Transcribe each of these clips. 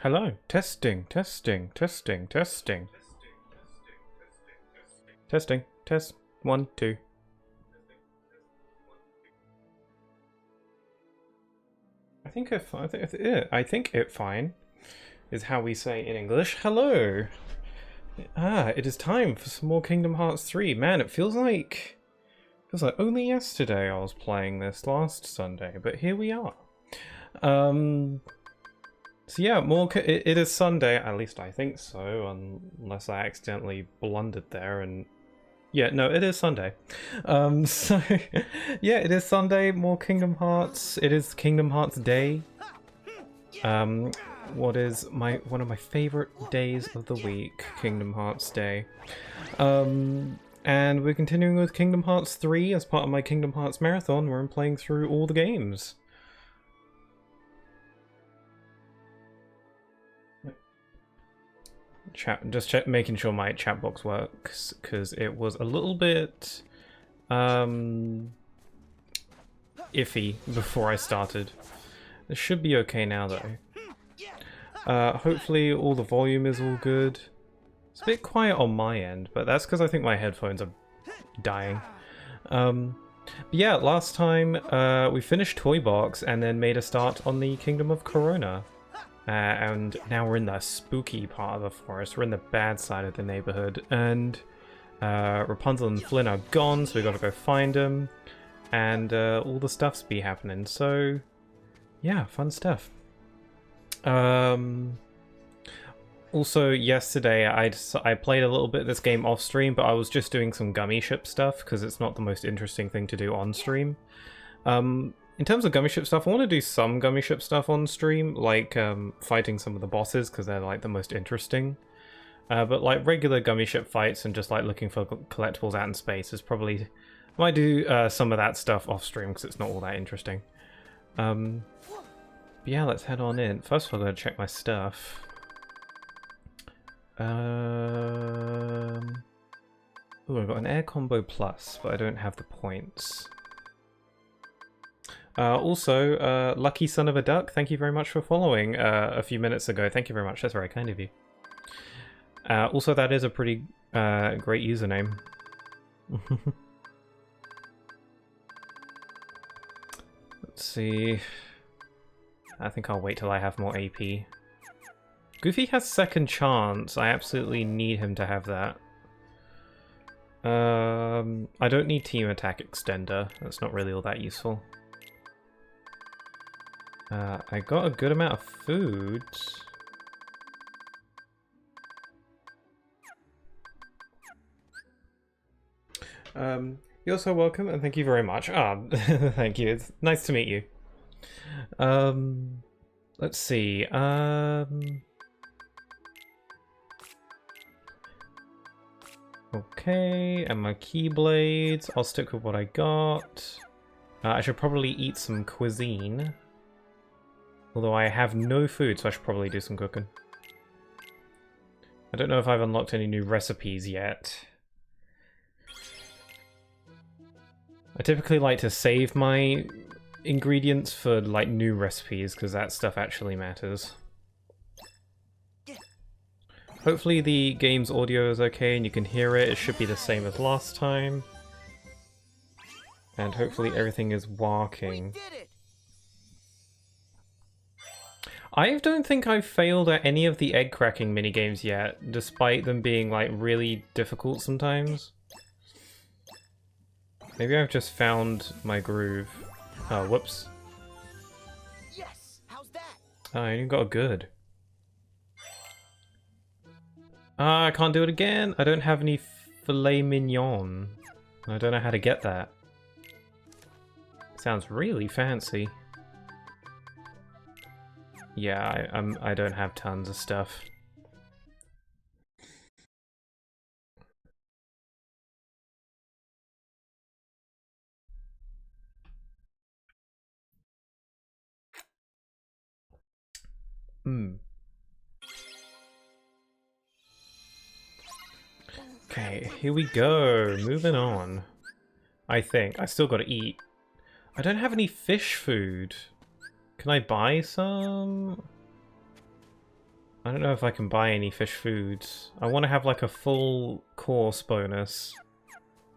Hello. Testing, testing, testing, testing. Testing, test. 1, 2. I think it fine is how we say in English. Hello. It is time for some more Kingdom Hearts 3. Man, it feels like only yesterday I was playing this, last Sunday, but here we are. So yeah, it is Sunday, at least I think so, unless I accidentally blundered there and... Yeah, no, it is Sunday. So, yeah, it is Sunday, more Kingdom Hearts. It is Kingdom Hearts Day. What is one of my favorite days of the week, Kingdom Hearts Day. And we're continuing with Kingdom Hearts 3 as part of my Kingdom Hearts Marathon, where I'm playing through all the games. Making sure my chat box works, because it was a little bit iffy before I started. It should be okay now though. Hopefully all the volume is all good. It's a bit quiet on my end, but that's because I think my headphones are dying. But yeah, last time we finished Toy Box and then made a start on the Kingdom of Corona. And now we're in the spooky part of the forest. We're in the bad side of the neighborhood, and Rapunzel and Flynn are gone, so we gotta go find them, and all the stuff's be happening. So, yeah, fun stuff. Also, yesterday I played a little bit of this game off stream, but I was just doing some gummy ship stuff because it's not the most interesting thing to do on stream. In terms of gummy ship stuff, I want to do some gummy ship stuff on stream, like fighting some of the bosses, because they're like the most interesting. But like regular gummy ship fights and just like looking for collectibles out in space is probably... I might do some of that stuff off stream because it's not all that interesting. But yeah, let's head on in. First of all, I'm going to check my stuff. Oh, I've got an air combo plus, but I don't have the points. Also, Lucky Son of a Duck, thank you very much for following a few minutes ago. Thank you very much, that's very kind of you. Also, that is a pretty great username. Let's see. I think I'll wait till I have more AP. Goofy has second chance. I absolutely need him to have that. I don't need team attack extender. That's not really all that useful. I got a good amount of food. You're so welcome, and thank you very much. Thank you. It's nice to meet you. Let's see. Okay, and my keyblades. I'll stick with what I got. I should probably eat some cuisine. Although I have no food, so I should probably do some cooking. I don't know if I've unlocked any new recipes yet. I typically like to save my ingredients for like new recipes, because that stuff actually matters. Hopefully the game's audio is okay and you can hear it. It should be the same as last time. And hopefully everything is working. I don't think I've failed at any of the egg cracking minigames yet, despite them being like really difficult sometimes. Maybe I've just found my groove. Oh, whoops. Yes, how's that? Oh, I only got a good. I can't do it again. I don't have any filet mignon. I don't know how to get that. Sounds really fancy. Yeah, I don't have tons of stuff. Okay, here we go. Moving on. I think. I still gotta eat. I don't have any fish food. Can I buy some? I don't know if I can buy any fish foods. I want to have like a full course bonus.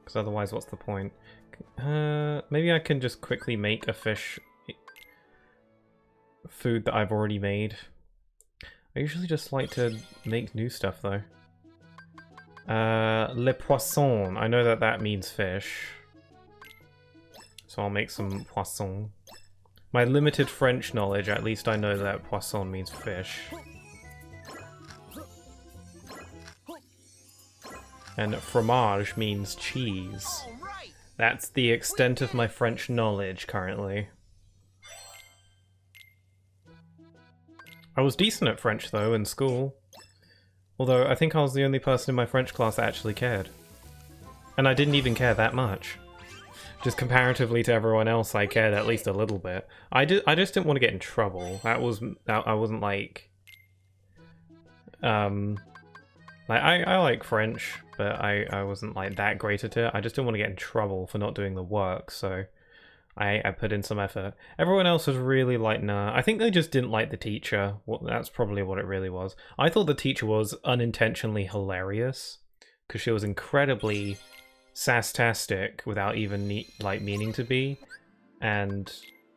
Because otherwise, what's the point? Maybe I can just quickly make a fish food that I've already made. I usually just like to make new stuff though. Le poisson. I know that that means fish. So I'll make some poisson. My limited French knowledge, at least I know that poisson means fish. And fromage means cheese. That's the extent of my French knowledge currently. I was decent at French though in school. Although I think I was the only person in my French class that actually cared. And I didn't even care that much. Just comparatively to everyone else, I cared at least a little bit. I just didn't want to get in trouble. I wasn't like... I like French, but I wasn't like that great at it. I just didn't want to get in trouble for not doing the work, so I put in some effort. Everyone else was really like, nah. I think they just didn't like the teacher. Well, that's probably what it really was. I thought the teacher was unintentionally hilarious, because she was incredibly sastastic without even meaning to be, and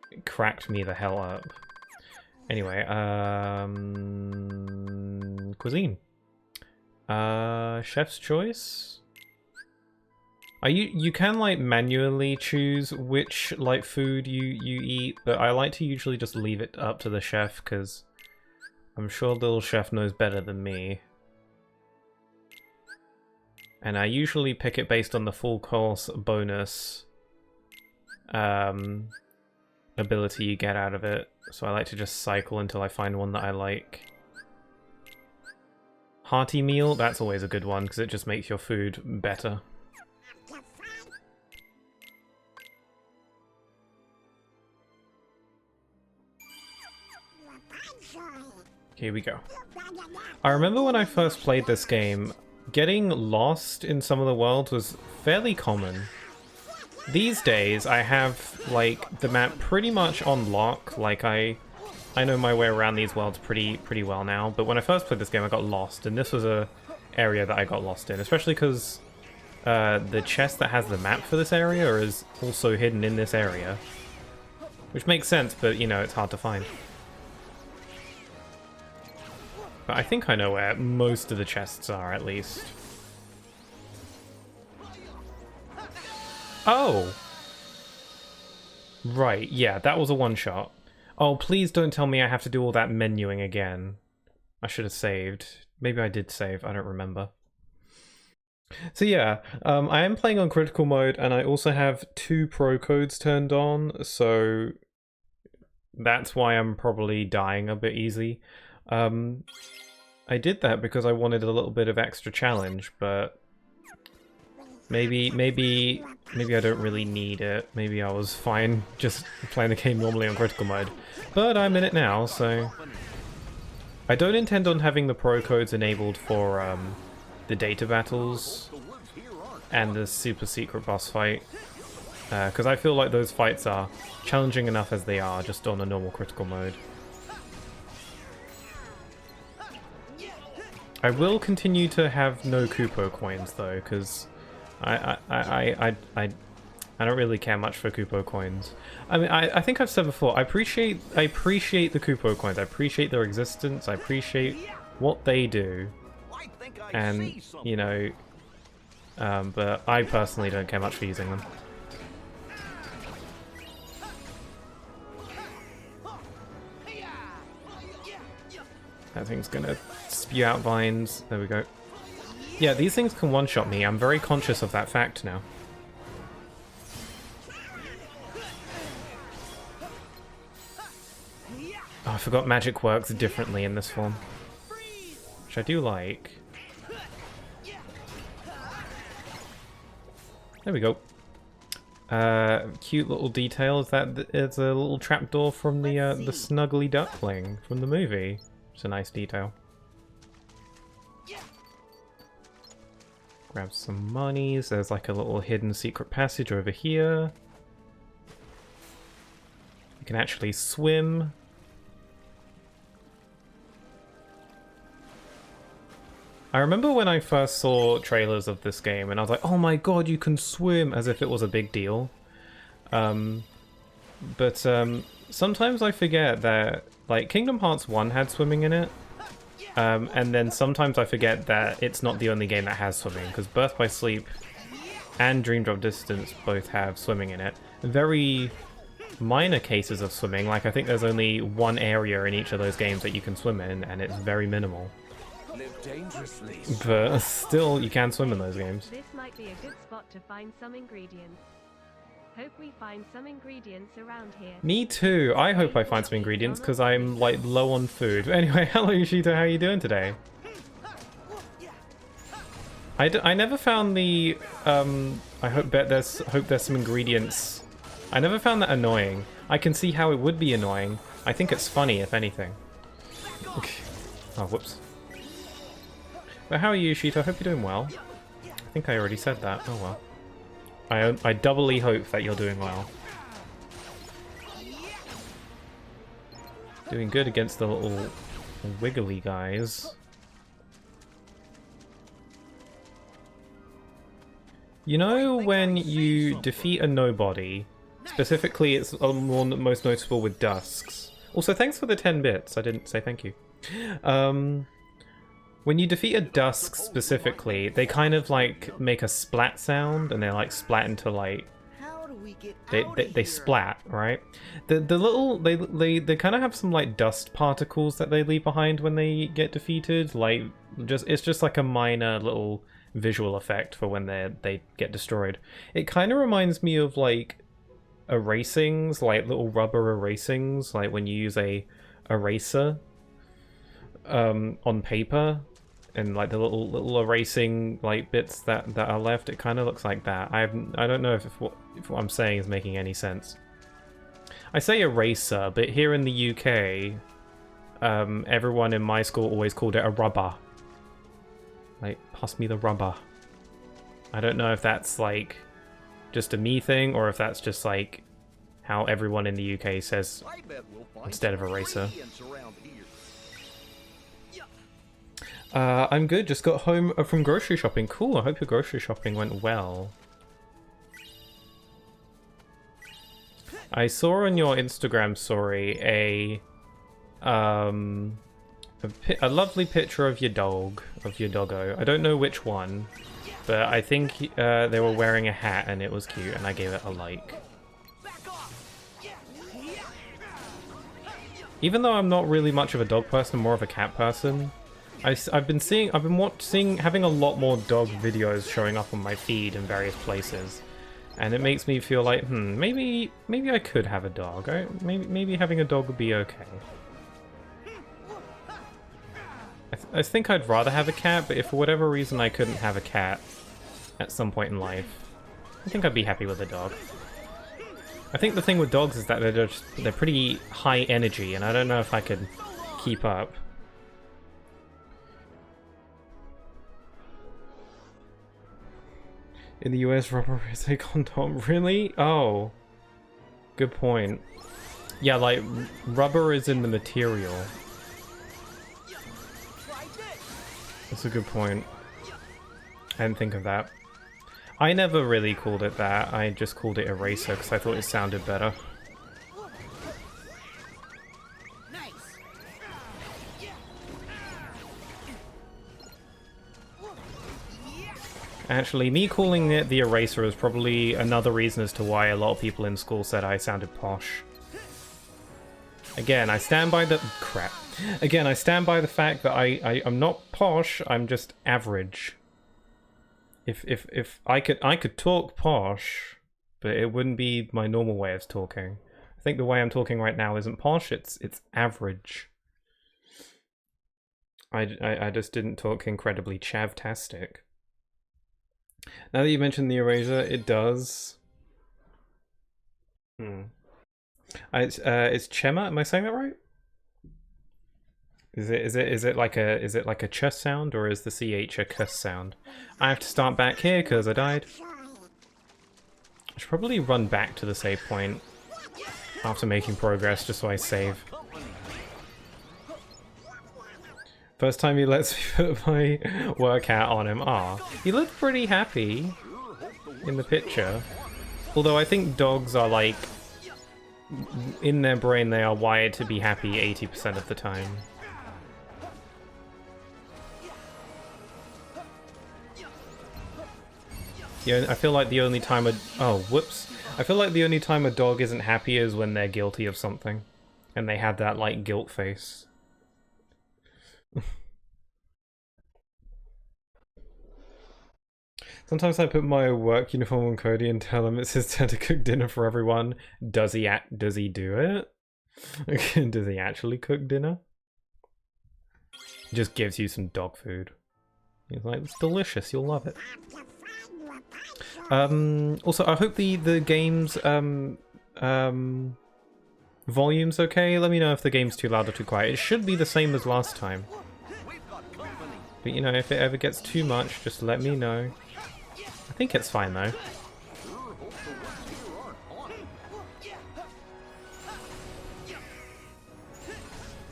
it cracked me the hell up. Anyway, cuisine. Chef's choice? You can like manually choose which like food you eat, but I like to usually just leave it up to the chef because I'm sure the little chef knows better than me. And I usually pick it based on the full course bonus ability you get out of it. So I like to just cycle until I find one that I like. Hearty meal, that's always a good one because it just makes your food better. Here we go. I remember when I first played this game, getting lost in some of the worlds was fairly common. These days, I have like the map pretty much on lock. Like I know my way around these worlds pretty well now. But when I first played this game, I got lost, and this was a area that I got lost in, especially because the chest that has the map for this area is also hidden in this area, which makes sense. But you know, it's hard to find. But I think I know where most of the chests are, at least. Oh! Right, yeah, that was a one-shot. Oh, please don't tell me I have to do all that menuing again. I should have saved. Maybe I did save, I don't remember. So yeah, I am playing on critical mode, and I also have 2 pro codes turned on, so that's why I'm probably dying a bit easy. I did that because I wanted a little bit of extra challenge, but maybe I don't really need it. Maybe I was fine just playing the game normally on critical mode. But I'm in it now, so... I don't intend on having the pro codes enabled for the data battles and the super secret boss fight, because I feel like those fights are challenging enough as they are, just on a normal critical mode. I will continue to have no Kupo coins though, because I don't really care much for Kupo coins. I mean, I think I've said before, I appreciate the Kupo coins. I appreciate their existence. I appreciate what they do, and you know, but I personally don't care much for using them. That thing's gonna spew out vines. There we go. Yeah, these things can one-shot me. I'm very conscious of that fact now. Oh, I forgot magic works differently in this form, which I do like. There we go. Cute little detail is that it's a little trapdoor from the Snuggly Duckling from the movie. It's a nice detail. Grab some monies. There's like a little hidden secret passage over here. You can actually swim. I remember when I first saw trailers of this game and I was like, oh my god, you can swim, as if it was a big deal. But sometimes I forget that, like, Kingdom Hearts 1 had swimming in it. And then sometimes I forget that it's not the only game that has swimming, because Birth by Sleep and Dream Drop Distance both have swimming in it. Very minor cases of swimming, like I think there's only one area in each of those games that you can swim in, and it's very minimal. Live dangerously. But still, you can swim in those games. This might be a good spot to find some ingredients. Hope we find some ingredients around here. Me too. I hope I find some ingredients because I'm like low on food. Anyway, hello Yoshito, how are you doing today? I never found the I hope there's some ingredients. I never found that annoying. I can see how it would be annoying. I think it's funny, if anything. Okay. Oh, whoops. But how are you, Yoshito? I hope you're doing well. I think I already said that. Oh well. I doubly hope that you're doing well. Doing good against the little wiggly guys. You know when you defeat a nobody, specifically it's one most noticeable with Dusks. Also, thanks for the 10 bits. I didn't say thank you. When you defeat a Dusk specifically, they kind of like make a splat sound, and they like splat into like they splat, right? The little they kind of have some like dust particles that they leave behind when they get defeated. Like it's just like a minor little visual effect for when they get destroyed. It kind of reminds me of like erasings, like little rubber erasings, like when you use a eraser on paper. And like the little erasing like bits that are left, it kind of looks like that. I don't know if what I'm saying is making any sense. I say eraser, but here in the UK, everyone in my school always called it a rubber. Like, pass me the rubber. I don't know if that's like just a me thing, or if that's just like how everyone in the UK says instead of eraser. I'm good, just got home from grocery shopping. Cool, I hope your grocery shopping went well. I saw on your Instagram story a lovely picture of your dog, of your doggo. I don't know which one, but I think they were wearing a hat and it was cute, and I gave it a like. Even though I'm not really much of a dog person, I'm more of a cat person. I've been having a lot more dog videos showing up on my feed in various places, and it makes me feel like, maybe I could have a dog. Maybe having a dog would be okay. I think I'd rather have a cat, but if for whatever reason I couldn't have a cat at some point in life, I think I'd be happy with a dog. I think the thing with dogs is that they're pretty high energy, and I don't know if I could keep up. In the US, rubber is a condom. Really? Oh. Good point. Yeah, like, rubber is in the material. That's a good point. I didn't think of that. I never really called it that. I just called it eraser because I thought it sounded better. Actually, me calling it the eraser is probably another reason as to why a lot of people in school said I sounded posh. Again, I stand by the... crap. Again, I stand by the fact that I'm not posh, I'm just average. If I could talk posh, but it wouldn't be my normal way of talking. I think the way I'm talking right now isn't posh, it's average. I just didn't talk incredibly chavtastic. Now that you mentioned the eraser, it does. It's Chema. Am I saying that right? Is it like a ch sound, or is the ch a cuss sound? I have to start back here because I died. I should probably run back to the save point after making progress, just so I save. First time he lets me put my work hat on him. Ah, he looked pretty happy in the picture. Although I think dogs are like, in their brain they are wired to be happy 80% of the time. Yeah, I feel like the only time oh, whoops. I feel like the only time a dog isn't happy is when they're guilty of something. And they have that, like, guilt face. Sometimes I put my work uniform on Cody and tell him it's his turn to cook dinner for everyone. Does he do it? Does he actually cook dinner? He just gives you some dog food. He's like, it's delicious, you'll love it. Also, I hope the game's volume's okay. Let me know if the game's too loud or too quiet. It should be the same as last time. But you know, if it ever gets too much, just let me know. I think it's fine though.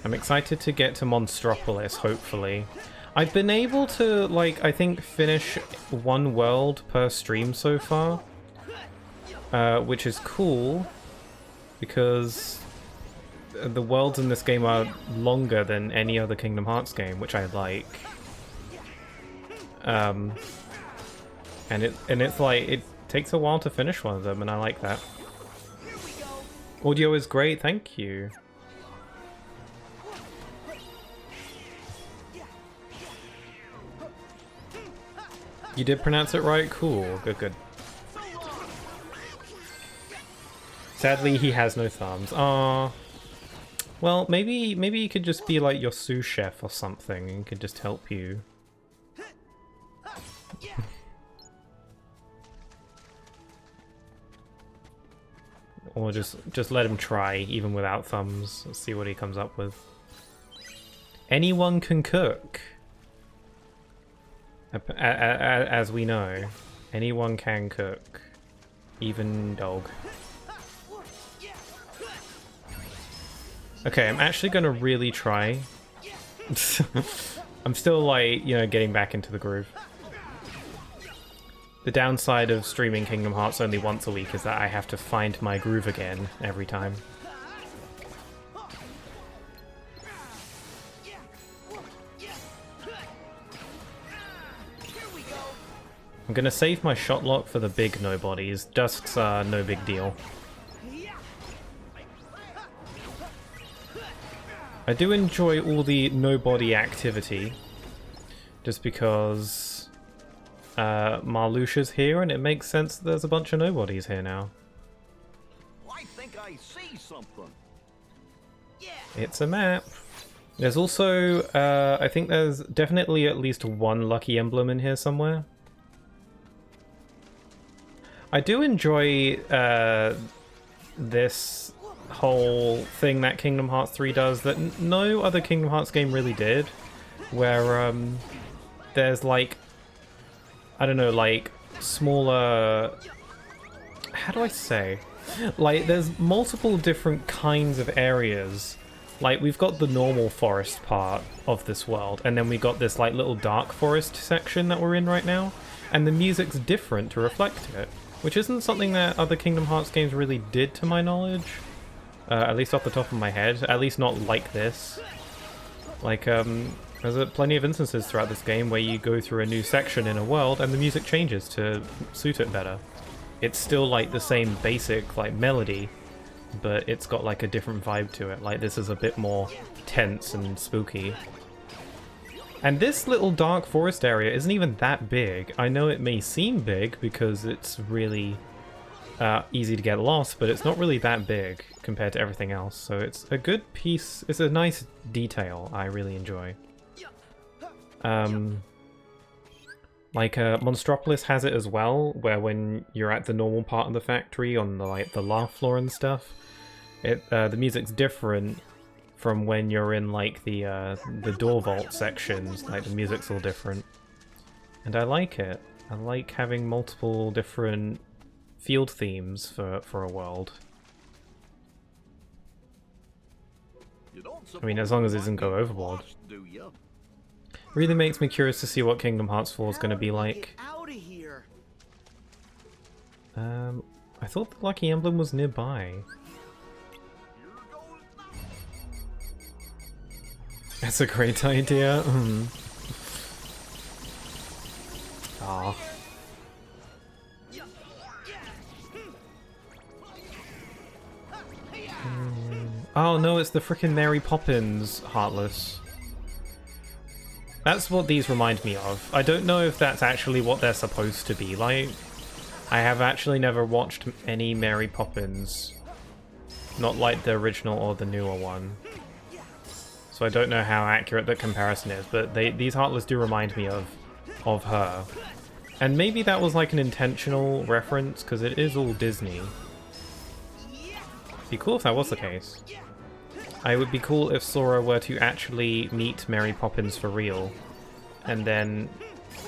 I'm excited to get to Monstropolis, hopefully. I've been able to, like, I think finish one world per stream so far. Which is cool, because the worlds in this game are longer than any other Kingdom Hearts game, which I like. And it's like, it takes a while to finish one of them, and I like that. Audio is great, thank you. You did pronounce it right? Cool. Good, good. Sadly, he has no thumbs. Ah. Well, maybe he could just be like your sous chef or something and could just help you. Or just let him try, even without thumbs. Let's see what he comes up with. Anyone can cook. As we know, anyone can cook. Even dog. Okay, I'm actually gonna really try. I'm still, like, you know, getting back into the groove. The downside of streaming Kingdom Hearts only once a week is that I have to find my groove again every time. I'm gonna save my shot lock for the big nobodies. Dusks are no big deal. I do enjoy all the nobody activity, just because Marluxia's here and it makes sense that there's a bunch of nobodies here now. I think I see something. It's a map. There's also, I think there's definitely at least one lucky emblem in here somewhere. I do enjoy this whole thing that Kingdom Hearts 3 does that no other Kingdom Hearts game really did, where there's, like, I don't know, like, smaller... How do I say? Like, there's multiple different kinds of areas. Like, we've got the normal forest part of this world, and then we got this, like, little dark forest section that we're in right now, and the music's different to reflect it, which isn't something that other Kingdom Hearts games really did, to my knowledge. At least off the top of my head. At least not like this. Like, there's plenty of instances throughout this game where you go through a new section in a world and the music changes to suit it better. It's still, like, the same basic, like, melody, but it's got, like, a different vibe to it. Like, this is a bit more tense and spooky. And this little dark forest area isn't even that big. I know it may seem big because it's really easy to get lost, but it's not really that big compared to everything else. So it's a good piece. It's a nice detail I really enjoy. Like Monstropolis has it as well, where when you're at the normal part of the factory on the, like, the laugh floor and stuff, the music's different from when you're in, like, the door vault sections. Like, the music's all different, and I like it. I like having multiple different field themes for a world. I mean, as long as it doesn't go overboard. Really makes me curious to see what Kingdom Hearts 4 is going to be like. Out of here. I thought the Lucky Emblem was nearby. That's a great idea. Ah. Oh no, it's the frickin' Mary Poppins Heartless. That's what these remind me of. I don't know if that's actually what they're supposed to be like. I have actually never watched any Mary Poppins. Not like the original or the newer one. So I don't know how accurate the comparison is, but these Heartless do remind me of her. And maybe that was like an intentional reference, because it is all Disney. Be cool if that was the case. It would be cool if Sora were to actually meet Mary Poppins for real. And then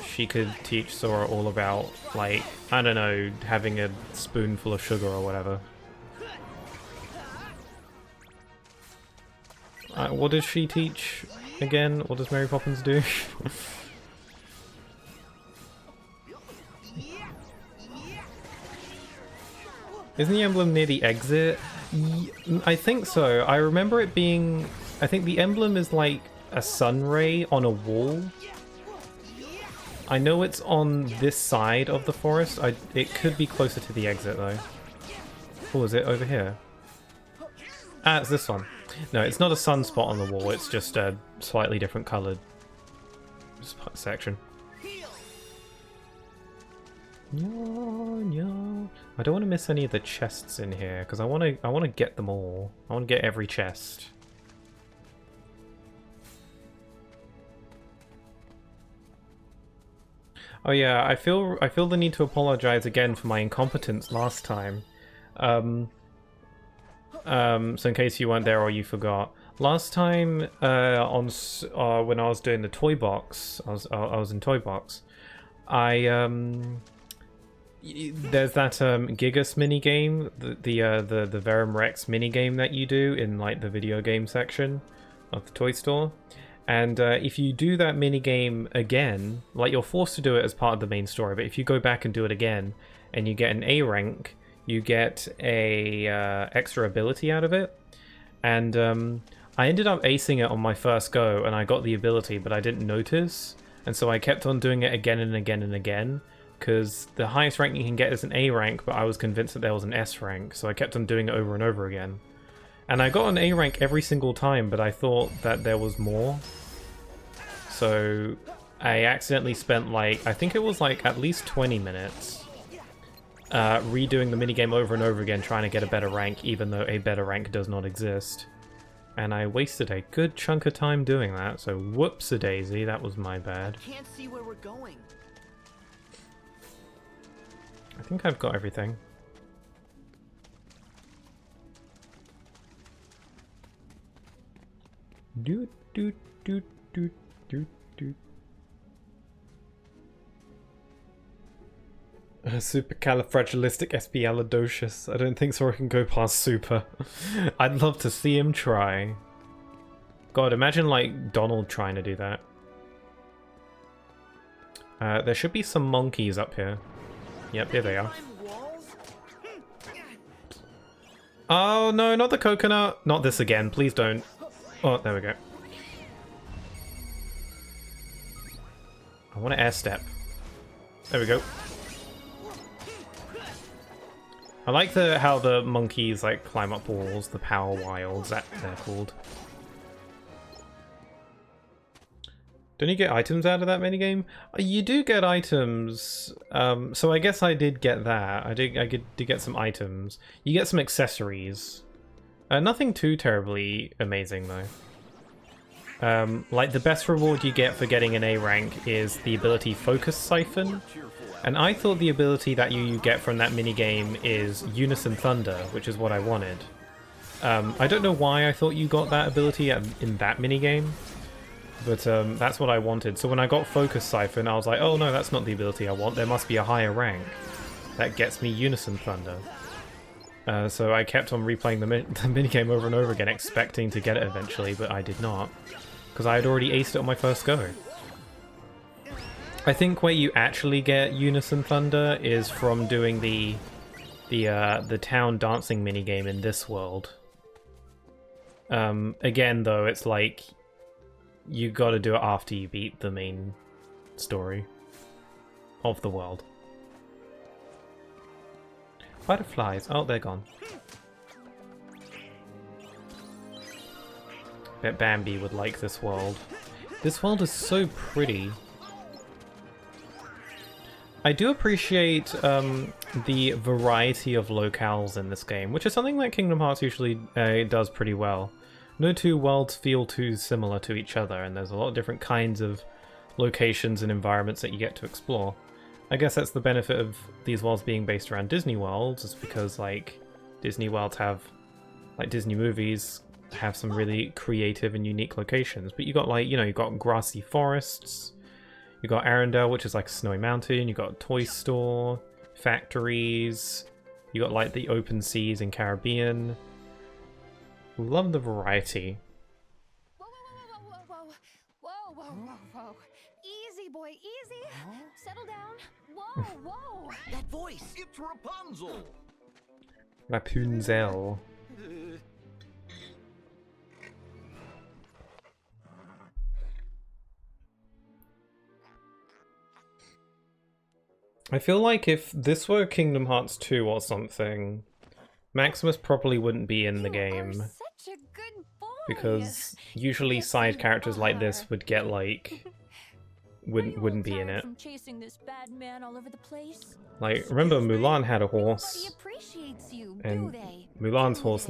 she could teach Sora all about, like, I don't know, having a spoonful of sugar or whatever. What does she teach again? What does Mary Poppins do? Isn't the emblem near the exit? I think so. I remember it being... I think the emblem is like a sun ray on a wall. I know it's on this side of the forest. It could be closer to the exit though. Oh, is it over here? Ah, it's this one. No, it's not a sunspot on the wall. It's just a slightly different coloured section. No. I don't want to miss any of the chests in here because I want to get them all. I want to get every chest. Oh yeah, I feel the need to apologize again for my incompetence last time. So in case you weren't there or you forgot, last time when I was doing the toy box, I was in toy box. There's that Gigas minigame, the Verum Rex minigame that you do in like the video game section of the toy store. And if you do that minigame again, like you're forced to do it as part of the main story, but if you go back and do it again and you get an A rank, you get a extra ability out of it. And I ended up acing it on my first go and I got the ability, but I didn't notice. And so I kept on doing it again and again and again, because the highest rank you can get is an A rank, but I was convinced that there was an S rank, so I kept on doing it over and over again. And I got an A rank every single time, but I thought that there was more. So I accidentally spent like, I think it was like at least 20 minutes redoing the minigame over and over again, trying to get a better rank, even though a better rank does not exist. And I wasted a good chunk of time doing that, so whoops-a-daisy, that was my bad. Can't see where we're going. I think I've got everything. Doot doot doot doot doot doot. Supercalifragilisticexpialidocious. I don't think Sora can go past super. I'd love to see him try. God, imagine like Donald trying to do that. There should be some monkeys up here. Yep, here they are. Oh no, not the coconut! Not this again, please don't. Oh, there we go. I want to air step. There we go. I like how the monkeys like climb up walls, the power wilds, that they're called. Don't you get items out of that minigame? You do get items, so I guess I did get that. I did get some items. You get some accessories. Nothing too terribly amazing though. Like the best reward you get for getting an A rank is the ability Focus Siphon. And I thought the ability that you get from that minigame is Unison Thunder, which is what I wanted. I don't know why I thought you got that ability in that minigame. But that's what I wanted. So when I got Focus Siphon, I was like, oh no, that's not the ability I want. There must be a higher rank that gets me Unison Thunder. So I kept on replaying the minigame over and over again, expecting to get it eventually, but I did not. Because I had already aced it on my first go. I think where you actually get Unison Thunder is from doing the town dancing minigame in this world. Again, though, it's like you got to do it after you beat the main story of the world. Butterflies. Oh, they're gone. Bet Bambi would like this world. This world is so pretty. I do appreciate the variety of locales in this game, which is something that Kingdom Hearts usually does pretty well. No two worlds feel too similar to each other, and there's a lot of different kinds of locations and environments that you get to explore. I guess that's the benefit of these worlds being based around Disney worlds, is because like Disney worlds have, like Disney movies have some really creative and unique locations. But you got like, you know, you got grassy forests, you got Arendelle, which is like a snowy mountain, you got a toy store, factories, you got like the open seas in Caribbean. Love the variety. Whoa, whoa, whoa, whoa, whoa, whoa, whoa, whoa, whoa. Easy, boy, easy. Settle down. Whoa, whoa. That voice! It's Rapunzel. Rapunzel. I feel like if this were Kingdom Hearts 2 or something, Maximus probably wouldn't be in the game. Such a good boy. Because usually side characters like this would get like wouldn't be in it. From chasing this bad man all over the place? Like, remember Mulan had a horse, Nobody appreciates you, and do they? Mulan's horse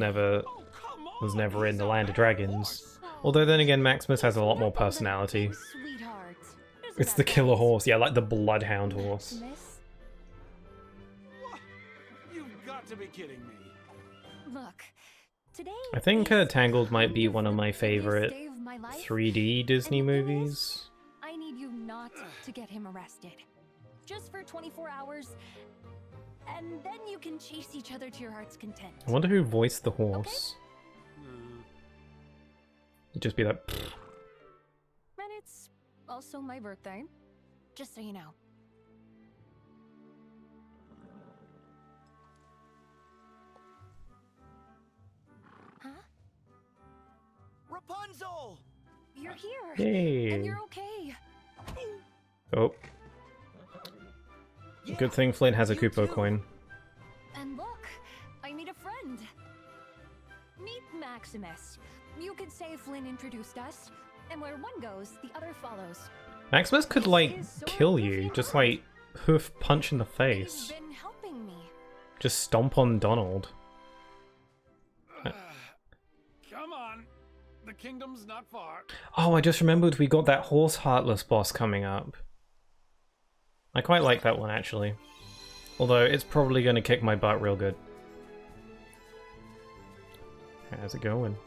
was never in the Land of Dragons. Although then again, Maximus has a lot more personality. Sweetheart. Isn't It's that the killer right? horse, yeah, like the bloodhound horse. Maximus? You've got to be kidding me. Look, today I think is Tangled might be one of my the biggest favorite day of my life. 3D Disney And the thing movies. is, I need you not to get him arrested. Just for 24 hours, and then you can chase each other to your heart's content. I wonder who voiced the horse. You'd just be like, "Pfft." And it's also my birthday, just so you know. Huh? Rapunzel! You're here, Yay. and you're okay. Oh, good thing Flynn has a you Koopa too. coin. And look, I need a friend. Meet Maximus. You could say Flynn introduced us, and where one goes, the other follows. Maximus could like kill you, just like hoof punch in the He's face. been helping me. Just stomp on Donald. Come on. The kingdom's not far. Oh, I just remembered we got that horse heartless boss coming up. I quite like that one actually. Although it's probably going to kick my butt real good. How's it going?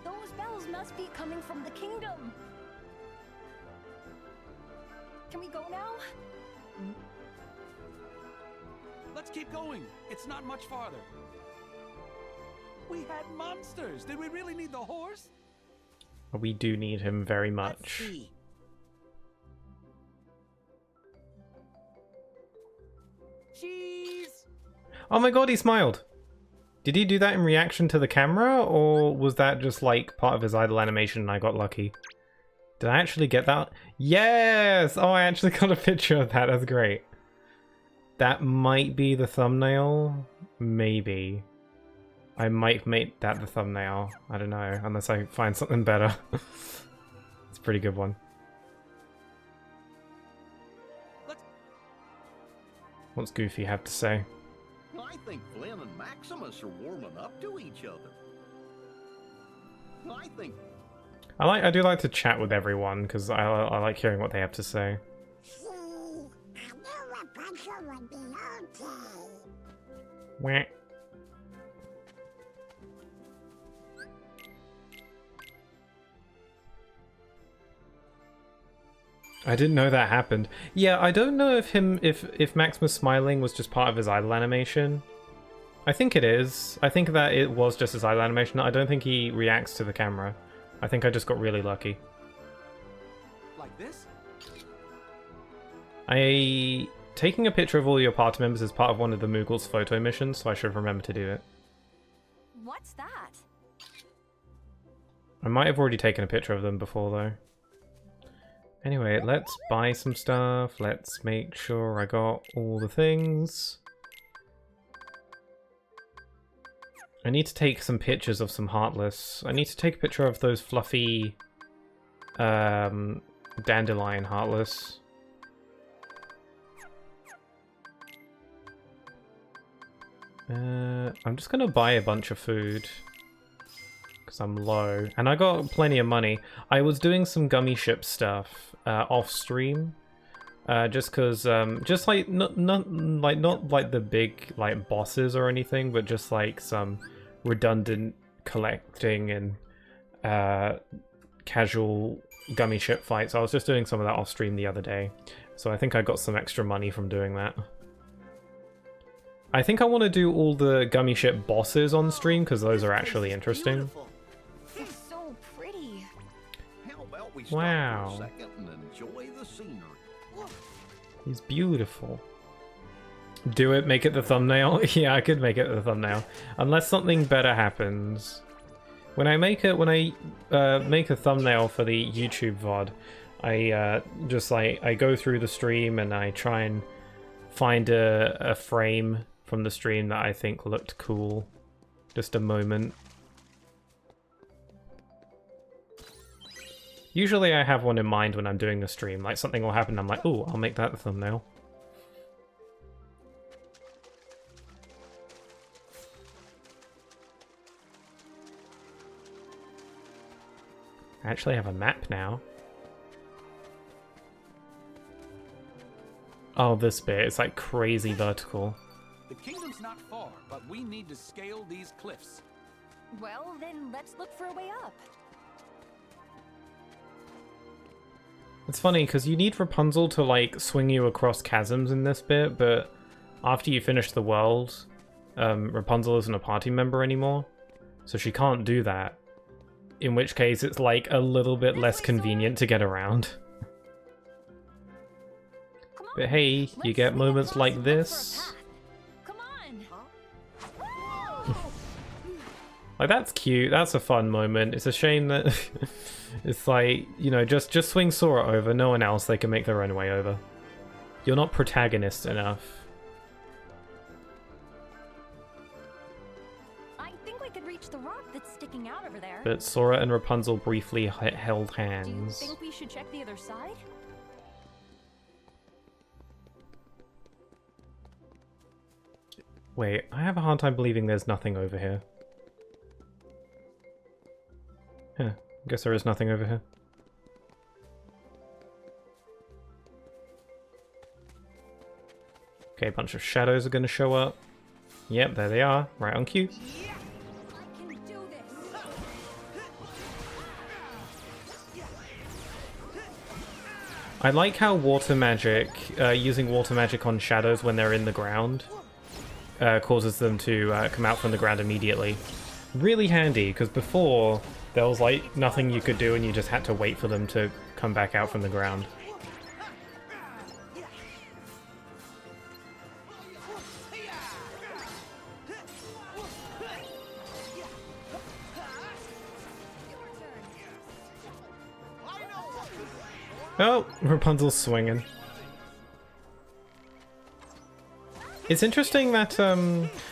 Those bells must be coming from the kingdom. Can we go now? Let's keep going. It's not much farther. We had monsters. Did we really need the horse? We do need him very Let's much. see. Cheese! Oh my god, he smiled! Did he do that in reaction to the camera, or was that just like part of his idle animation and I got lucky? Did I actually get that? Yes! Oh, I actually got a picture of that. That's great. That might be the thumbnail. Maybe. I might make that the thumbnail. I don't know, unless I find something better. It's a pretty good one. What's Goofy have to say? I think Flynn and Maximus are warming up to each other. I think I do like to chat with everyone because I like hearing what they have to say. See, I knew Rapunzel would be okay. Wah. I didn't know that happened. Yeah, I don't know if Maximus smiling was just part of his idle animation. I think it is. I think that it was just his idle animation. I don't think he reacts to the camera. I think I just got really lucky. Like this? Taking a picture of all your party members is part of one of the Moogle's photo missions, so I should remember to do it. What's that? I might have already taken a picture of them before, though. Anyway, let's buy some stuff. Let's make sure I got all the things. I need to take some pictures of some Heartless. I need to take a picture of those fluffy dandelion Heartless. I'm just gonna buy a bunch of food because I'm low, and I got plenty of money. I was doing some gummy ship stuff off stream, just because, just like not like the big like bosses or anything, but just like some redundant collecting and casual gummy ship fights. I was just doing some of that off stream the other day, so I think I got some extra money from doing that. I think I want to do all the gummy ship bosses on stream because those are actually interesting. Beautiful. It's so pretty. How about we stop Wow. for a second and enjoy the scenery? He's beautiful. Do it, make it the thumbnail? Yeah, I could make it the thumbnail. Unless something better happens. When I make a thumbnail for the YouTube VOD, I go through the stream and I try and find a frame from the stream that I think looked cool. Just a moment. Usually I have one in mind when I'm doing the stream, like something will happen and I'm like, oh, I'll make that the thumbnail. I actually have a map now. Oh, this bit, it's like crazy vertical. The kingdom's not far, but we need to scale these cliffs. Well, then let's look for a way up. It's funny, because you need Rapunzel to, like, swing you across chasms in this bit, but after you finish the world, Rapunzel isn't a party member anymore, so she can't do that. In which case, it's, like, a little bit less convenient to get around. Come on. But hey, you Let's get swing moments across like and look for a this. path. Come on. Like, that's cute, that's a fun moment. It's a shame that it's like, you know, just swing Sora over, no one else, they can make their own way over. You're not protagonist enough. I think we could reach the rock that's sticking out over there. But Sora and Rapunzel briefly held Do you hands. think we should check the other side? Wait, I have a hard time believing there's nothing over here. Yeah, guess there is nothing over here. Okay, a bunch of shadows are going to show up. Yep, there they are, right on cue. I can do this. I like how water magic, using water magic on shadows when they're in the ground, causes them to come out from the ground immediately. Really handy, because before there was like nothing you could do and you just had to wait for them to come back out from the ground. Oh, Rapunzel's swinging. It's interesting that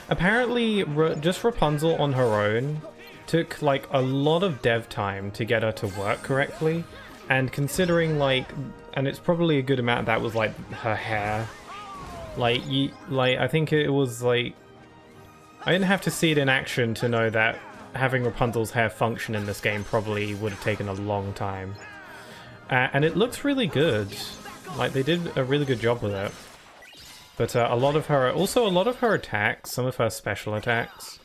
apparently just Rapunzel on her own took like a lot of dev time to get her to work correctly, and considering like, and it's probably a good amount of that was like her hair. Like I think it was like, I didn't have to see it in action to know that having Rapunzel's hair function in this game probably would have taken a long time. And it looks really good. Like they did a really good job with it. But a lot of her attacks, some of her special attacks,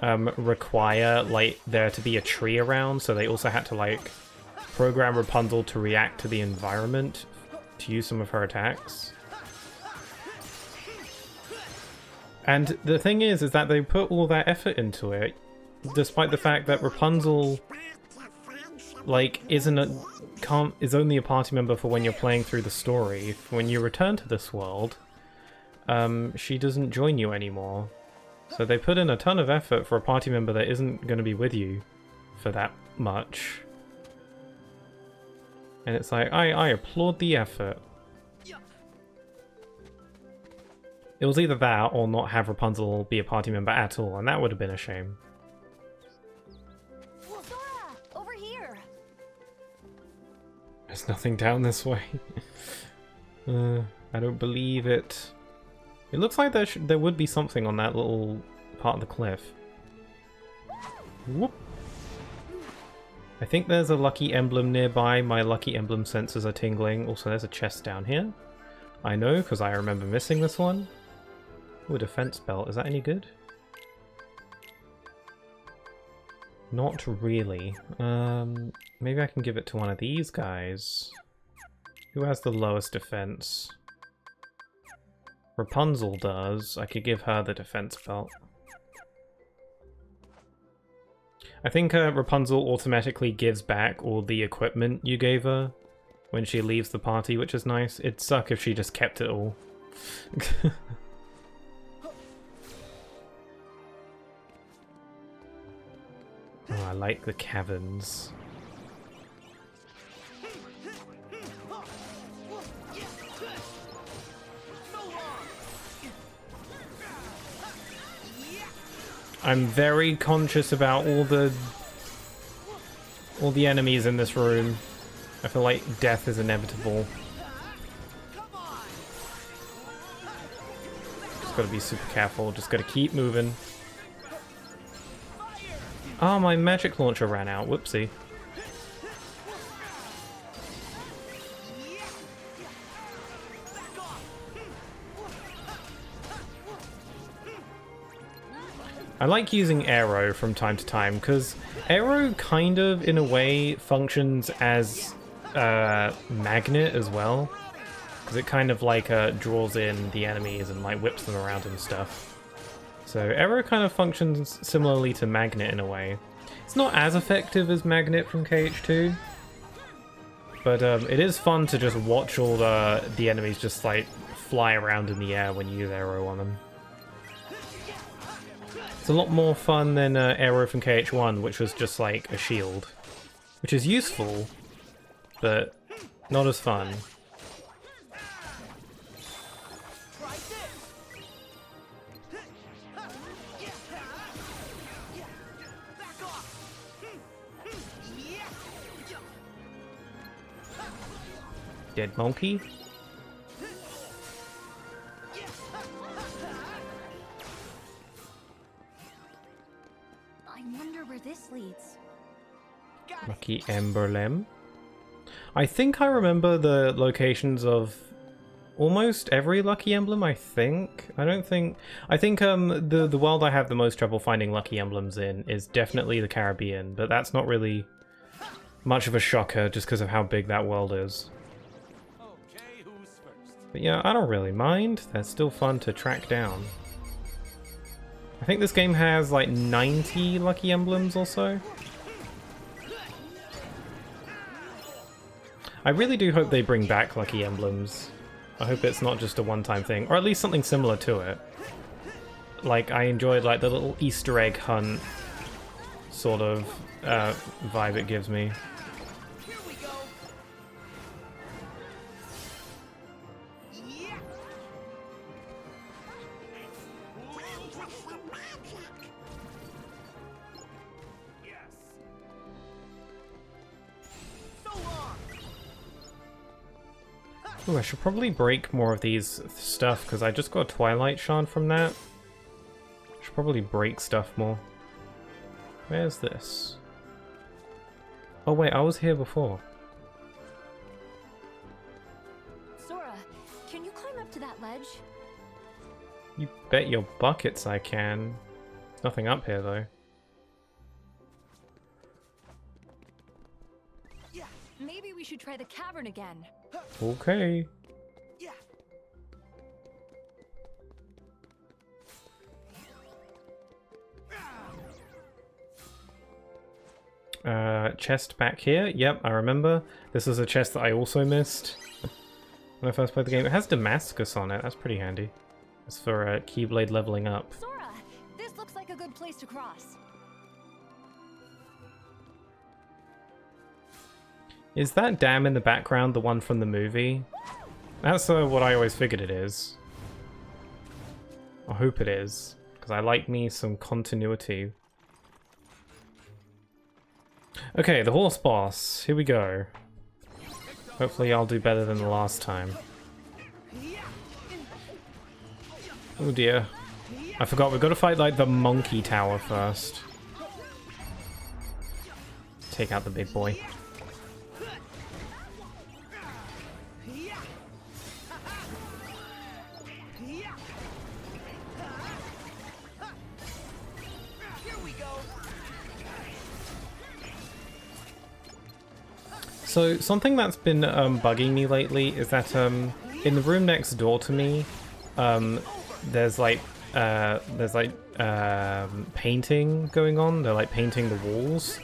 require like there to be a tree around, so they also had to like program Rapunzel to react to the environment to use some of her attacks. And the thing is that they put all that effort into it, despite the fact that Rapunzel like isn't is only a party member for when you're playing through the story. When you return to this world, she doesn't join you anymore. So they put in a ton of effort for a party member that isn't going to be with you for that much. And it's like, I applaud the effort. It was either that or not have Rapunzel be a party member at all, and that would have been a shame. Sora, over here. There's nothing down this way. I don't believe it. It looks like there would be something on that little part of the cliff. Whoop. I think there's a lucky emblem nearby. My lucky emblem sensors are tingling. Also, there's a chest down here. I know, because I remember missing this one. Ooh, a defense belt. Is that any good? Not really. Maybe I can give it to one of these guys. Who has the lowest defense? Rapunzel does. I could give her the defense belt. I think Rapunzel automatically gives back all the equipment you gave her when she leaves the party, which is nice. It'd suck if she just kept it all. Oh, I like the caverns. I'm very conscious about all the enemies in this room. I feel like death is inevitable. Just gotta be super careful, just gotta keep moving. Oh, my magic launcher ran out, whoopsie. I like using Aero from time to time, because Aero kind of, in a way, functions as a magnet as well. Because it kind of like draws in the enemies and like whips them around and stuff. So Aero kind of functions similarly to Magnet in a way. It's not as effective as Magnet from KH2, but it is fun to just watch all the enemies just like fly around in the air when you use Aero on them. It's a lot more fun than Aero from KH1, which was just like a shield, which is useful, but not as fun. Dead monkey? I wonder where this leads. Lucky Emberlem. I think I remember the locations of almost every lucky emblem, I think. I think the world I have the most trouble finding lucky emblems in is definitely the Caribbean, but that's not really much of a shocker just because of how big that world is. But yeah, I don't really mind. They're still fun to track down. I think this game has like 90 lucky emblems or so. I really do hope they bring back lucky emblems. I hope it's not just a one-time thing, or at least something similar to it. Like, I enjoyed like the little Easter egg hunt sort of vibe it gives me. Ooh, I should probably break more of these stuff, because I just got a Twilight Shard from that. Should probably break stuff more. Where's this? Oh wait, I was here before. Sora, can you climb up to that ledge? You bet your buckets I can. There's nothing up here though. Maybe we should try the cavern again. Okay. chest back here. Yep, I remember. This is a chest that I also missed when I first played the game. It has Damascus on it. That's pretty handy. It's for Keyblade leveling up. Sora, this looks like a good place to cross. Is that dam in the background the one from the movie? That's what I always figured it is. I hope it is, because I like me some continuity. Okay, the horse boss. Here we go. Hopefully I'll do better than the last time. Oh dear. I forgot, we've got to fight like the monkey tower first. Take out the big boy. So something that's been bugging me lately is that in the room next door to me, there's like painting going on. They're like painting the walls,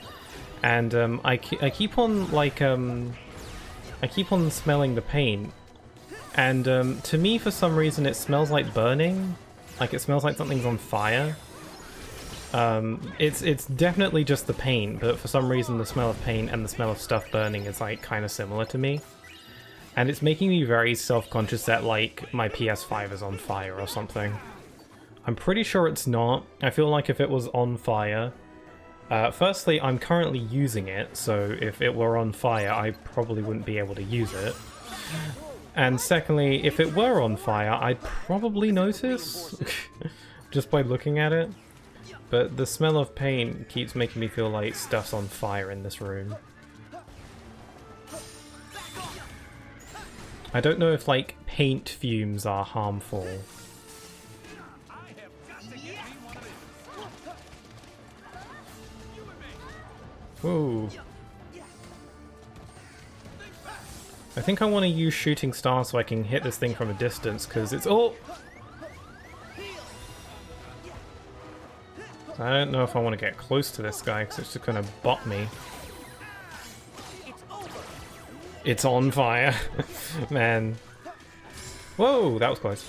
and I keep on like I keep on smelling the paint, and to me for some reason it smells like burning, like it smells like something's on fire. It's definitely just the paint, but for some reason the smell of paint and the smell of stuff burning is like kind of similar to me. And it's making me very self-conscious that like my PS5 is on fire or something. I'm pretty sure it's not. I feel like if it was on fire... firstly, I'm currently using it, so if it were on fire I probably wouldn't be able to use it. And secondly, if it were on fire I'd probably notice, just by looking at it. But the smell of paint keeps making me feel like stuff's on fire in this room. I don't know if, like, paint fumes are harmful. Whoa. I think I want to use shooting stars so I can hit this thing from a distance, because it's... Oh! I don't know if I want to get close to this guy because it's just going to bot me. It's on fire. Man. Whoa, that was close.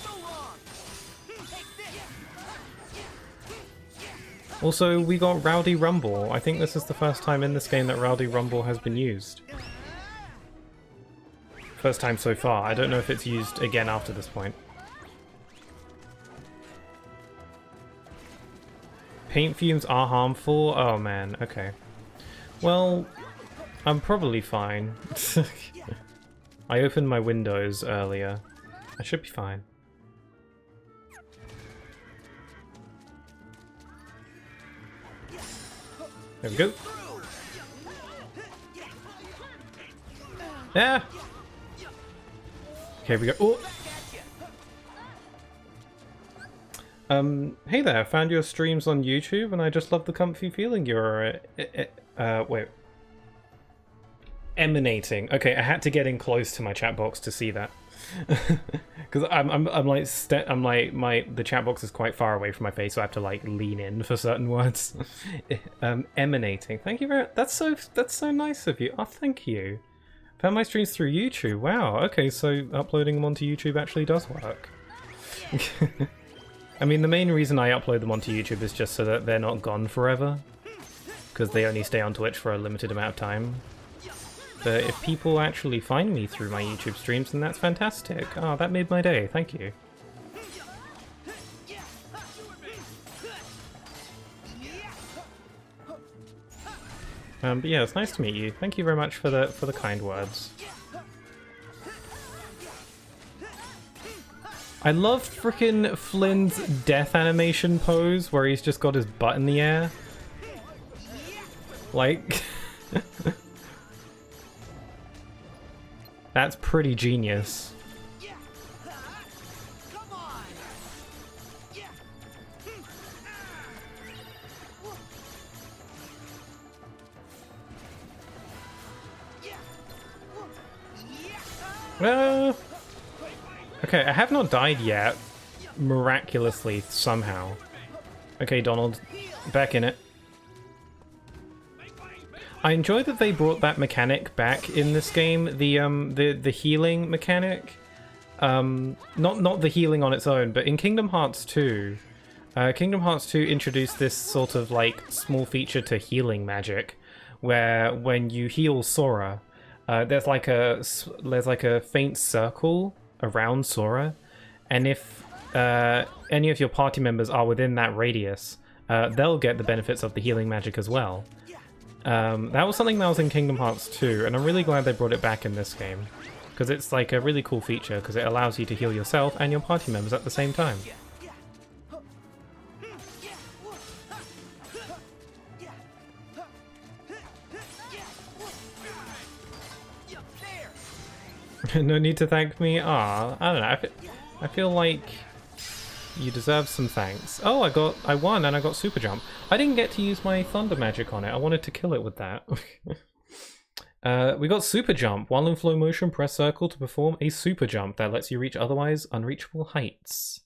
Also, we got Rowdy Rumble. I think this is the first time in this game that Rowdy Rumble has been used. First time so far. I don't know if it's used again after this point. Paint fumes are harmful? Oh man, okay. Well, I'm probably fine. I opened my windows earlier. I should be fine. There we go. Yeah! Okay, we go. Oh! Hey there, found your streams on YouTube and I just love the comfy feeling you're, wait. Emanating. Okay, I had to get in close to my chat box to see that. Because the chat box is quite far away from my face, so I have to like lean in for certain words. Emanating. Thank you very that's so nice of you. Oh, thank you. Found my streams through YouTube. Wow, okay, so uploading them onto YouTube actually does work. I mean, the main reason I upload them onto YouTube is just so that they're not gone forever, because they only stay on Twitch for a limited amount of time. But if people actually find me through my YouTube streams, then that's fantastic. Oh, that made my day. Thank you. But yeah, it's nice to meet you. Thank you very much for the kind words. I love frickin' Flynn's death animation pose where he's just got his butt in the air. Like... That's pretty genius. Okay, I have not died yet. Miraculously, somehow. Okay, Donald, back in it. I enjoy that they brought that mechanic back in this game, the healing mechanic. Not the healing on its own, but in Kingdom Hearts 2, Kingdom Hearts 2 introduced this sort of like small feature to healing magic, where when you heal Sora, there's like a faint circle around Sora, and if any of your party members are within that radius, they'll get the benefits of the healing magic as well. That was something that was in Kingdom Hearts 2, and I'm really glad they brought it back in this game, because it's like a really cool feature, because it allows you to heal yourself and your party members at the same time. No need to thank me? Ah, I don't know, I feel like you deserve some thanks. Oh, I won and I got super jump. I didn't get to use my thunder magic on it. I wanted to kill it with that. We got super jump. While in flow motion, press circle to perform a super jump that lets you reach otherwise unreachable heights.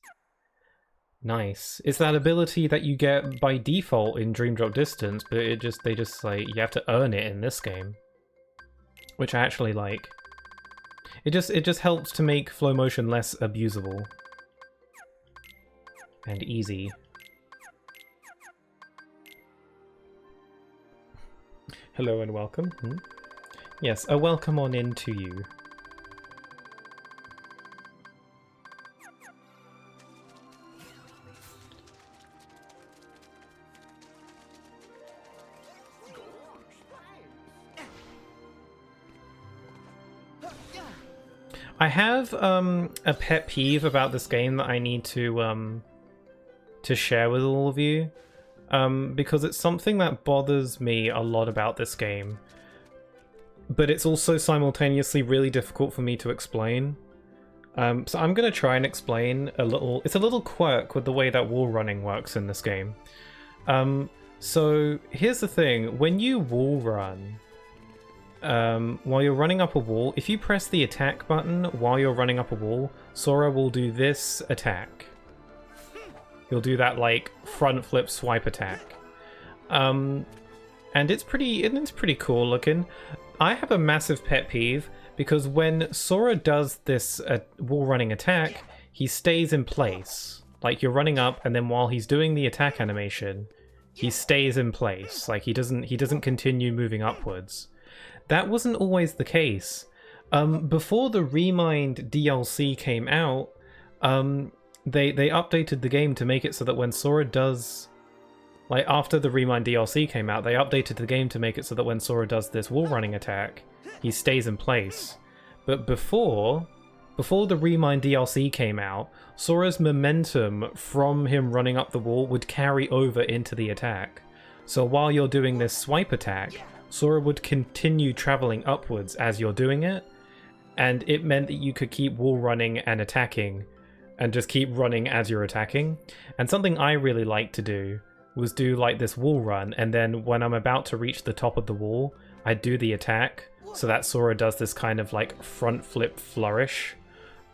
Nice. It's that ability that you get by default in Dream Drop Distance, but they just like, you have to earn it in this game, which I actually like. It just helps to make flow motion less abusable and easy. Hello and welcome. Yes, a welcome on in to you. I have a pet peeve about this game that I need to share with all of you, because it's something that bothers me a lot about this game, but it's also simultaneously really difficult for me to explain. So I'm going to try and explain a little. It's a little quirk with the way that wall running works in this game. So here's the thing: when you wall run, while you're running up a wall, if you press the attack button while you're running up a wall, Sora will do this attack. He'll do that like front flip swipe attack. And it's pretty cool looking. I have a massive pet peeve because when Sora does this wall running attack, he stays in place. Like you're running up, and then while he's doing the attack animation, he stays in place. Like he doesn't continue moving upwards. That wasn't always the case. Before the Remind DLC came out, they updated the game to make it so that when Sora does... Like, after the Remind DLC came out, they updated the game to make it so that when Sora does this wall running attack, he stays in place. But before the Remind DLC came out, Sora's momentum from him running up the wall would carry over into the attack. So while you're doing this swipe attack, Sora would continue traveling upwards as you're doing it, and it meant that you could keep wall running and attacking, and just keep running as you're attacking. And something I really liked to do was do like this wall run, and then when I'm about to reach the top of the wall, I do the attack, so that Sora does this kind of like front flip flourish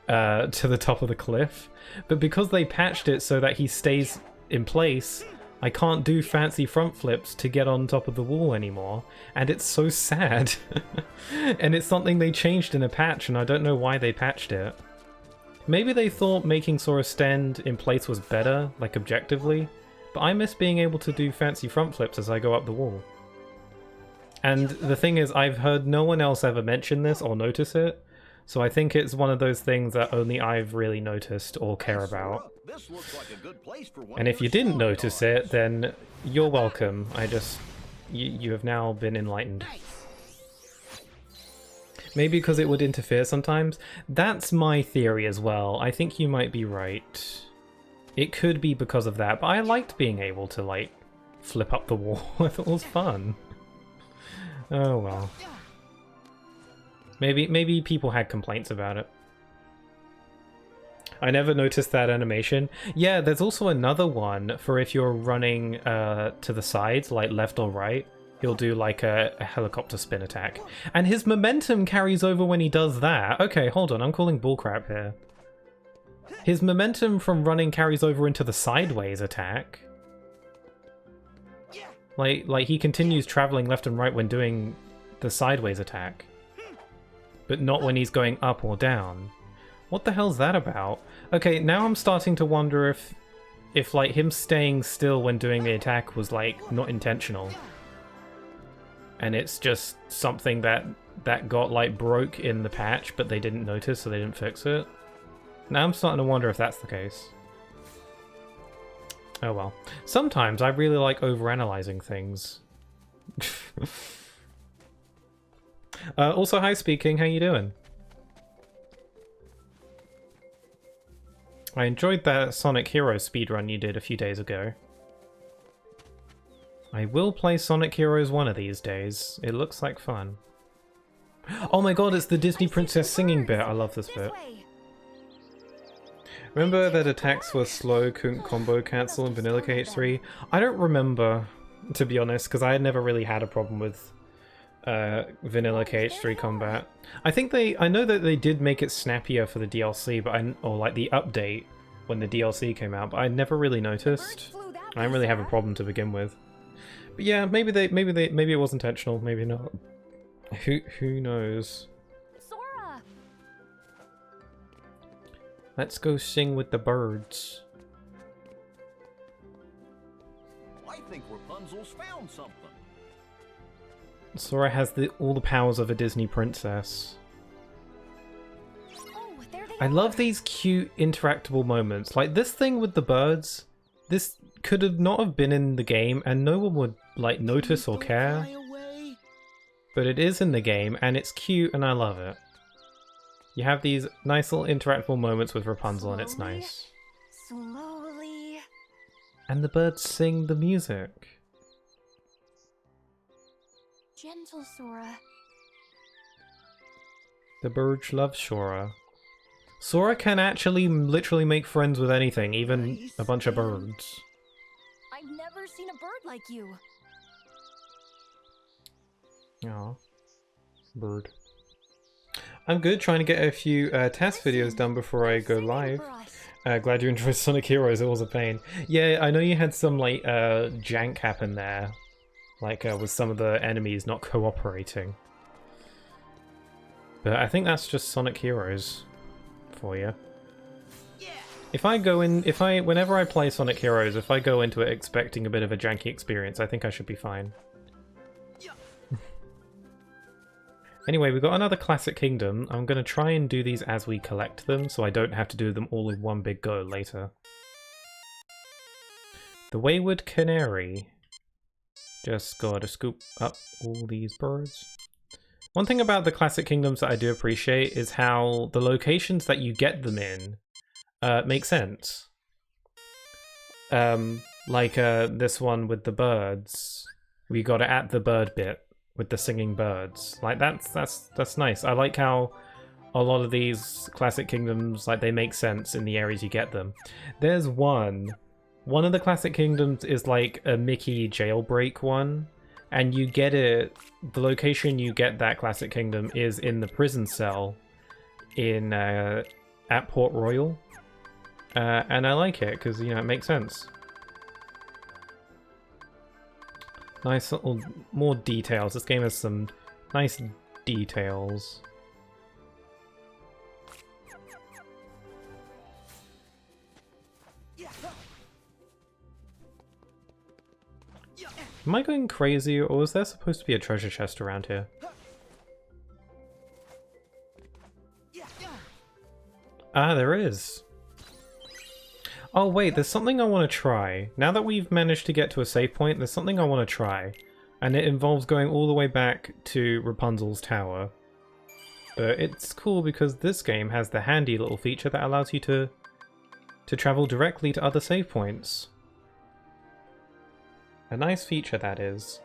to the top of the cliff. But because they patched it so that he stays in place, I can't do fancy front flips to get on top of the wall anymore, and it's so sad. And it's something they changed in a patch, and I don't know why they patched it. Maybe they thought making Sora stand in place was better, like objectively, but I miss being able to do fancy front flips as I go up the wall. And the thing is, I've heard no one else ever mention this or notice it, so I think it's one of those things that only I've really noticed or care about. This looks like a good place for one And of if you your didn't story notice arcs. it, then you're welcome. You have now been enlightened. Maybe because it would interfere sometimes. That's my theory as well. I think you might be right. It could be because of that, but I liked being able to, like, flip up the wall. I thought it was fun. Oh well. Maybe people had complaints about it. I never noticed that animation. Yeah, there's also another one for if you're running to the sides, like left or right. He'll do like a helicopter spin attack. And his momentum carries over when he does that. Okay, hold on, I'm calling bullcrap here. His momentum from running carries over into the sideways attack. Like he continues traveling left and right when doing the sideways attack, but not when he's going up or down. What the hell's that about? Okay, now I'm starting to wonder if like him staying still when doing the attack was like not intentional, and it's just something that got like broke in the patch, but they didn't notice, so they didn't fix it. Now I'm starting to wonder if that's the case. Oh well. Sometimes I really like overanalyzing things. Also, hi Speaking, how you doing? I enjoyed that Sonic Heroes speedrun you did a few days ago. I will play Sonic Heroes one of these days. It looks like fun. Oh my god, it's the Disney Princess singing bit. I love this bit. Remember that attacks were slow, couldn't combo cancel in Vanilla KH3? I don't remember, to be honest, because I had never really had a problem with Vanilla KH3 combat. I know that they did make it snappier for the DLC, but or like the update when the DLC came out, but I never really noticed. I didn't really have a problem to begin with. But yeah, maybe it was intentional, maybe not. Who knows? Sora! Let's go sing with the birds. I think Rapunzel's found something. Sora has all the powers of a Disney princess. Oh, there they I are. love these cute interactable moments. Like this thing with the birds, this could have not have been in the game and no one would like notice or care. Fly away. But it is in the game and it's cute and I love it. You have these nice little interactable moments with Rapunzel and it's nice. Slowly. And the birds sing the music. Gentle, Sora. The birds love Sora. Sora can actually literally make friends with anything, even a bunch of birds. I've never seen a bird like you. Aw. Bird. I'm good, trying to get a few test videos done before I go live. Glad you enjoyed Sonic Heroes, it was a pain. Yeah, I know you had some like jank happen there. Like with some of the enemies not cooperating. But I think that's just Sonic Heroes for you. Whenever I play Sonic Heroes, if I go into it expecting a bit of a janky experience, I think I should be fine. Anyway, we've got another Classic Kingdom. I'm going to try and do these as we collect them, so I don't have to do them all in one big go later. The Wayward Canary. Just gotta scoop up all these birds. One thing about the Classic Kingdoms that I do appreciate is how the locations that you get them in make sense. Like this one with the birds. We got it at the bird bit with the singing birds. Like that's nice. I like how a lot of these Classic Kingdoms, like, they make sense in the areas you get them. There's one of the Classic Kingdoms is like a Mickey jailbreak one, and you get it, the location you get that Classic Kingdom is in the prison cell in at Port Royal, and I like it because, you know, it makes sense. Nice little more details. This game has some nice details. Am I going crazy, or is there supposed to be a treasure chest around here? Ah, there is. Oh wait, there's something I want to try. Now that we've managed to get to a save point, there's something I want to try. And it involves going all the way back to Rapunzel's tower. But it's cool because this game has the handy little feature that allows you to travel directly to other save points. A nice feature, that is.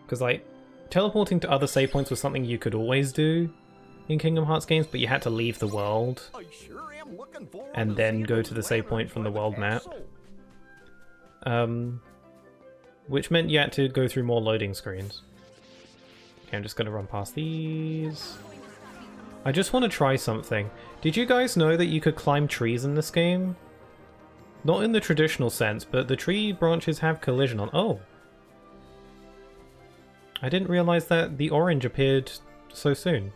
Because, like, teleporting to other save points was something you could always do in Kingdom Hearts games, but you had to leave the world I sure am looking forward and to then seeing go those to the save point from the world map. castle. Which meant you had to go through more loading screens. Okay, I'm just going to run past these. I just want to try something. Did you guys know that you could climb trees in this game? Not in the traditional sense, but the tree branches have collision on... Oh! I didn't realize that the orange appeared so soon.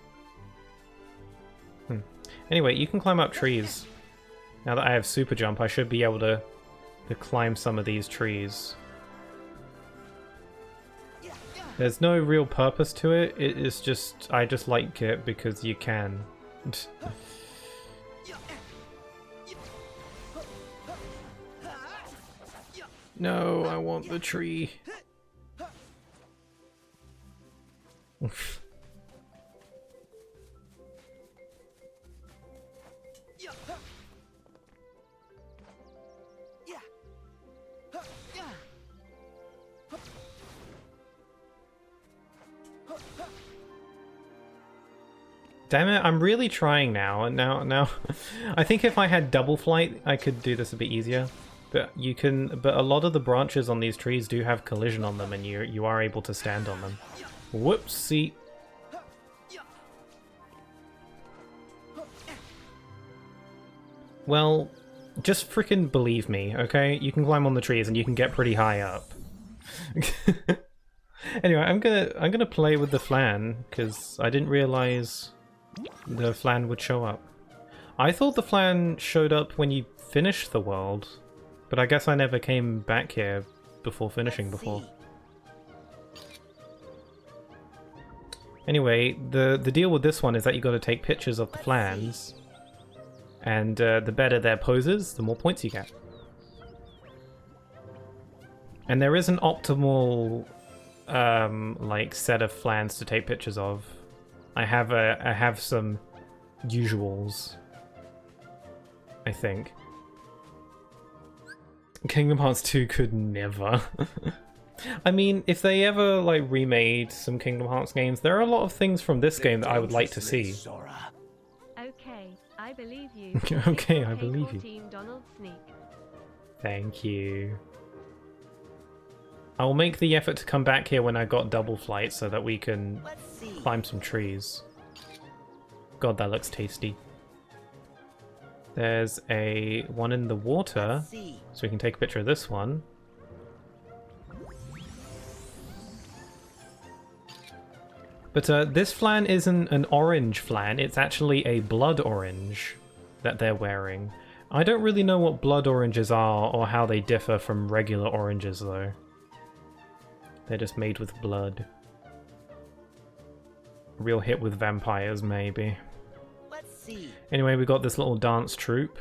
Anyway, you can climb up trees. Now that I have super jump, I should be able to climb some of these trees. There's no real purpose to it, it is just... I just like it because you can. No, I want the tree. Damn it, I'm really trying now, and now I think if I had double flight, I could do this a bit easier. But but a lot of the branches on these trees do have collision on them, and you are able to stand on them. Whoopsie. Well, just freaking believe me, okay? You can climb on the trees and you can get pretty high up. Anyway, I'm gonna play with the flan because I didn't realize the flan would show up. I thought the flan showed up when you finished the world, but I guess I never came back here before finishing before. Anyway, the deal with this one is that you got to take pictures of the flans, and the better their poses, the more points you get. And there is an optimal like set of flans to take pictures of. I have some usuals, I think. Kingdom Hearts 2 could never. I mean, if they ever like remade some Kingdom Hearts games, there are a lot of things from this game that I would like to see. Okay, I believe you. Okay, I believe you. Team Donald Sneak. Thank you. I will make the effort to come back here when I got double flight so that we can climb some trees. God, that looks tasty. There's a one in the water, so we can take a picture of this one. But this flan isn't an orange flan, it's actually a blood orange that they're wearing. I don't really know what blood oranges are or how they differ from regular oranges though. They're just made with blood. Real hit with vampires, maybe. Let's see. Anyway, we got this little dance troupe.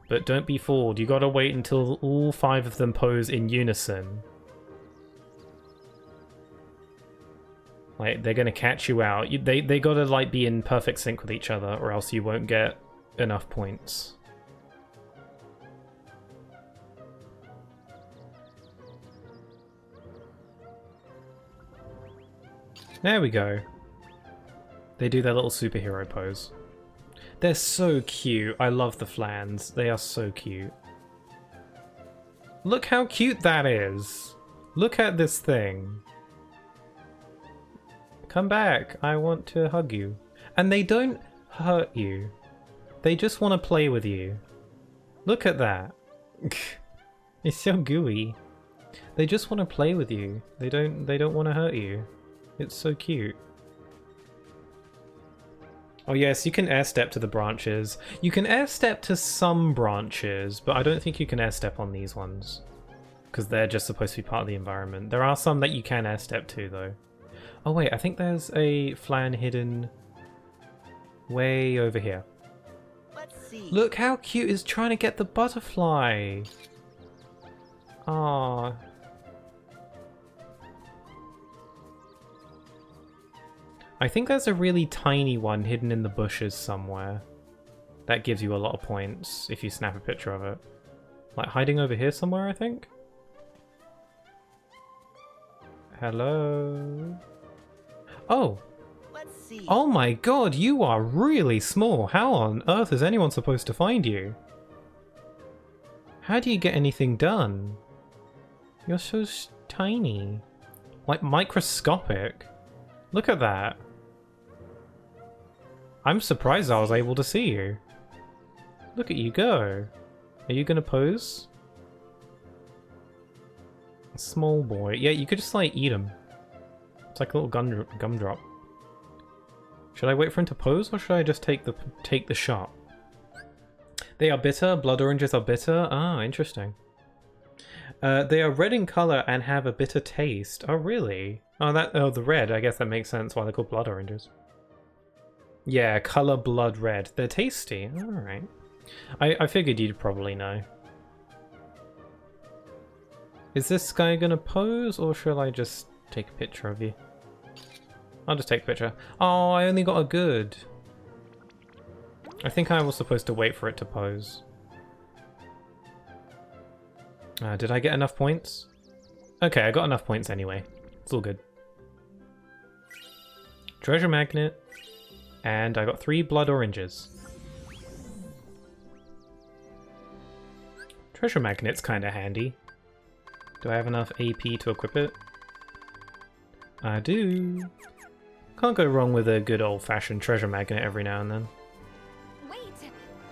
But don't be fooled, you gotta wait until all 5 of them pose in unison. Like, they're gonna catch you out. They gotta, like, be in perfect sync with each other, or else you won't get enough points. There we go. They do their little superhero pose. They're so cute. I love the flans. They are so cute. Look how cute that is. Look at this thing. Come back. I want to hug you. And they don't hurt you. They just want to play with you. Look at that. It's so gooey. They just want to play with you. They don't want to hurt you. It's so cute. Oh yes, you can air step to the branches. You can air step to some branches, but I don't think you can air step on these ones. Because they're just supposed to be part of the environment. There are some that you can air step to though. Oh wait, I think there's a flan hidden way over here. Let's see. Look how cute is trying to get the butterfly. Ah. I think there's a really tiny one hidden in the bushes somewhere. That gives you a lot of points if you snap a picture of it. Like hiding over here somewhere, I think? Hello? Oh! Let's see. Oh my god, you are really small! How on earth is anyone supposed to find you? How do you get anything done? You're so tiny. Like microscopic. Look at that. I'm surprised I was able to see you. Look at you go. Are you gonna pose? Small boy. Yeah, you could just like eat him. It's like a little gumdrop. Should I wait for him to pose, or should I just take the shot? They are bitter. Blood oranges are bitter. Ah, interesting. They are red in color and have a bitter taste. Oh, really? Oh, the red. I guess that makes sense why they're called blood oranges. Yeah, color blood red. They're tasty. All right. I figured you'd probably know. Is this guy gonna pose, or shall I just take a picture of you? I'll just take a picture. Oh, I only got a good. I think I was supposed to wait for it to pose. Did I get enough points? Okay, I got enough points anyway. It's all good. Treasure magnet. And I got 3 blood oranges. Treasure magnet's kinda handy. Do I have enough AP to equip it? I do. Can't go wrong with a good old-fashioned treasure magnet every now and then. Wait,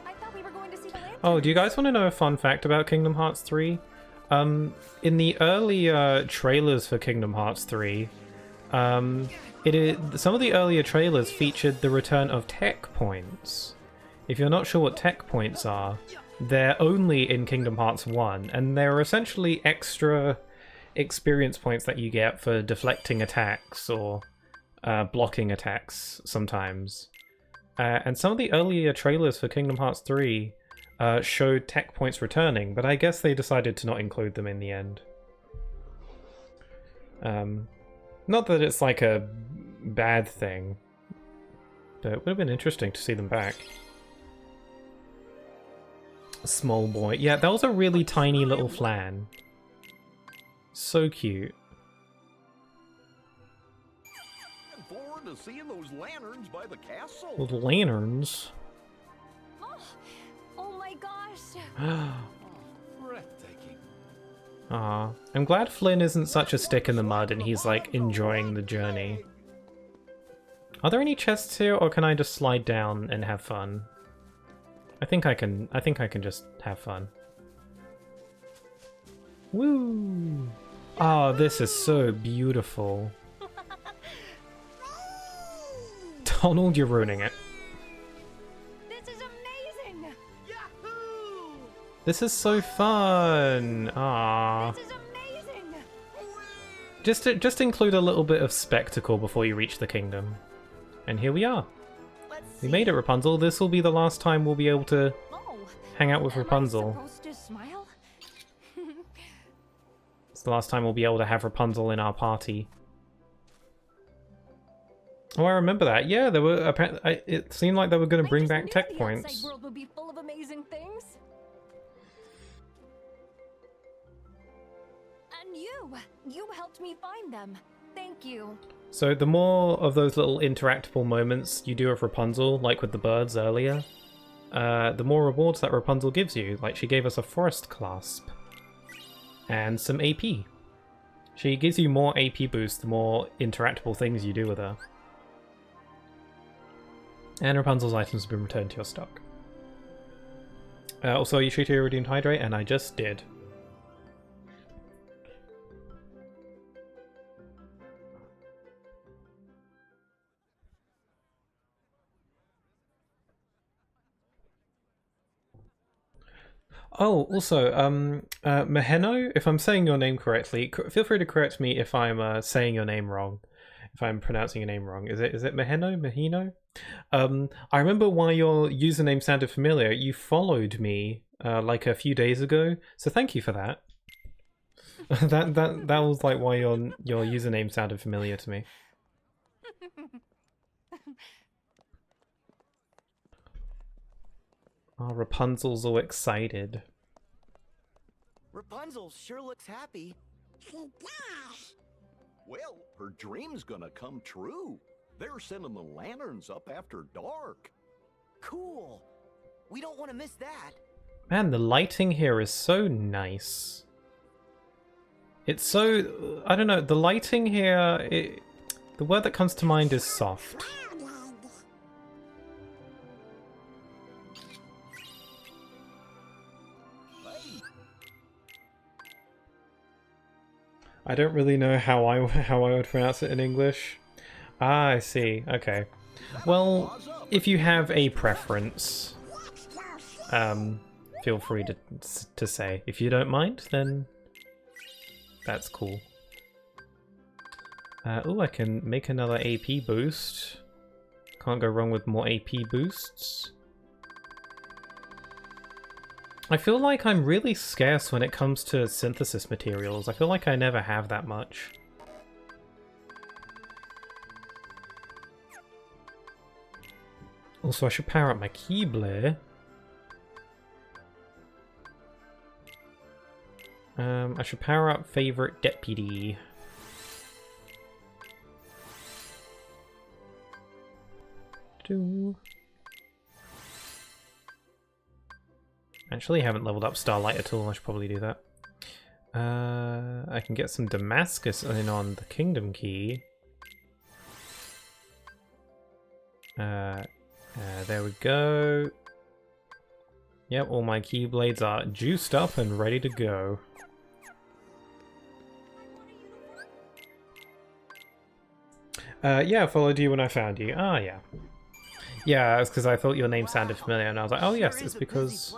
I thought we were going to see the lanterns. Oh, do you guys want to know a fun fact about Kingdom Hearts 3? In the early trailers for Kingdom Hearts 3, some of the earlier trailers featured the return of tech points. If you're not sure what tech points are, they're only in Kingdom Hearts 1, and they're essentially extra experience points that you get for deflecting attacks or blocking attacks sometimes. And some of the earlier trailers for Kingdom Hearts 3 showed tech points returning, but I guess they decided to not include them in the end. Not that it's like a bad thing, but it would have been interesting to see them back. Small boy. Yeah, that was a really tiny little flan. So cute. Looking forward to seeing those lanterns by the castle. Those lanterns. Oh my gosh. Breathtaking. Aw. I'm glad Flynn isn't such a stick in the mud and he's like enjoying the journey. Are there any chests here, or can I just slide down and have fun? I think I can just have fun. Woo! Oh, this is so beautiful. Donald, you're ruining it. This is amazing. Yahoo! This is so fun. Ah. This is amazing. Just include a little bit of spectacle before you reach the kingdom. And here we are. Let's We see. made it, Rapunzel. This will be the last time we'll be able to Oh. hang out with Am I Rapunzel. supposed to smile? It's the last time we'll be able to have Rapunzel in our party. Oh, I remember that. Yeah, there were apparently. It seemed like they were going to bring I just back knew tech the points. outside world would be full of amazing things. And you helped me find them. Thank you. So the more of those little interactable moments you do with Rapunzel, like with the birds earlier, the more rewards that Rapunzel gives you. Like she gave us a forest clasp and some AP. She gives you more AP boost the more interactable things you do with her. And Rapunzel's items have been returned to your stock. Also, you treated your redeemed hydrate, and I just did. Oh, also, Maheno, if I'm saying your name correctly, feel free to correct me if I'm saying your name wrong. If I'm pronouncing your name wrong. Is it Maheno? Mahino? I remember why your username sounded familiar. You followed me like a few days ago, so thank you for that. that was like why your username sounded familiar to me. Oh, Rapunzel's all excited. Rapunzel sure looks happy. She does. Well, her dream's gonna come true. They're sending the lanterns up after dark. Cool. We don't want to miss that. Man, the lighting here is so nice. It's so... I don't know, the lighting here... the word that comes to mind is soft. Clouded. I don't really know how I would pronounce it in English. Ah, I see. Okay. Well, if you have a preference, feel free to say. If you don't mind, then that's cool. Oh, I can make another AP boost. Can't go wrong with more AP boosts. I feel like I'm really scarce when it comes to synthesis materials. I feel like I never have that much. Also, I should power up my Keyblade. I should power up Favorite Deputy. Actually, I haven't leveled up Starlight at all. I should probably do that. I can get some Damascus in on the Kingdom Key. There we go. Yep, all my Keyblades are juiced up and ready to go. Yeah, I followed you when I found you. Ah, yeah. Yeah, it's because I thought your name sounded familiar, and I was like, oh yes, it's because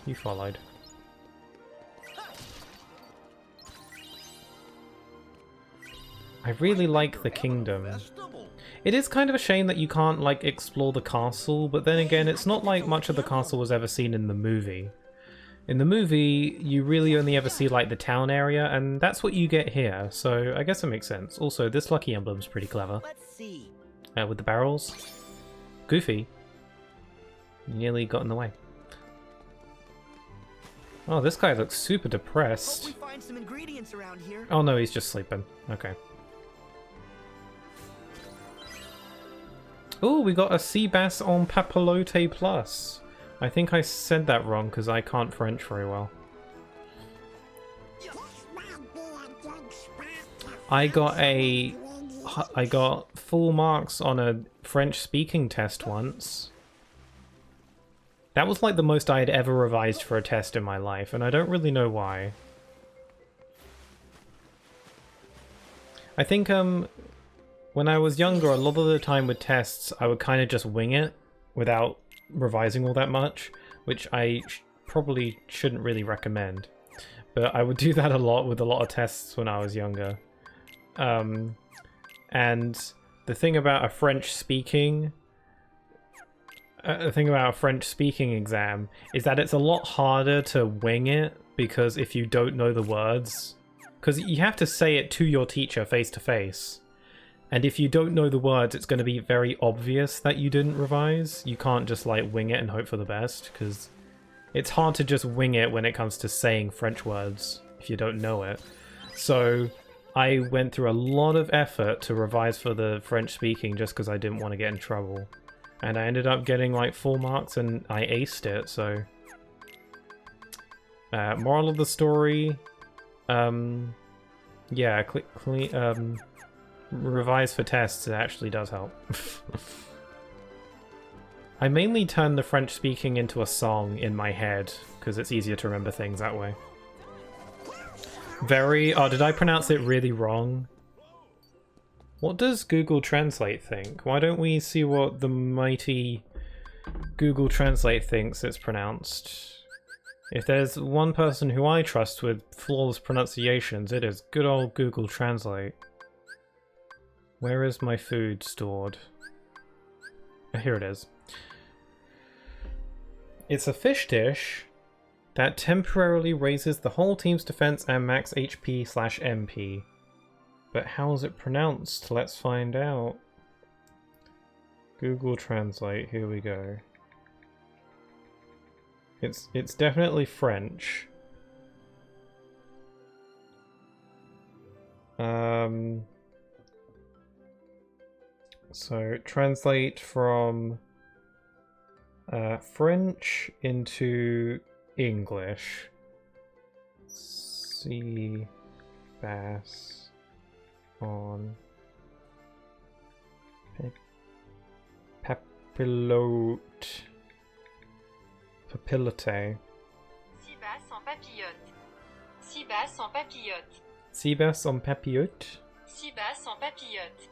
you followed. I really like the kingdom. It is kind of a shame that you can't, like, explore the castle, but then again, it's not like much of the castle was ever seen in the movie. In the movie, you really only ever see, like, the town area, and that's what you get here, so I guess it makes sense. Also, this lucky emblem's pretty clever. Let's see. With the barrels. Goofy. Nearly got in the way. Oh, this guy looks super depressed. Hope we find some ingredients around here. Oh no, he's just sleeping. Okay. Oh, we got a sea bass on Papillote Plus. I think I said that wrong because I can't French very well. I got full marks on a French speaking test once. That was like the most I had ever revised for a test in my life, and I don't really know why. I think when I was younger, a lot of the time with tests, I would kind of just wing it without revising all that much, which I probably shouldn't really recommend. But I would do that a lot with a lot of tests when I was younger. And the thing about a French-speaking exam is that it's a lot harder to wing it, because if you don't know the words, because you have to say it to your teacher face to face. And if you don't know the words, it's going to be very obvious that you didn't revise. You can't just like wing it and hope for the best, because it's hard to just wing it when it comes to saying French words if you don't know it. So I went through a lot of effort to revise for the French speaking just because I didn't want to get in trouble. And I ended up getting like full marks and I aced it, so... moral of the story... yeah, revise for tests, it actually does help. I mainly turn the French speaking into a song in my head, because it's easier to remember things that way. Oh, did I pronounce it really wrong? What does Google Translate think? Why don't we see what the mighty Google Translate thinks it's pronounced? If there's one person who I trust with flawless pronunciations, it is good old Google Translate. Where is my food stored? Oh, here it is. It's a fish dish that temporarily raises the whole team's defense and max HP/MP. But how is it pronounced? Let's find out. Google Translate, here we go. It's definitely French. So translate from French into English. Sea bass on Papillote. Sea bass papillote. Sibas en papillote. Seabass on papillote. Sibas en papillote.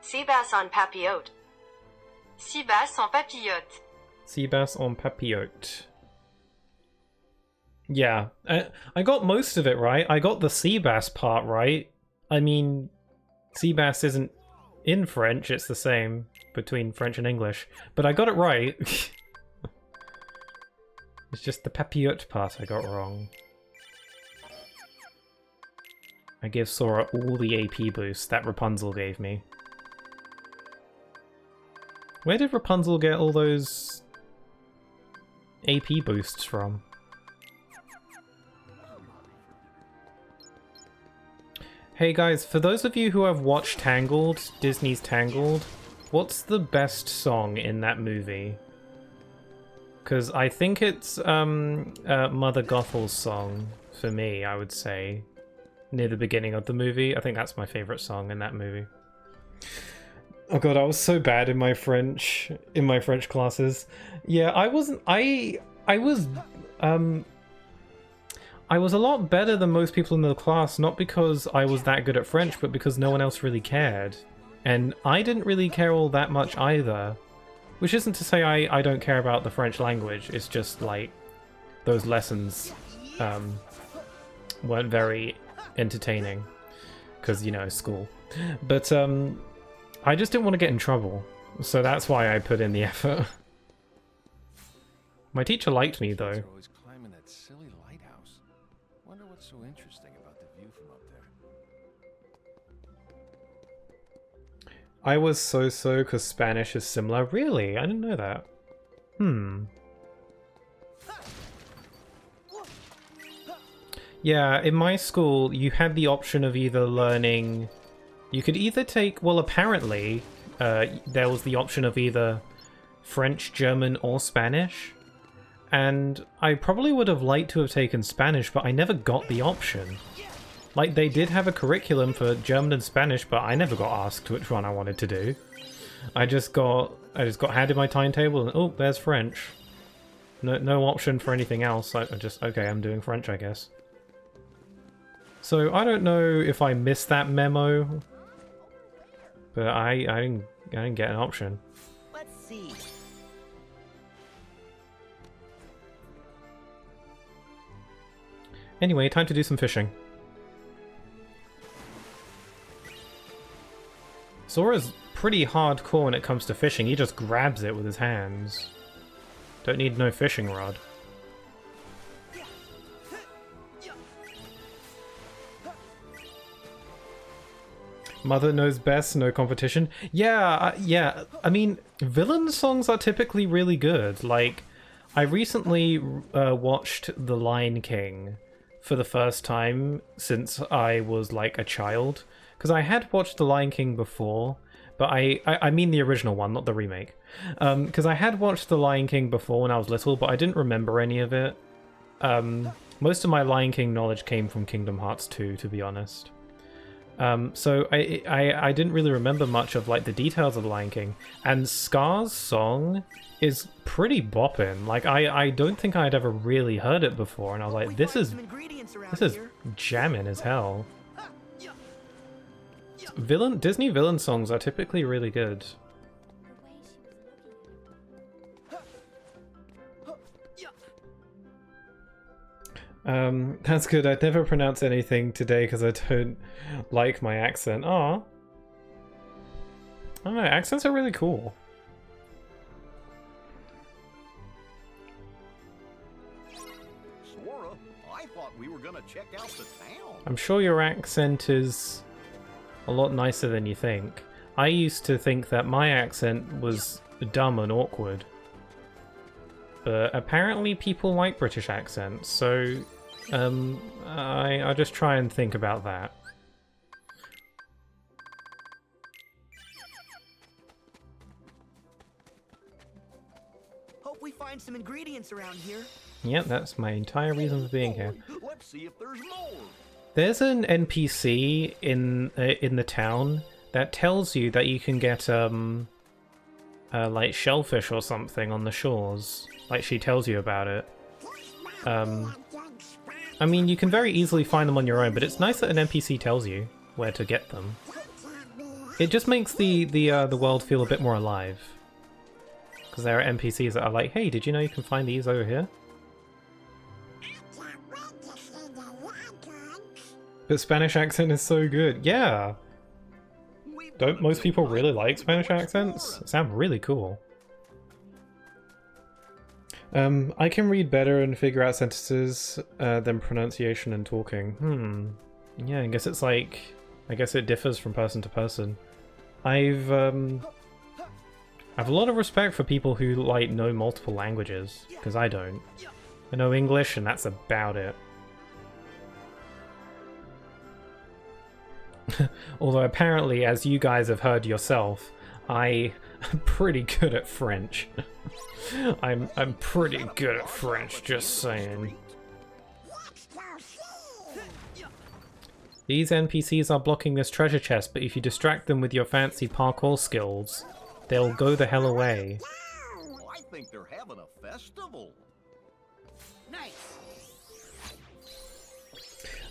Seabass on papillote. Sibas en papillote. Seabass on papillote. Yeah, I got most of it right. I got the Seabass part right. I mean, Seabass isn't in French, it's the same between French and English. But I got it right. It's just the papillote part I got wrong. I give Sora all the AP boosts that Rapunzel gave me. Where did Rapunzel get all those AP boosts from? Hey guys, for those of you who have watched Tangled, Disney's Tangled, what's the best song in that movie? Because I think it's Mother Gothel's song, for me, I would say. Near the beginning of the movie. I think that's my favourite song in that movie. Oh god, I was so bad in my French classes. Yeah, I was a lot better than most people in the class, not because I was that good at French, but because no one else really cared. And I didn't really care all that much either. Which isn't to say I don't care about the French language, it's just like those lessons weren't very entertaining. Because, you know, school. But I just didn't want to get in trouble. So that's why I put in the effort. My teacher liked me though. They're always climbing that silly lighthouse. Wonder what's so interesting about the view from up there. I was so because Spanish is similar. Really? I didn't know that. Yeah, in my school, you had the option of either learning... You could either take... Well, apparently, there was the option of either French, German, or Spanish. And I probably would have liked to have taken Spanish, but I never got the option. Like, they did have a curriculum for German and Spanish, but I never got asked which one I wanted to do. I just got handed my timetable and, oh, there's French. No option for anything else. I just, okay, I'm doing French, I guess. So I don't know if I missed that memo, but I didn't get an option. Let's see. Anyway, time to do some fishing. Sora's pretty hardcore when it comes to fishing. He just grabs it with his hands. Don't need no fishing rod. Mother knows best, no competition. Yeah, yeah. I mean, villain songs are typically really good. Like, I recently watched The Lion King for the first time since I was like a child. Because I had watched The Lion King before, but I mean the original one, not the remake. Because I had watched The Lion King before when I was little, but I didn't remember any of it. Most of my Lion King knowledge came from Kingdom Hearts 2, to be honest. So I didn't really remember much of like the details of Lion King, and Scar's song is pretty bopping. Like I don't think I'd ever really heard it before, and I was like, this is jamming as hell. Disney villain songs are typically really good. That's good. I'd never pronounce anything today because I don't like my accent. Aw. I don't know, accents are really cool. Sora, I thought we were gonna check out the town. I'm sure your accent is a lot nicer than you think. I used to think that my accent was dumb and awkward. But apparently people like British accents, so I just try and think about that. Hope we find some ingredients around here. Yep, that's my entire reason for being here. Let's see if there's more. There's an NPC in the town that tells you that you can get like shellfish or something on the shores. Like she tells you about it. I mean, you can very easily find them on your own, but it's nice that an NPC tells you where to get them. It just makes the world feel a bit more alive. Because there are NPCs that are like, hey, did you know you can find these over here? But Spanish accent is so good. Yeah! Don't most people really like Spanish accents? They sound really cool. I can read better and figure out sentences than pronunciation and talking. Yeah, I guess it's like... I guess it differs from person to person. I have a lot of respect for people who, like, know multiple languages, because I don't. I know English and that's about it. Although apparently, as you guys have heard yourself, I am pretty good at French. I'm pretty good at French, just saying. These NPCs are blocking this treasure chest, but if you distract them with your fancy parkour skills, they'll go the hell away. Oh, I think they're having a festival. Nice.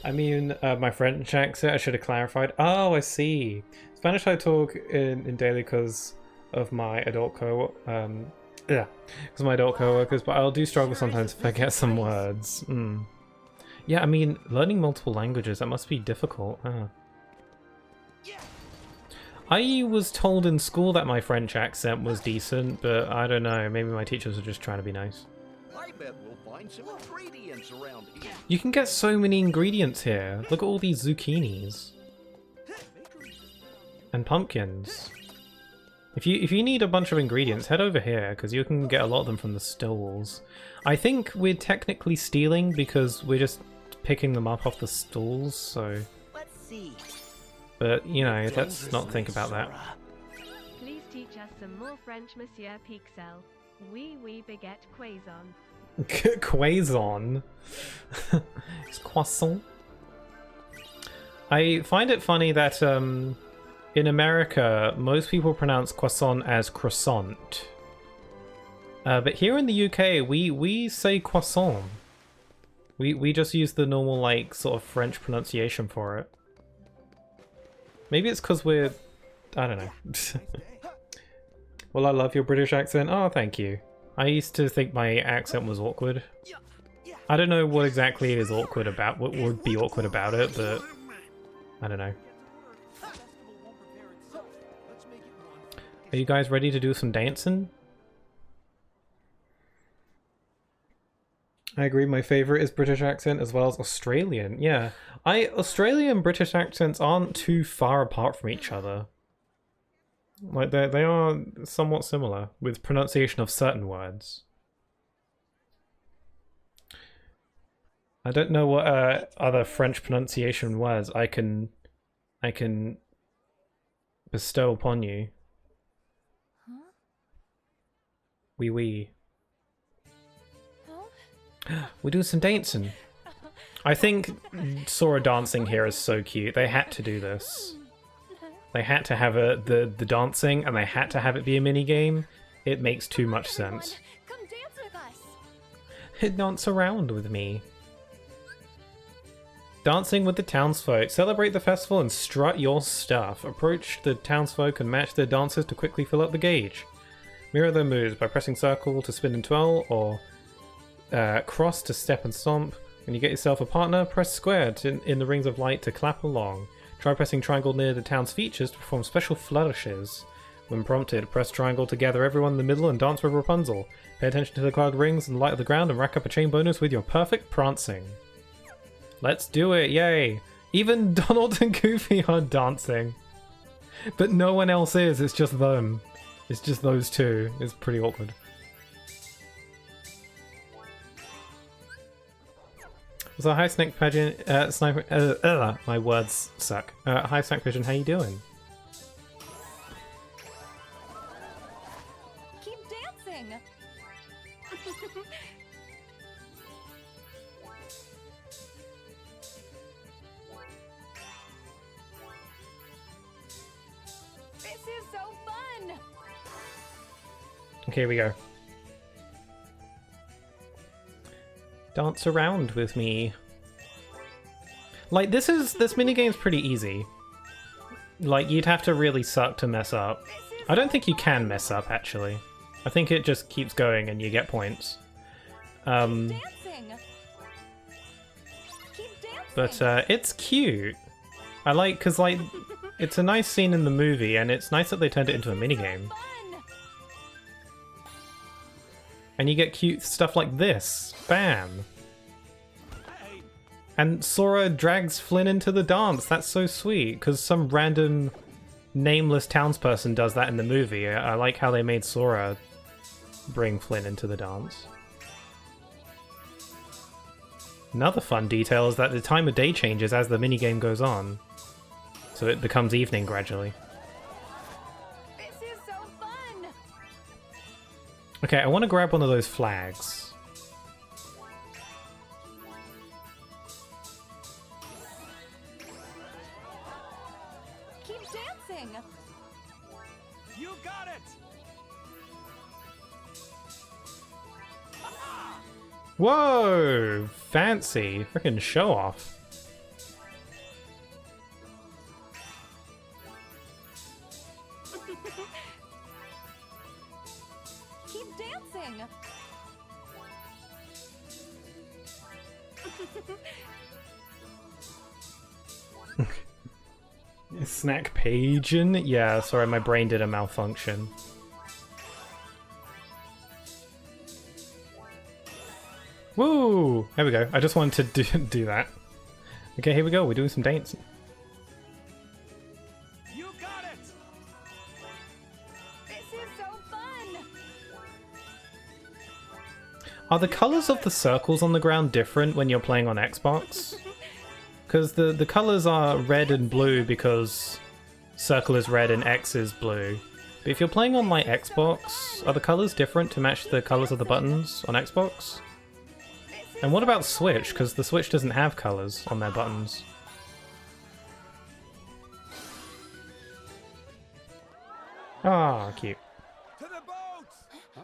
I mean, my French accent, I should have clarified. Oh, I see. Spanish I talk in daily because of my adult co-workers, but I'll do struggle sometimes if I get some words. Yeah, I mean, learning multiple languages, that must be difficult. I was told in school that my French accent was decent, but I don't know, maybe my teachers were just trying to be nice. I bet we'll find some ingredients around here. You can get so many ingredients here. Look at all these zucchinis. And pumpkins. If you need a bunch of ingredients, head over here, because you can get a lot of them from the stalls. I think we're technically stealing because we're just picking them up off the stalls, so... Let's see. But, you know, let's not think about that. Please teach us some more French, Monsieur Pixel. Oui, baguette quaison. Quaison? It's croissant? I find it funny that, in America, most people pronounce croissant as croissant. But here in the UK, we say croissant. We just use the normal, like, sort of French pronunciation for it. Maybe it's because we're... I don't know. Well, I love your British accent. Oh, thank you. I used to think my accent was awkward. I don't know what exactly is awkward about... what would be awkward about it, but... I don't know. Are you guys ready to do some dancing? I agree, my favourite is British accent as well as Australian. Yeah, Australian and British accents aren't too far apart from each other. Like, they are somewhat similar, with pronunciation of certain words. I don't know what other French pronunciation words I can bestow upon you. Oui, oui. We're doing some dancing. I think Sora dancing here is so cute. They had to do this. They had to have the dancing, and they had to have it be a mini game. It makes too much sense. Come dance with us. Dance around with me. Dancing with the townsfolk. Celebrate the festival and strut your stuff. Approach the townsfolk and match their dances to quickly fill up the gauge. Mirror their moves by pressing circle to spin and twirl, or cross to step and stomp. When you get yourself a partner, press square in the rings of light to clap along. Try pressing triangle near the town's features to perform special flourishes. When prompted, press triangle to gather everyone in the middle and dance with Rapunzel. Pay attention to the cloud rings and light of the ground and rack up a chain bonus with your perfect prancing. Let's do it, yay! Even Donald and Goofy are dancing. But no one else is, it's just them. It's just those two. It's pretty awkward. So hi Snake Pigeon, Sniper, my words suck. Hi Snake Pigeon, how you doing? Keep dancing. This is so fun. Okay, here we go. Dance around with me. Like, this minigame's pretty easy. Like, you'd have to really suck to mess up. I don't think you can mess up, actually. I think it just keeps going and you get points. Dancing. But it's cute. I like, because, like, it's a nice scene in the movie, and it's nice that they turned it into a minigame. And you get cute stuff like this. Bam! And Sora drags Flynn into the dance. That's so sweet, because some random nameless townsperson does that in the movie. I like how they made Sora bring Flynn into the dance. Another fun detail is that the time of day changes as the minigame goes on. So it becomes evening gradually. This is so fun. Okay, I want to grab one of those flags. Keep dancing. You got it! Whoa! Fancy. Freaking show off. Keep dancing. Snack pagin'? Yeah, sorry, my brain did a malfunction. Woo! There we go. I just wanted to do that. Okay, here we go. We're doing some dancing. You got it! This is so fun. Are the colors of the circles on the ground different when you're playing on Xbox? Because the colors are red and blue because circle is red and X is blue. But if you're playing on like Xbox, are the colors different to match the colors of the buttons on Xbox? And what about Switch? Because the Switch doesn't have colors on their buttons. Ah, cute. To the boats! Huh?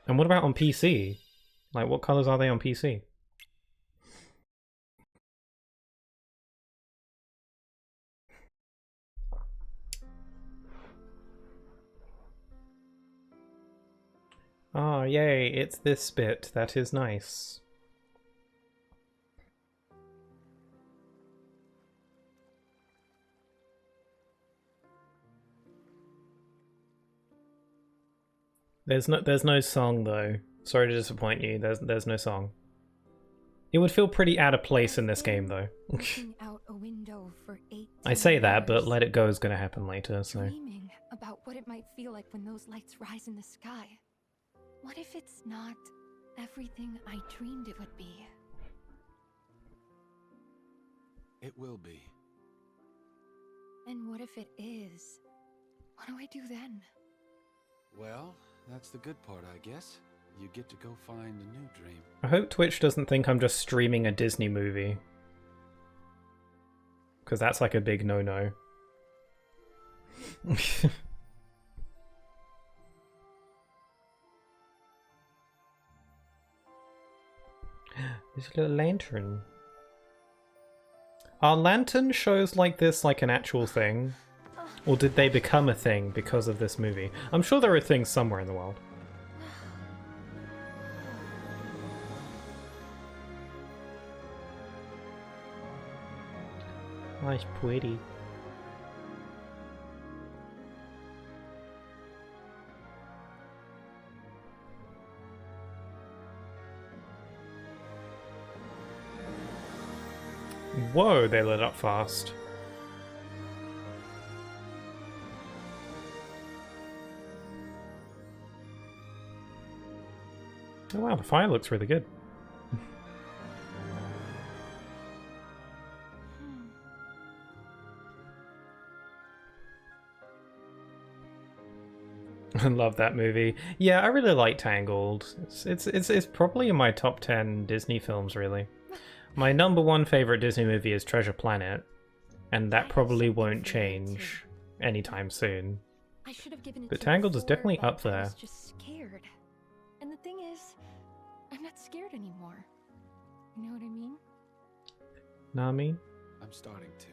And what about on PC? Like, what colors are they on PC? Ah, yay, it's this bit. That is nice. There's no song though. Sorry to disappoint you. There's no song. It would feel pretty out of place in this game though. Looking out a window for 18 I say that, but years, Let It Go is going to happen later, so... dreaming about what it might feel like when those lights rise in the sky. What if it's not everything I dreamed it would be? It will be. And what if it is? What do I do then? Well, that's the good part, I guess. You get to go find a new dream. I hope Twitch doesn't think I'm just streaming a Disney movie. Because that's like a big no-no. There's a little lantern. Are lantern shows like this like an actual thing? Or did they become a thing because of this movie? I'm sure there are things somewhere in the world. Nice, pretty. Whoa, they lit up fast. Oh wow, the fire looks really good. I love that movie. Yeah, I really like Tangled. It's probably in my top 10 Disney films, really. My #1 favorite Disney movie is Treasure Planet, and that probably won't change anytime soon. I should have given it But to you Tangled is before, definitely but up I there. was just scared. And the thing is, I'm not scared anymore. You know what I mean? Know what I mean? I'm starting to.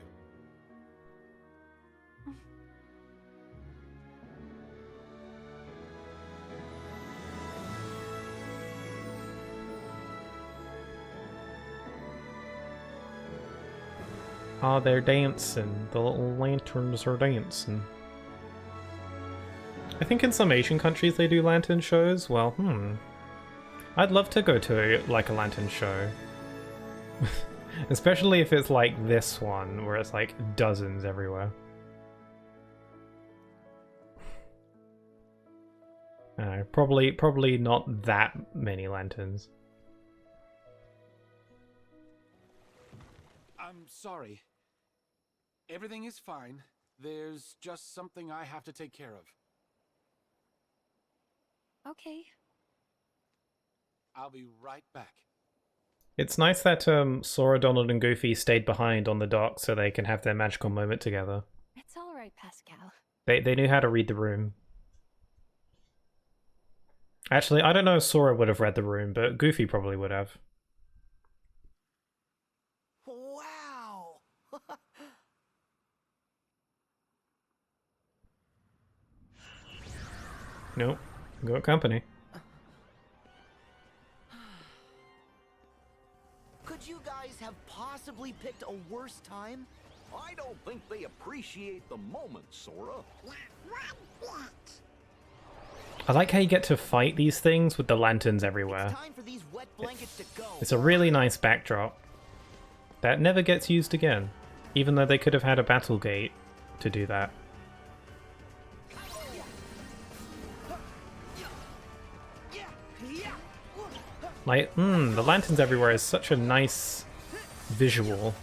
Oh, they're dancing. The little lanterns are dancing. I think in some Asian countries they do lantern shows. Well, I'd love to go to like a lantern show. Especially if it's like this one, where it's like dozens everywhere. Probably not that many lanterns. I'm sorry. Everything is fine. There's just something I have to take care of. Okay. I'll be right back. It's nice that Sora, Donald, and Goofy stayed behind on the dock so they can have their magical moment together. It's all right, Pascal. They knew how to read the room. Actually, I don't know if Sora would have read the room, but Goofy probably would have. Wow! Nope. Got company. Could you guys have possibly picked a worse time? I don't think they appreciate the moment, Sora. Not one bit. I like how you get to fight these things with the lanterns everywhere. It's time for these wet blankets to go. It's a really nice backdrop that never gets used again, even though they could have had a battle gate to do that. Like, the lanterns everywhere is such a nice visual.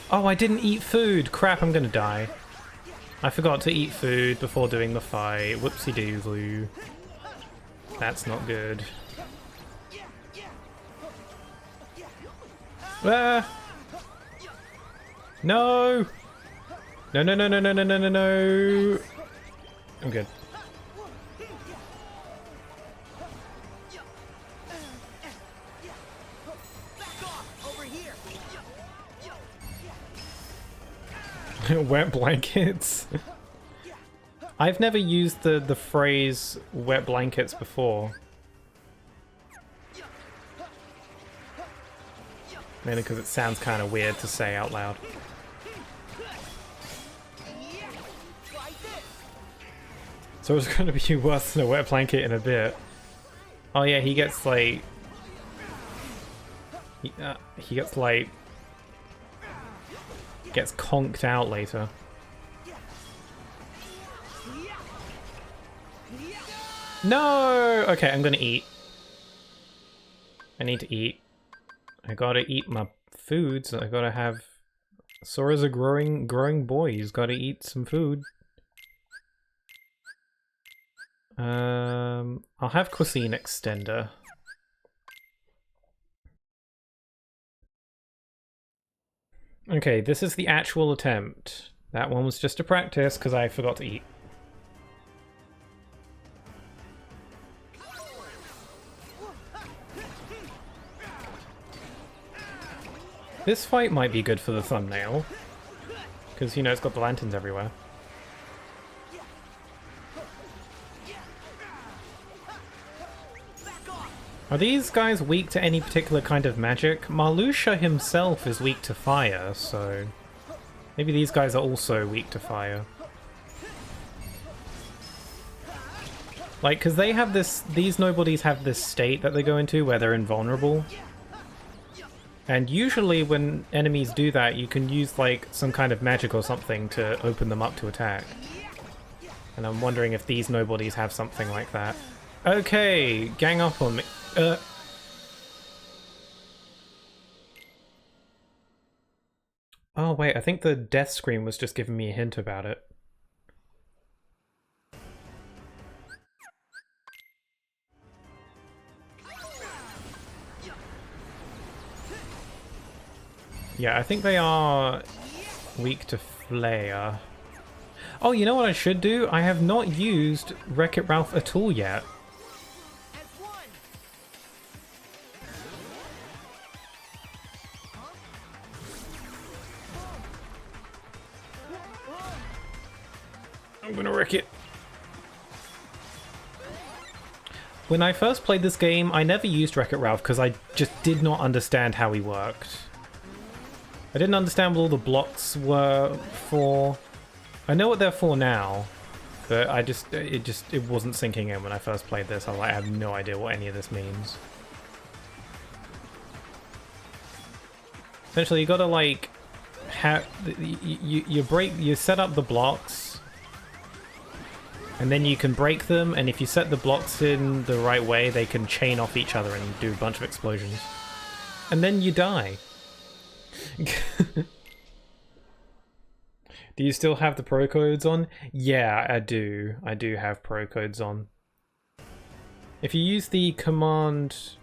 Oh, I didn't eat food! Crap, I'm gonna die. I forgot to eat food before doing the fight. Whoopsie-doodle. That's not good. Ah! No! No, no, no, no, no, no, no, no, no! I'm good. Wet blankets. I've never used the phrase wet blankets before. Mainly because it sounds kind of weird to say out loud. So it's going to be worse than a wet blanket in a bit. Oh yeah, he gets like... He gets like... Gets conked out later. No! Okay, I'm gonna eat. I need to eat. I gotta eat my foods. I gotta have... Sora's a growing boy. He's gotta eat some food. I'll have cuisine extender. Okay, this is the actual attempt. That one was just a practice because I forgot to eat. This fight might be good for the thumbnail. Because, you know, it's got the lanterns everywhere. Are these guys weak to any particular kind of magic? Marluxia himself is weak to fire, so... Maybe these guys are also weak to fire. Like, because they have this... These nobodies have this state that they go into where they're invulnerable. And usually when enemies do that, you can use, like, some kind of magic or something to open them up to attack. And I'm wondering if these nobodies have something like that. Okay, gang up on me. Oh wait, I think the death screen was just giving me a hint about it. Yeah, I think they are weak to flare. Oh, you know what I should do? I have not used Wreck-It Ralph at all yet. I'm gonna wreck it. When I first played this game, I never used Wreck-It Ralph because I just did not understand how he worked. I didn't understand what all the blocks were for. I know what they're for now, but it wasn't sinking in when I first played this. I was like, I have no idea what any of this means. Essentially, you gotta like you set up the blocks. And then you can break them, and if you set the blocks in the right way, they can chain off each other and do a bunch of explosions. And then you die. Do you still have the pro codes on? Yeah, I do. I do have pro codes on. If you use the command !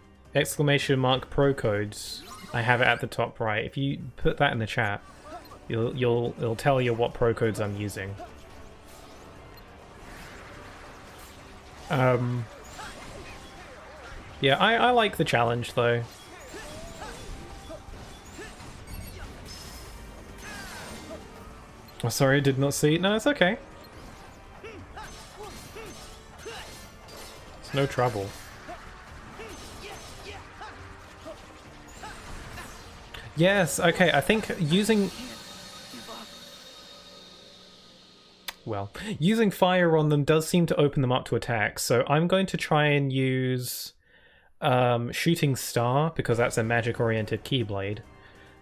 pro codes, I have it at the top right. If you put that in the chat, it'll tell you what pro codes I'm using. Yeah, I like the challenge though. Oh, sorry, I did not see it. No, it's okay. It's no trouble. Yes, okay, I think using fire on them does seem to open them up to attacks, so I'm going to try and use Shooting Star, because that's a magic-oriented Keyblade.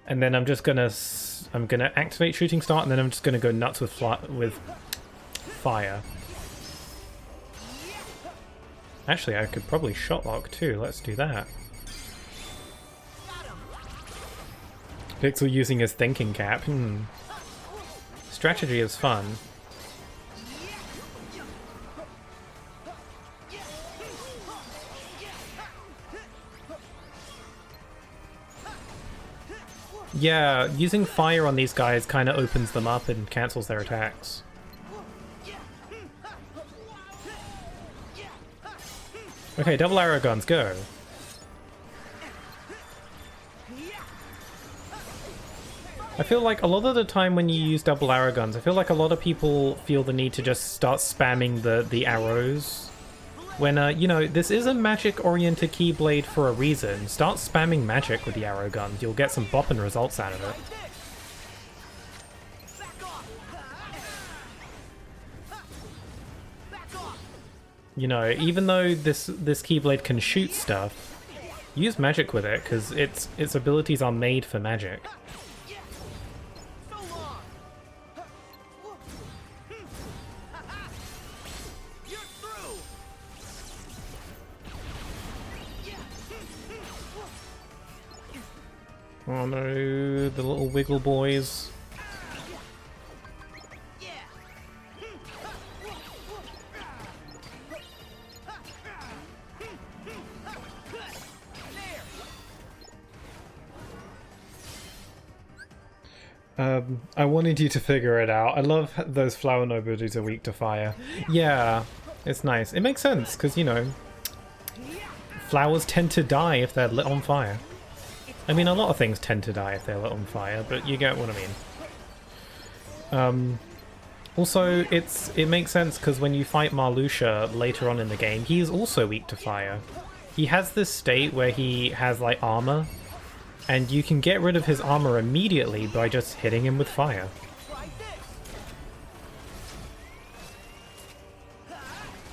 And then I'm gonna activate Shooting Star, and then I'm just gonna go nuts with fire. Actually, I could probably Shotlock too, let's do that. Pixel using his thinking cap, Strategy is fun. Yeah, using fire on these guys kind of opens them up and cancels their attacks. Okay, double arrow guns, go. I feel like a lot of the time when you use double arrow guns, I feel like a lot of people feel the need to just start spamming the arrows. When, you know, this is a magic-oriented Keyblade for a reason. Start spamming magic with the arrow guns. You'll get some bopping results out of it. You know, even though this Keyblade can shoot stuff, use magic with it, because its abilities are made for magic. Oh no, the little wiggle boys. I wanted you to figure it out. I love those flower nobodies are weak to fire. Yeah, it's nice. It makes sense, because, you know, flowers tend to die if they're lit on fire. I mean, a lot of things tend to die if they're lit on fire, but you get what I mean. Also, it makes sense because when you fight Marluxia later on in the game, he is also weak to fire. He has this state where he has, like, armor, and you can get rid of his armor immediately by just hitting him with fire.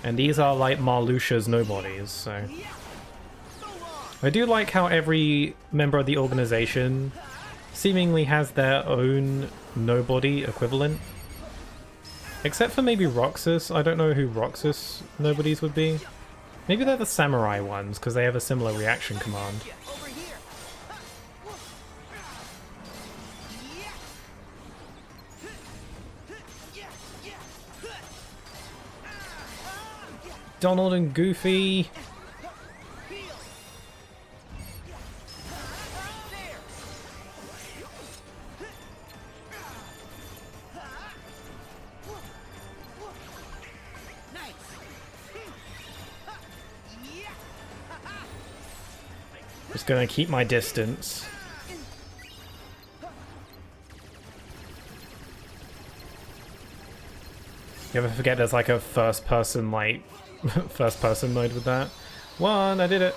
And these are, like, Marluxia's nobodies, so... I do like how every member of the organization seemingly has their own nobody equivalent. Except for maybe Roxas. I don't know who Roxas nobodies would be. Maybe they're the samurai ones, because they have a similar reaction command. Donald and Goofy! Just gonna keep my distance. You ever forget there's like a first person mode with that? One, I did it.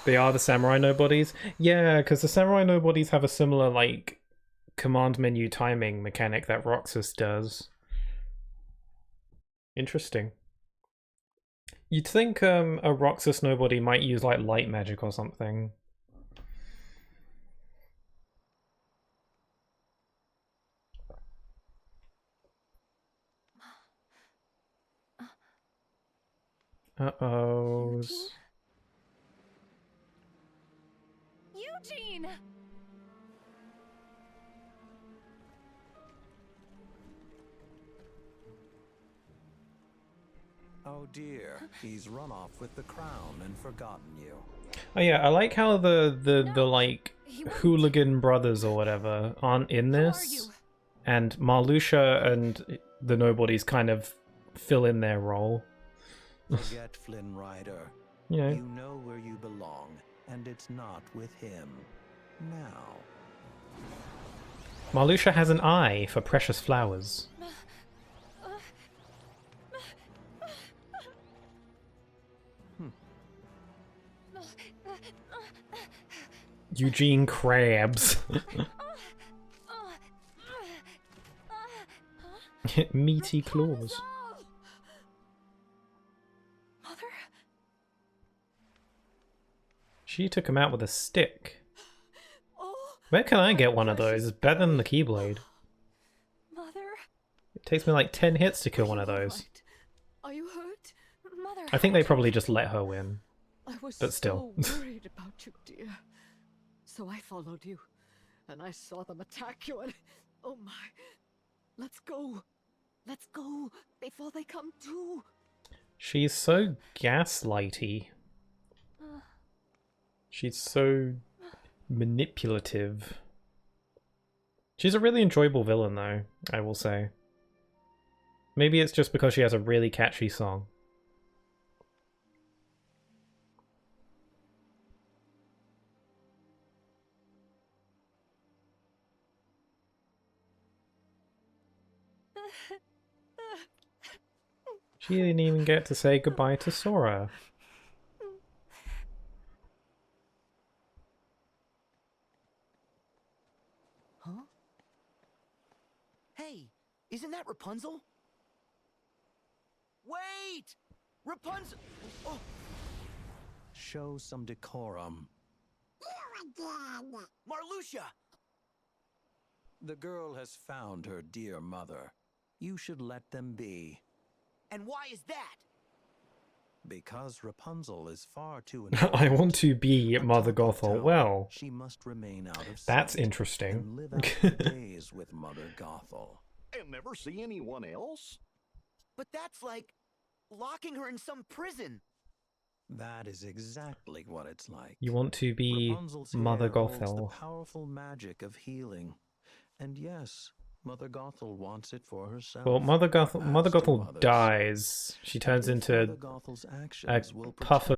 They are the samurai nobodies? Yeah, because the samurai nobodies have a similar like command menu timing mechanic that Roxas does. Interesting. You'd think a Roxas nobody might use like light magic or something. Uh-oh. Eugene! Oh dear, he's run off with the crown and forgotten you. Oh yeah, I like how the like hooligan brothers or whatever aren't in this, and Marluxia and the nobodies kind of fill in their role. Forget Flynn Rider. You know where you belong, and it's not with him. Now. Marluxia has an eye for precious flowers. Eugene Krabs. Meaty claws. Mother? She took him out with a stick. Oh, Where can I get one of those? It's better than the Keyblade. Mother? It takes me like 10 hits to kill one of those. Are you hurt? Mother, I think they probably just let her win. I was But still. so worried about you, dear. So I followed you, and I saw them attack you, and oh my! Let's go, let's go before they come to. She's so gaslighty. She's so manipulative. She's a really enjoyable villain, though, I will say. Maybe it's just because she has a really catchy song. She didn't even get to say goodbye to Sora. Huh? Hey, isn't that Rapunzel? Wait! Rapunzel! Oh. Show some decorum. You again. Marluxia! The girl has found her dear mother. You should let them be. And why is that? Because Rapunzel is far too I want to be On Mother top of Gothel. town, Well, she must remain out of that's sight interesting. and live out her days with Mother Gothel. And never see anyone else? But that's like locking her in some prison. That is exactly what it's like. You want to be Rapunzel's Mother hair holds the Gothel. powerful magic of healing. And yes, Mother Gothel wants it for herself. Well, Mother as do Gothel others. dies. She And turns if into Mother Gothel's a actions will puff of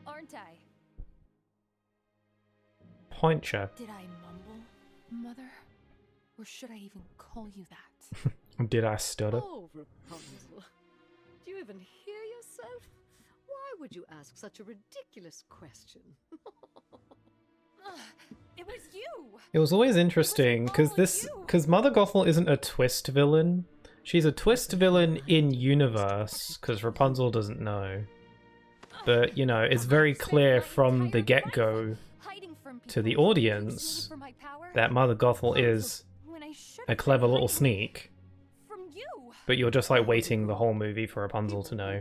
aren't I? Pointer. Did I mumble, Mother? Or should I even call you that? Did I stutter? Oh, Rapunzel. Do you even hear yourself? Why would you ask such a ridiculous question? It was you! It was always interesting because Mother Gothel isn't a twist villain. She's a twist villain in universe because Rapunzel doesn't know. But you know, it's very clear from the get-go to the audience that Mother Gothel is a clever little sneak. But you're just like waiting the whole movie for Rapunzel to know.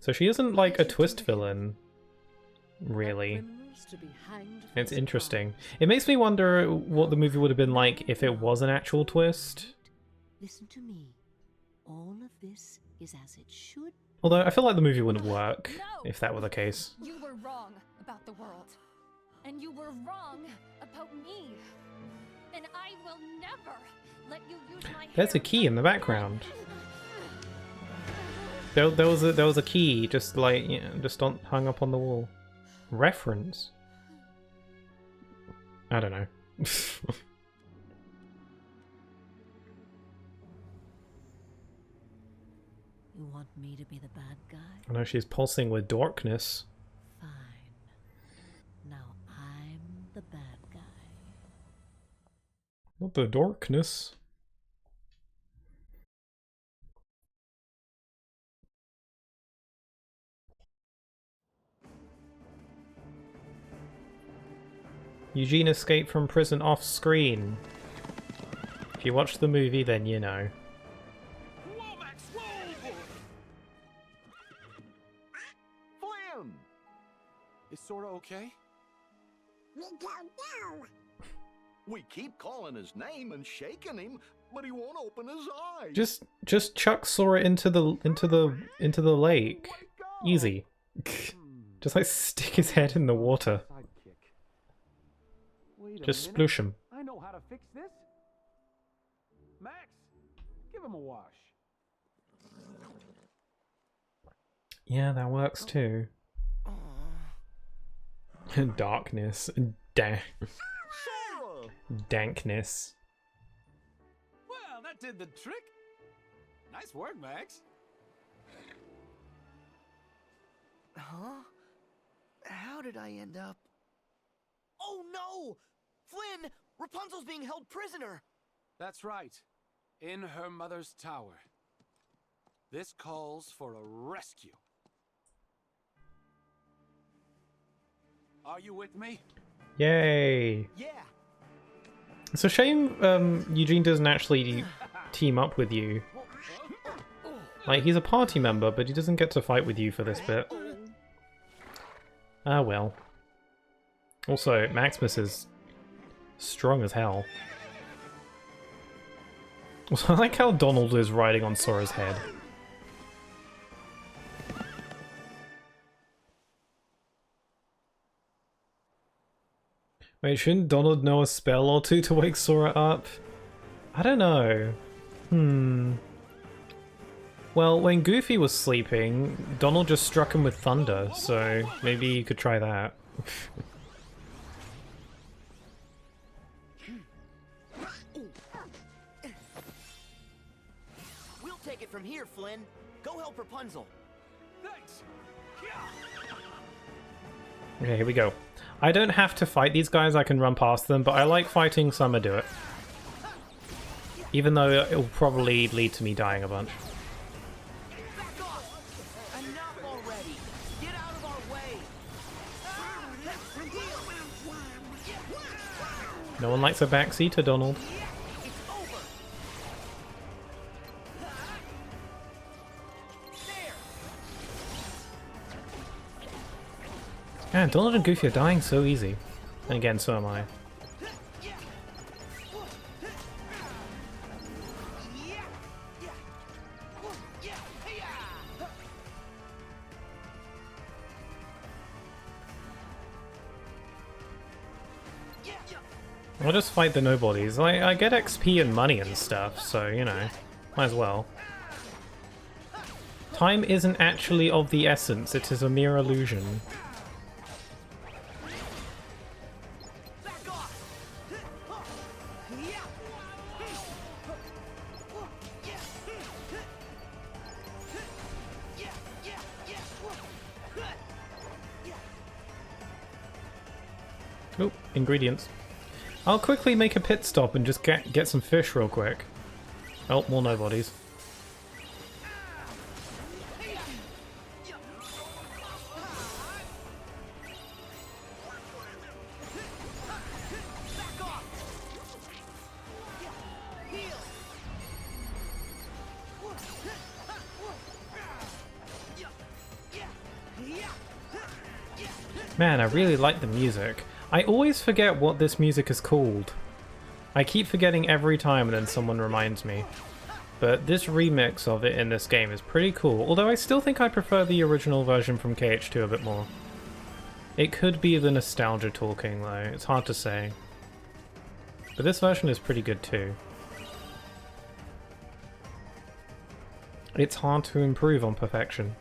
So she isn't like a twist villain, really. It's interesting. It makes me wonder what the movie would have been like if it was an actual twist. Listen to me. All of this is as it should. Although I feel like the movie wouldn't work if that were the case. You were wrong about the world. And you were wrong about me. And I will never let you use my There's a key in the background. There was a key just like, you know, just hung up on the wall. Reference. I don't know. You want me to be the bad guy? I know she's pulsing with darkness. Fine. Now I'm the bad guy. Not the darkness. Eugene escaped from prison off screen. If you watch the movie, then you know. Flynn! Is Sora okay? We don't know. We keep calling his name and shaking him, but he won't open his eyes. Just chuck Sora into the lake. Easy. Just like stick his head in the water. Just sploosh him. I know how to fix this. Max, give him a wash. Yeah, that works too. Darkness. Dankness. Well, that did the trick. Nice work, Max. Huh? How did I end up? Oh no! Flynn! Rapunzel's being held prisoner! That's right. In her mother's tower. This calls for a rescue. Are you with me? Yay! Yeah! It's a shame Eugene doesn't actually team up with you. Like, he's a party member, but he doesn't get to fight with you for this bit. Ah well. Also, Maximus is strong as hell. Also, I like how Donald is riding on Sora's head. Wait, shouldn't Donald know a spell or two to wake Sora up? I don't know. Well, when Goofy was sleeping, Donald just struck him with thunder, so maybe you could try that. We'll take it from here, Flynn. Go help Rapunzel. Thanks. Okay, here we go. I don't have to fight these guys, I can run past them, but I like fighting, so I'm gonna do it. Even though it will probably lead to me dying a bunch. Back off! Enough already! Get out of our way! No one likes a backseater, Donald. It's over! There! Yeah, Donald and Goofy are dying so easy. And again, so am I. I'll just fight the nobodies. I get XP and money and stuff, so, you know, might as well. Time isn't actually of the essence, it is a mere illusion. Nope, ingredients. I'll quickly make a pit stop and just get some fish real quick. Oh, more nobodies. Man, I really like the music. I always forget what this music is called. I keep forgetting every time and then someone reminds me. But this remix of it in this game is pretty cool, although I still think I prefer the original version from KH2 a bit more. It could be the nostalgia talking though, it's hard to say. But this version is pretty good too. It's hard to improve on perfection.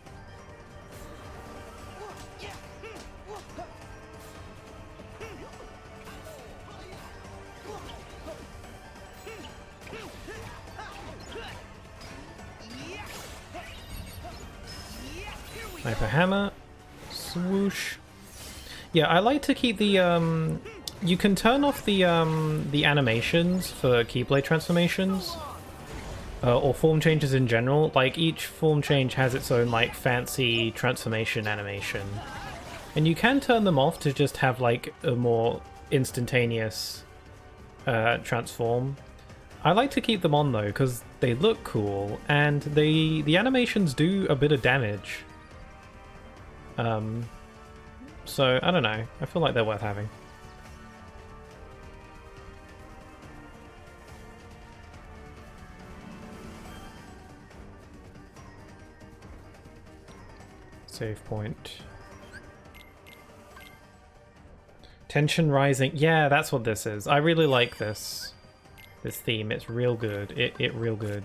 Hyper hammer, swoosh. Yeah, I like to keep the you can turn off the animations for Keyblade transformations, or form changes in general. Like each form change has its own like fancy transformation animation, and you can turn them off to just have like a more instantaneous transform. I like to keep them on though because they look cool and the animations do a bit of damage. So, I don't know. I feel like they're worth having. Save point. Tension rising. Yeah, that's what this is. I really like this theme. It's real good. It real good.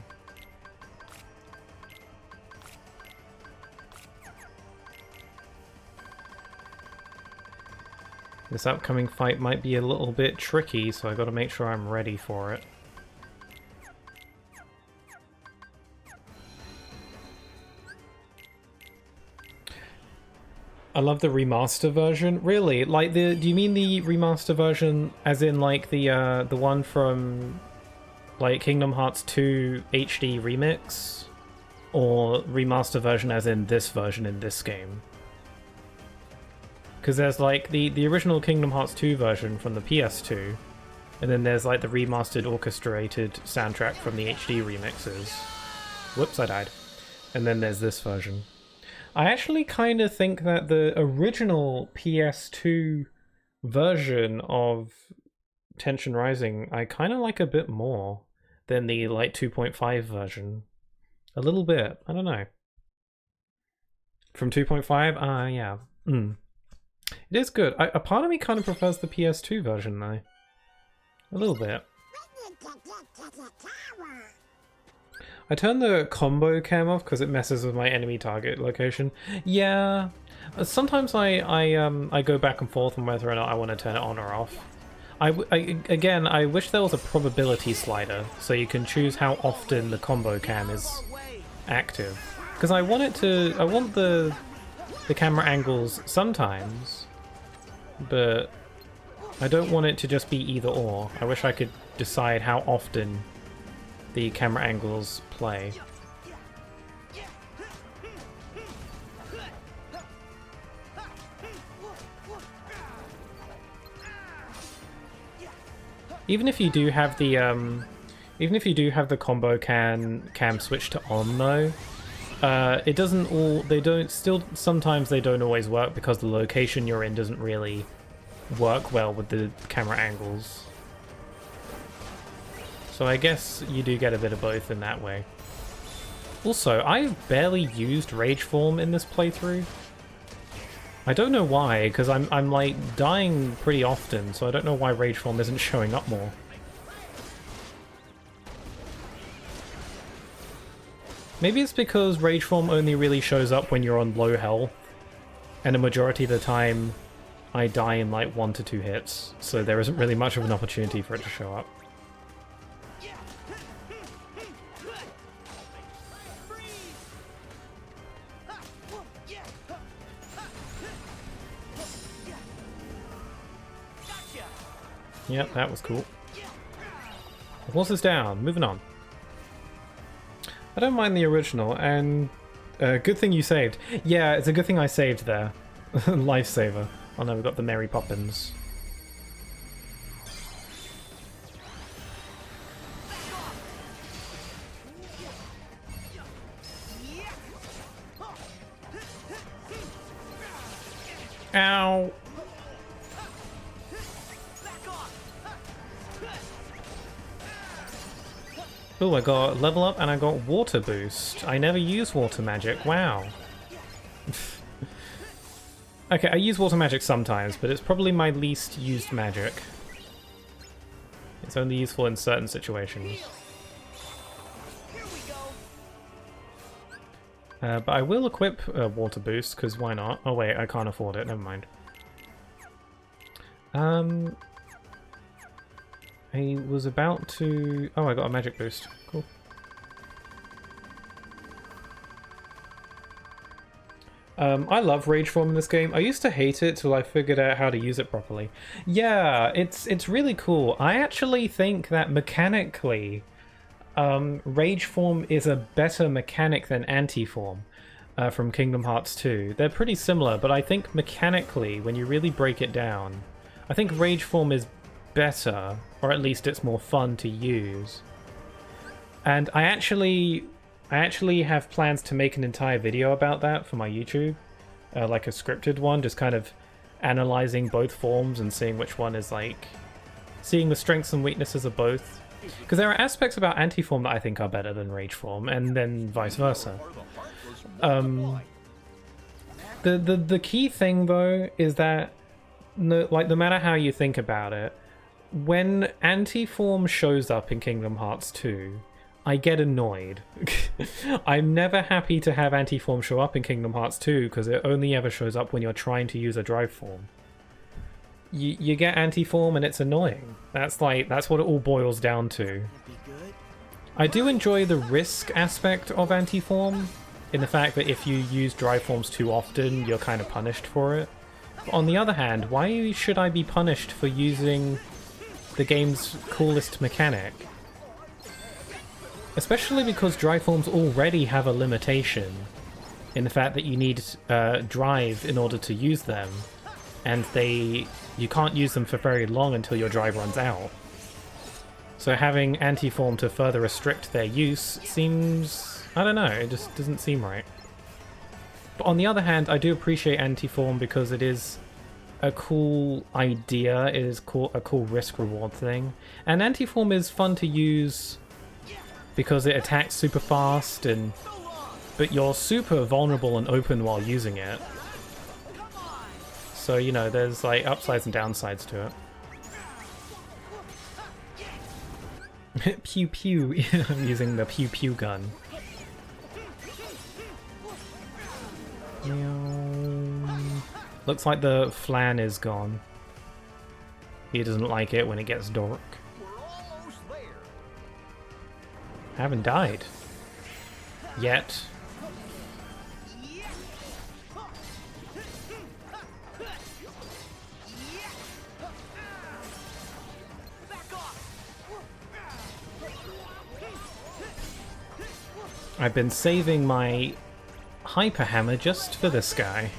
This upcoming fight might be a little bit tricky, so I gotta make sure I'm ready for it. I love the remaster version. Really? Like do you mean the remaster version as in like the one from like Kingdom Hearts 2 HD remix? Or remaster version as in this version in this game? Because there's like the original Kingdom Hearts 2 version from the PS2, and then there's like the remastered orchestrated soundtrack from the HD remixes. Whoops, I died. And then there's this version. I actually kind of think that the original PS2 version of Tension Rising I kind of like a bit more than the like 2.5 version. A little bit, I don't know. From 2.5? Yeah. It is good. A part of me kind of prefers the PS2 version, though. A little bit. I turn the combo cam off because it messes with my enemy target location. Yeah. Sometimes I go back and forth on whether or not I want to turn it on or off. Again, I wish there was a probability slider so you can choose how often the combo cam is active. Because I want the camera angles sometimes, but I don't want it to just be either or. I wish I could decide how often the camera angles play. Even if you do have the combo cam switched to on though, sometimes they don't always work because the location you're in doesn't really work well with the camera angles. So I guess you do get a bit of both in that way. Also, I've barely used Rage Form in this playthrough. I don't know why, because I'm like dying pretty often, so I don't know why Rage Form isn't showing up more. Maybe it's because Rage Form only really shows up when you're on low health, and a majority of the time I die in like 1 to 2 hits, so there isn't really much of an opportunity for it to show up. Yep, that was cool. The horse is down. Moving on. I don't mind the original, and good thing you saved. Yeah, it's a good thing I saved there. Lifesaver. Oh no, we got the Mary Poppins. Ow! Oh, I got level up and I got water boost. I never use water magic. Wow. Okay, I use water magic sometimes, but it's probably my least used magic. It's only useful in certain situations. But I will equip water boost, because why not? Oh wait, I can't afford it, never mind. I was about to... Oh, I got a magic boost. Cool. I love Rage Form in this game. I used to hate it till I figured out how to use it properly. Yeah, it's really cool. I actually think that mechanically, Rage Form is a better mechanic than Anti-Form from Kingdom Hearts 2. They're pretty similar, but I think mechanically, when you really break it down, I think Rage Form is better, or at least it's more fun to use. And I actually have plans to make an entire video about that for my YouTube, like a scripted one, just kind of analyzing both forms and seeing which one is like, seeing the strengths and weaknesses of both. Because there are aspects about Anti-Form that I think are better than Rage Form, and then vice versa. The key thing though is that no matter how you think about it, when Anti-Form shows up in Kingdom Hearts 2, I get annoyed. I'm never happy to have Anti-Form show up in Kingdom Hearts 2 because it only ever shows up when you're trying to use a drive form. You get Anti-Form and it's annoying. That's what it all boils down to. I do enjoy the risk aspect of Anti-Form, in the fact that if you use drive forms too often, you're kind of punished for it. But on the other hand, why should I be punished for using the game's coolest mechanic? Especially because drive forms already have a limitation in the fact that you need drive in order to use them, and you can't use them for very long until your drive runs out. So having Anti-Form to further restrict their use seems... I don't know, it just doesn't seem right. But on the other hand, I do appreciate Anti-Form because it is a cool idea, it is a cool risk-reward thing. And Anti-Form is fun to use because it attacks super fast, but you're super vulnerable and open while using it. So, you know, there's like upsides and downsides to it. Pew pew, I'm using the pew pew gun. Looks like the Flan is gone. He doesn't like it when it gets dark. I haven't died. Yet. I've been saving my Hyper Hammer just for this guy.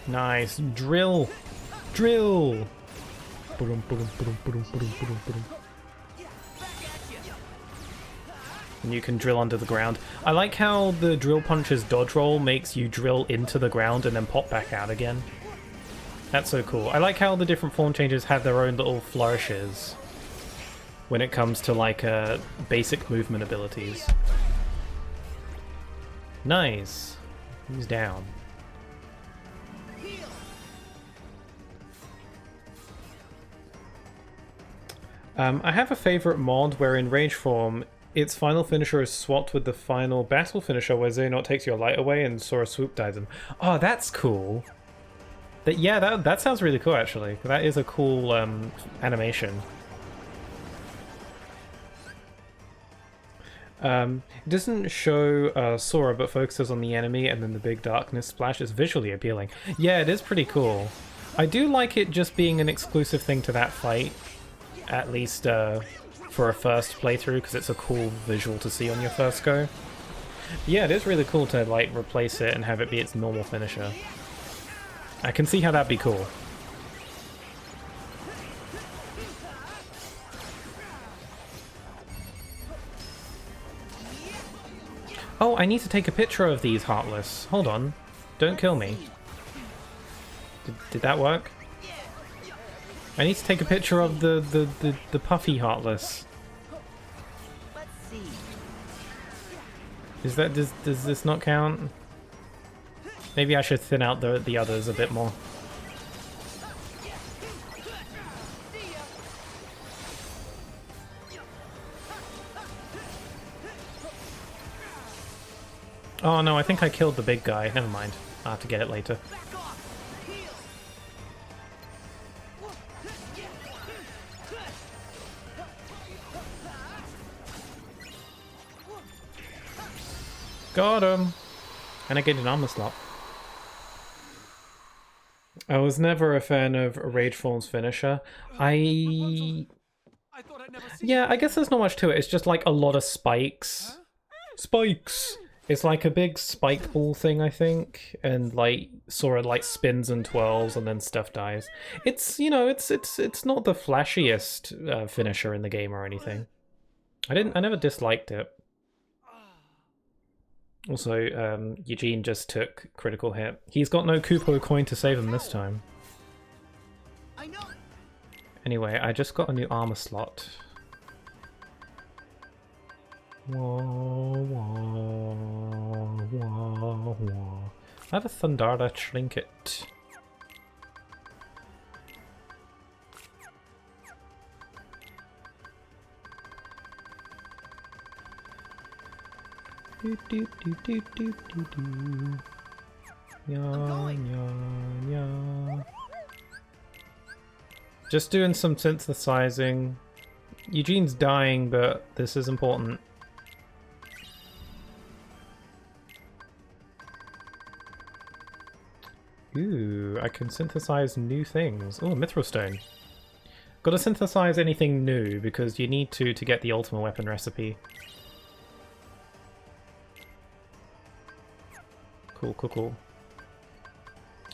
Nice. Drill! Drill! And you can drill under the ground. I like how the drill punch's dodge roll makes you drill into the ground and then pop back out again. That's so cool. I like how the different form changes have their own little flourishes when it comes to like basic movement abilities. Nice. He's down. I have a favorite mod where in Rage Form, its final finisher is swapped with the final battle finisher where Xehanort takes your light away and Sora swoop dives him. Oh, that's cool. That sounds really cool, actually. That is a cool animation. It doesn't show Sora, but focuses on the enemy and then the big darkness splash. It's visually appealing. Yeah, it is pretty cool. I do like it just being an exclusive thing to that fight, at least for a first playthrough, because it's a cool visual to see on your first go. But yeah, it is really cool to like replace it and have it be its normal finisher. I can see how that'd be cool. Oh, I need to take a picture of these Heartless. Hold on. Don't kill me. Did that work? I need to take a picture of the puffy Heartless. Is that does this not count? Maybe I should thin out the others a bit more. Oh no, I think I killed the big guy. Never mind. I'll have to get it later. Got him! And I get an armor slot. I was never a fan of Rageform's finisher. Yeah, I guess there's not much to it. It's just like a lot of spikes. Spikes! It's like a big spike ball thing, I think, and like Sora like spins and twirls and then stuff dies. It's, you know, it's not the flashiest finisher in the game or anything. I never disliked it. Also, Eugene just took critical hit. He's got no Kupo coin to save him this time. Anyway, I just got a new armor slot. Wah, wah, wah, wah. I have a Thundara trinket. Do, do, do, do, do, do, do. Yeah, yeah, yeah. Just doing some synthesizing. Eugene's dying, but this is important. Ooh, I can synthesize new things. Oh, Mithril Stone. Gotta synthesize anything new, because you need to get the ultimate weapon recipe. Cool, cool, cool.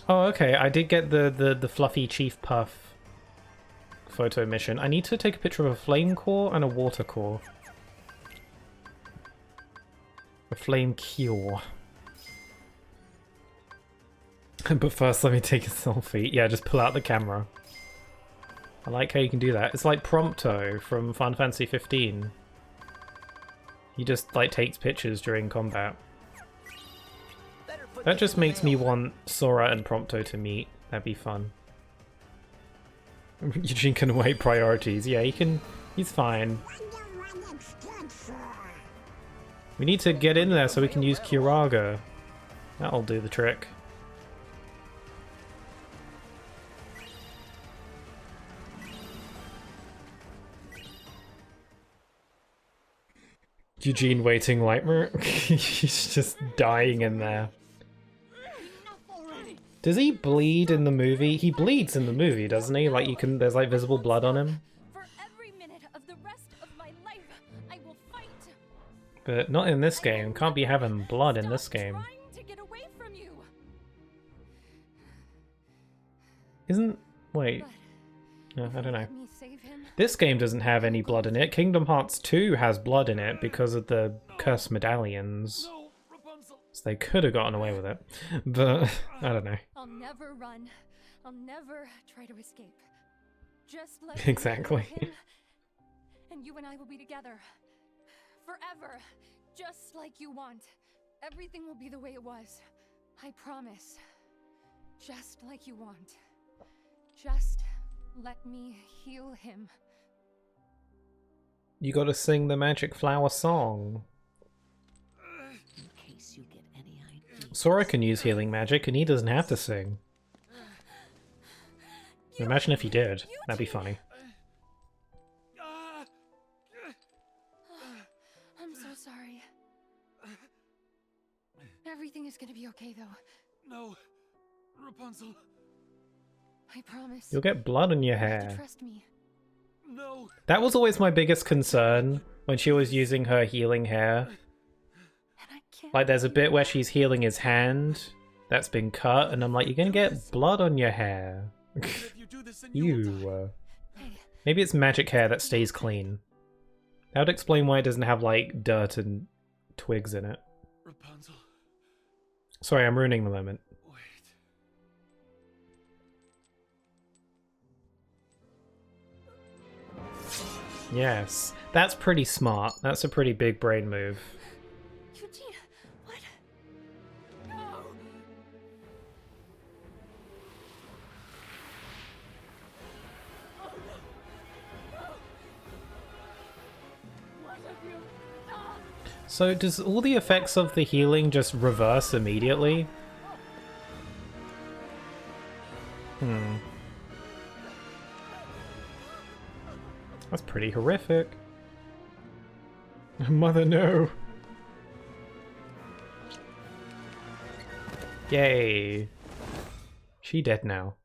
Oh, okay, I did get the fluffy Chief Puff photo mission. I need to take a picture of a flame core and a water core. A flame cure. But first, let me take a selfie. Yeah, just pull out the camera. I like how you can do that. It's like Prompto from Final Fantasy 15. He just, like, takes pictures during combat. That just makes me want Sora and Prompto to meet. That'd be fun. Eugene can weigh priorities. Yeah, he can... He's fine. We need to get in there so we can use Curaga. That'll do the trick. Eugene waiting Lightmer. He's just dying in there. Does he bleed in the movie? He bleeds in the movie, doesn't he? Like you can, there's like visible blood on him. For every minute of the rest of my life, I will fight. But not in this game. Can't be having blood in this game. To get away from you. Isn't... Wait. No, I don't know. This game doesn't have any blood in it. Kingdom Hearts 2 has blood in it because of the cursed medallions. So they could have gotten away with it. But, I don't know. I'll never run. I'll never try to escape. Just let Exactly. me him, and you and I will be together. Forever. Just like you want. Everything will be the way it was. I promise. Just like you want. Just let me heal him. You gotta sing the magic flower song. In case you get any ideas. Sora can use healing magic and he doesn't have to sing. Imagine if he did. That'd be funny. I'm so sorry. Everything is gonna be okay, though. No, Rapunzel. I promise. You'll get blood on your You have to hair. trust me. No. That was always my biggest concern when she was using her healing hair. Like, there's a bit where she's healing his hand that's been cut, and I'm like, you're gonna get blood on your hair. Ew. Maybe it's magic hair that stays clean. That would explain why it doesn't have, like, dirt and twigs in it. Rapunzel. Sorry, I'm ruining the moment. Yes, that's pretty smart. That's a pretty big brain move. Eugene, what? So does all the effects of the healing just reverse immediately? That's pretty horrific. Mother, no. Yay. She dead now.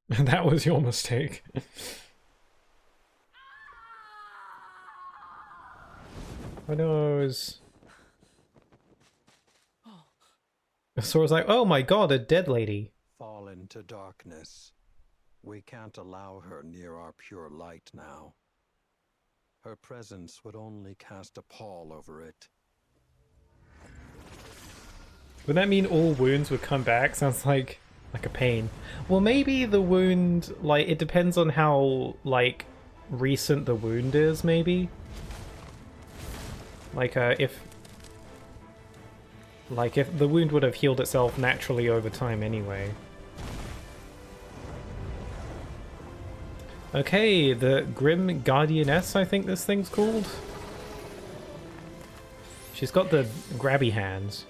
That was your mistake. My nose. Sora's like, oh my god, a dead lady. Fall into darkness. We can't allow her near our pure light now. Her presence would only cast a pall over it. Would that mean all wounds would come back? Sounds like a pain. Well, maybe the wound, like, it depends on how, like, recent the wound is, maybe? Like, if the wound would have healed itself naturally over time anyway. Okay, the Grim Guardianess, I think this thing's called. She's got the grabby hands.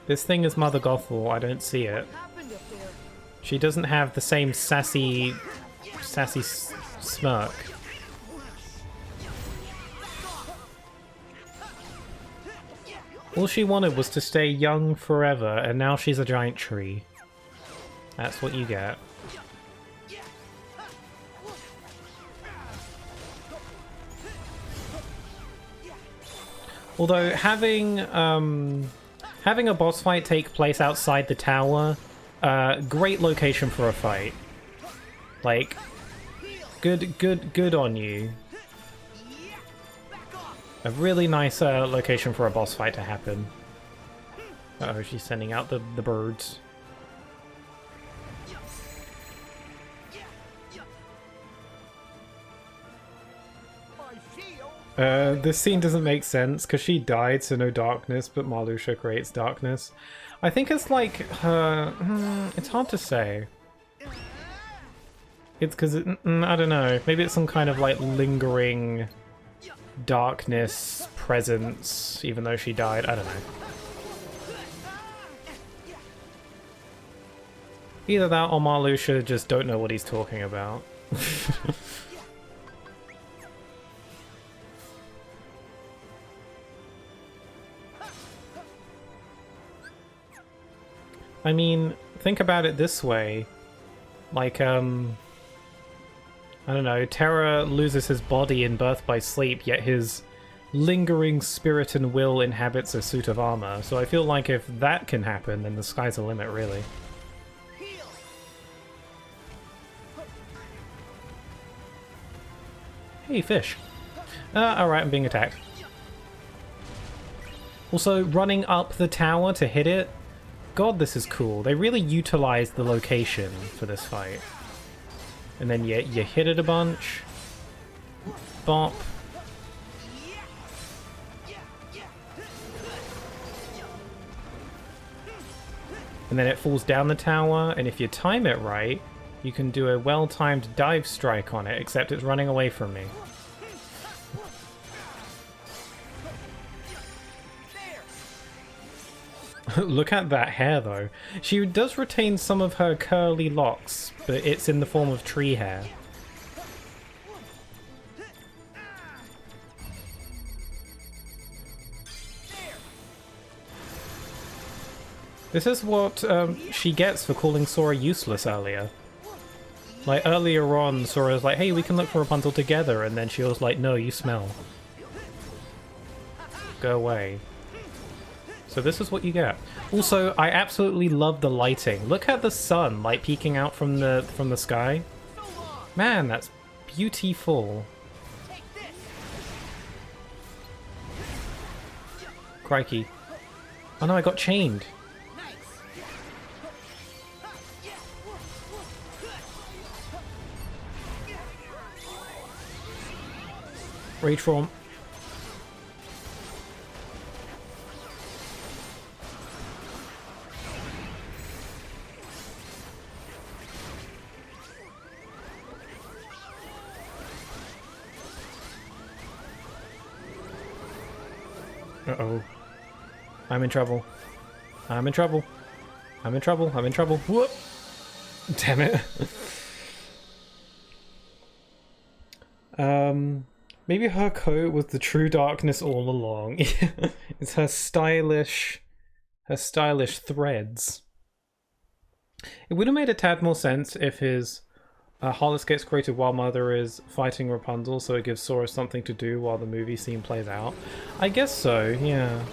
This thing is Mother Gothel, I don't see it. She doesn't have the same sassy smirk. All she wanted was to stay young forever, and now she's a giant tree. That's what you get. Although having a boss fight take place outside the tower, great location for a fight. Like, good on you. A really nice location for a boss fight to happen. Uh-oh, she's sending out the birds. This scene doesn't make sense because she died, so no darkness, but Marluxia creates darkness. I think it's like her... it's hard to say. It's because I don't know. Maybe it's some kind of like lingering darkness presence, even though she died. I don't know. Either that or Marluxia just don't know what he's talking about. I mean, think about it this way. Like, I don't know, Terra loses his body in Birth by Sleep, yet his lingering spirit and will inhabits a suit of armor. So I feel like if that can happen, then the sky's the limit, really. Hey, fish. Alright, I'm being attacked. Also, running up the tower to hit it. God, this is cool. They really utilized the location for this fight. And then you hit it a bunch. Bop. And then it falls down the tower, and if you time it right, you can do a well-timed dive strike on it, except it's running away from me. Look at that hair, though. She does retain some of her curly locks, but it's in the form of tree hair. This is what she gets for calling Sora useless earlier. Like, earlier on, Sora was like, hey, we can look for Rapunzel together, and then she was like, no, you smell. Go away. So this is what you get. Also, I absolutely love the lighting. Look at the sun, like, peeking out from the sky. Man, that's beautiful. Crikey. Oh no, I got chained. Rage form. Uh-oh. I'm in trouble. I'm in trouble. I'm in trouble. I'm in trouble. Whoop! Damn it. Maybe her coat was the true darkness all along. It's her stylish threads. It would have made a tad more sense if his Heartless gets created while Mother is fighting Rapunzel, so it gives Sora something to do while the movie scene plays out. I guess so, yeah.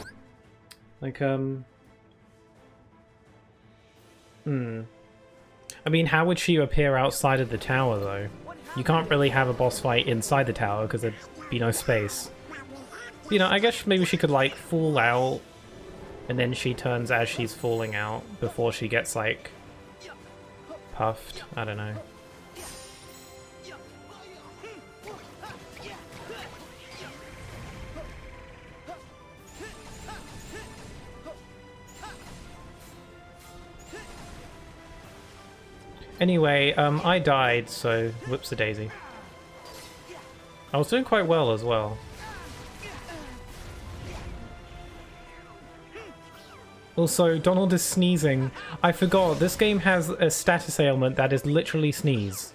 Like, I mean, how would she appear outside of the tower, though? You can't really have a boss fight inside the tower because there'd be no space. You know, I guess maybe she could, like, fall out, and then she turns as she's falling out before she gets, like, puffed. I don't know. Anyway, I died, so whoops-a-daisy. I was doing quite well as well. Also, Donald is sneezing. I forgot, this game has a status ailment that is literally sneeze.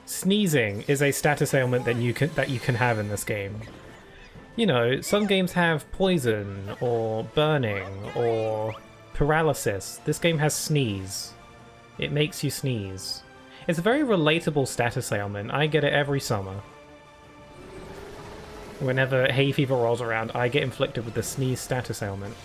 Sneezing is a status ailment that you can have in this game. You know, some games have poison, or burning, or paralysis. This game has sneeze. It makes you sneeze. It's a very relatable status ailment. I get it every summer. Whenever hay fever rolls around, I get inflicted with the sneeze status ailment.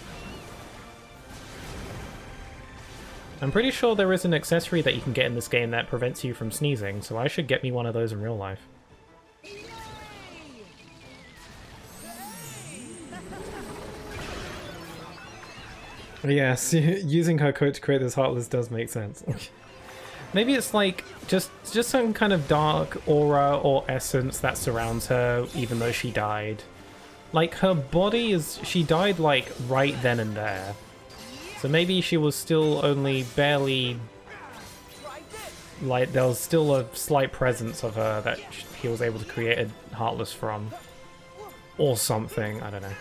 I'm pretty sure there is an accessory that you can get in this game that prevents you from sneezing, so I should get me one of those in real life. Yes, using her coat to create this Heartless does make sense. Maybe it's like just some kind of dark aura or essence that surrounds her even though she died. Like, her body is... she died, like, right then and there. So maybe she was still only barely... like, there was still a slight presence of her that he was able to create a Heartless from. Or something, I don't know.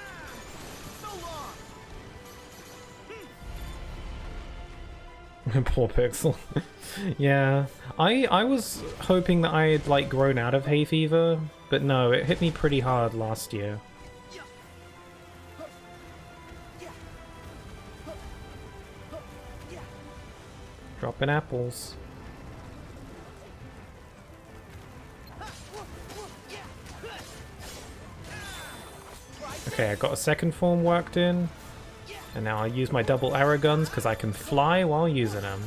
Poor Pixel. Yeah, I was hoping that I had, like, grown out of hay fever, but no, it hit me pretty hard last year. Dropping apples. Okay, I got a second form worked in. And now I'll use my double arrow guns because I can fly while using them.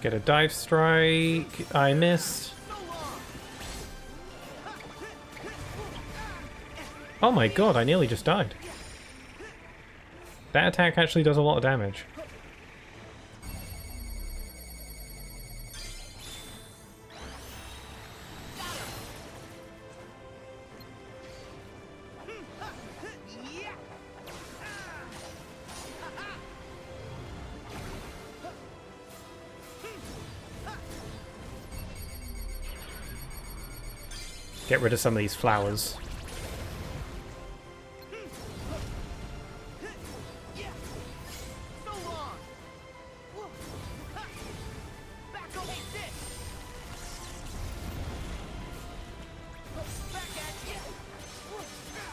Get a dive strike. I missed. Oh my god, I nearly just died. That attack actually does a lot of damage. Get rid of some of these flowers.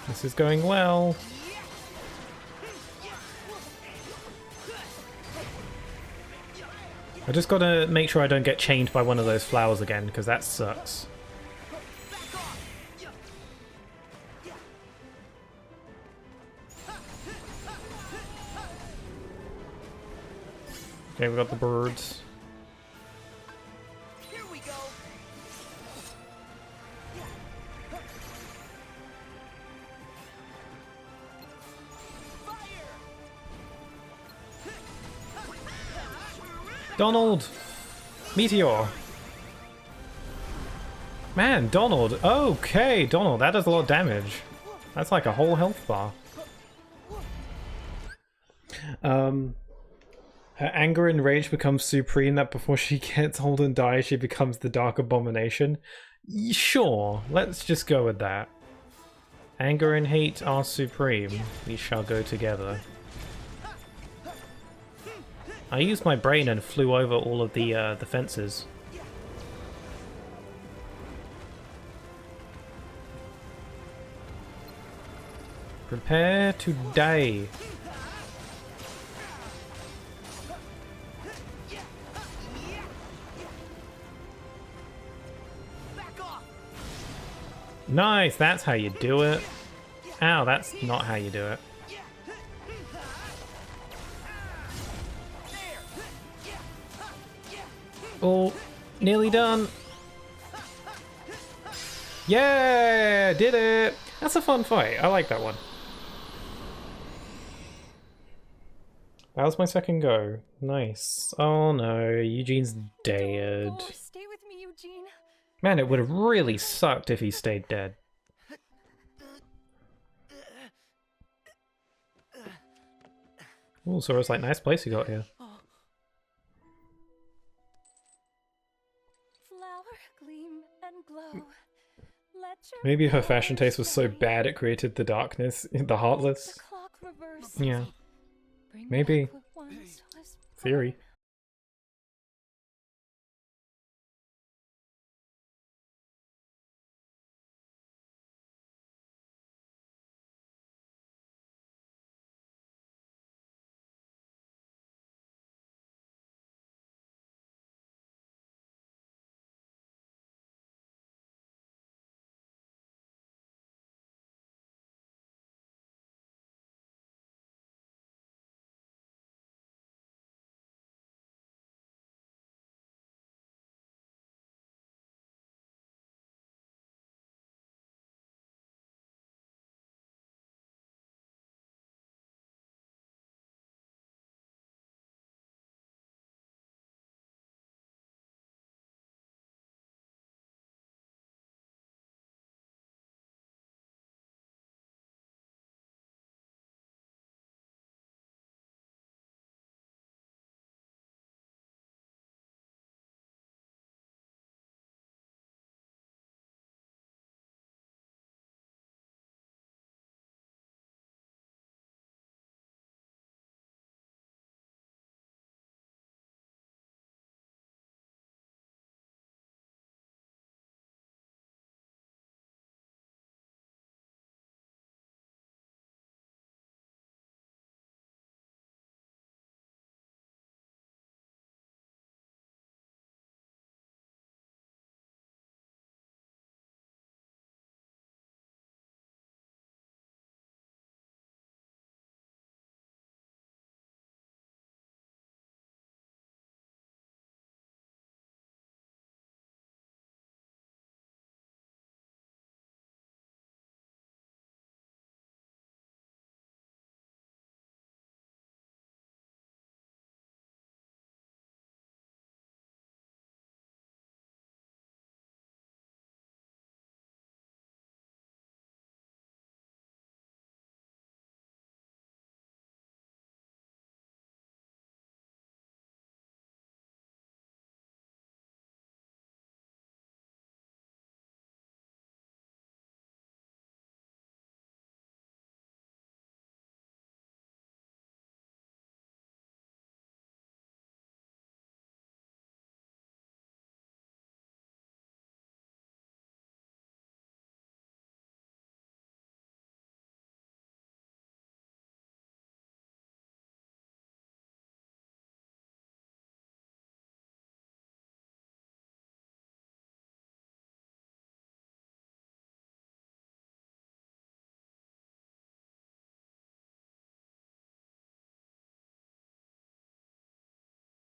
This is going well. I just gotta make sure I don't get chained by one of those flowers again, because that sucks. Okay, we got the birds. Here we go. Donald! Meteor! Man, Donald! Okay, Donald, that does a lot of damage. That's like a whole health bar. Her anger and rage becomes supreme that before she gets old and dies, she becomes the Dark Abomination. Sure, let's just go with that. Anger and hate are supreme. We shall go together. I used my brain and flew over all of the fences. Prepare to die. Nice, that's how you do it. Ow, that's not how you do it. Oh, nearly done. Yeah, did it. That's a fun fight. I like that one. That was my second go. Nice. Oh no, Eugene's dead. Oh, stay with me, Eugene. Man, it would have really sucked if he stayed dead. Oh, Sora's like, nice place you got here. Flower, gleam, and glow. Let your Maybe her fashion taste was so bad it created the darkness, the Heartless. the clock reverse. Yeah, Bring maybe. back what once was Theory.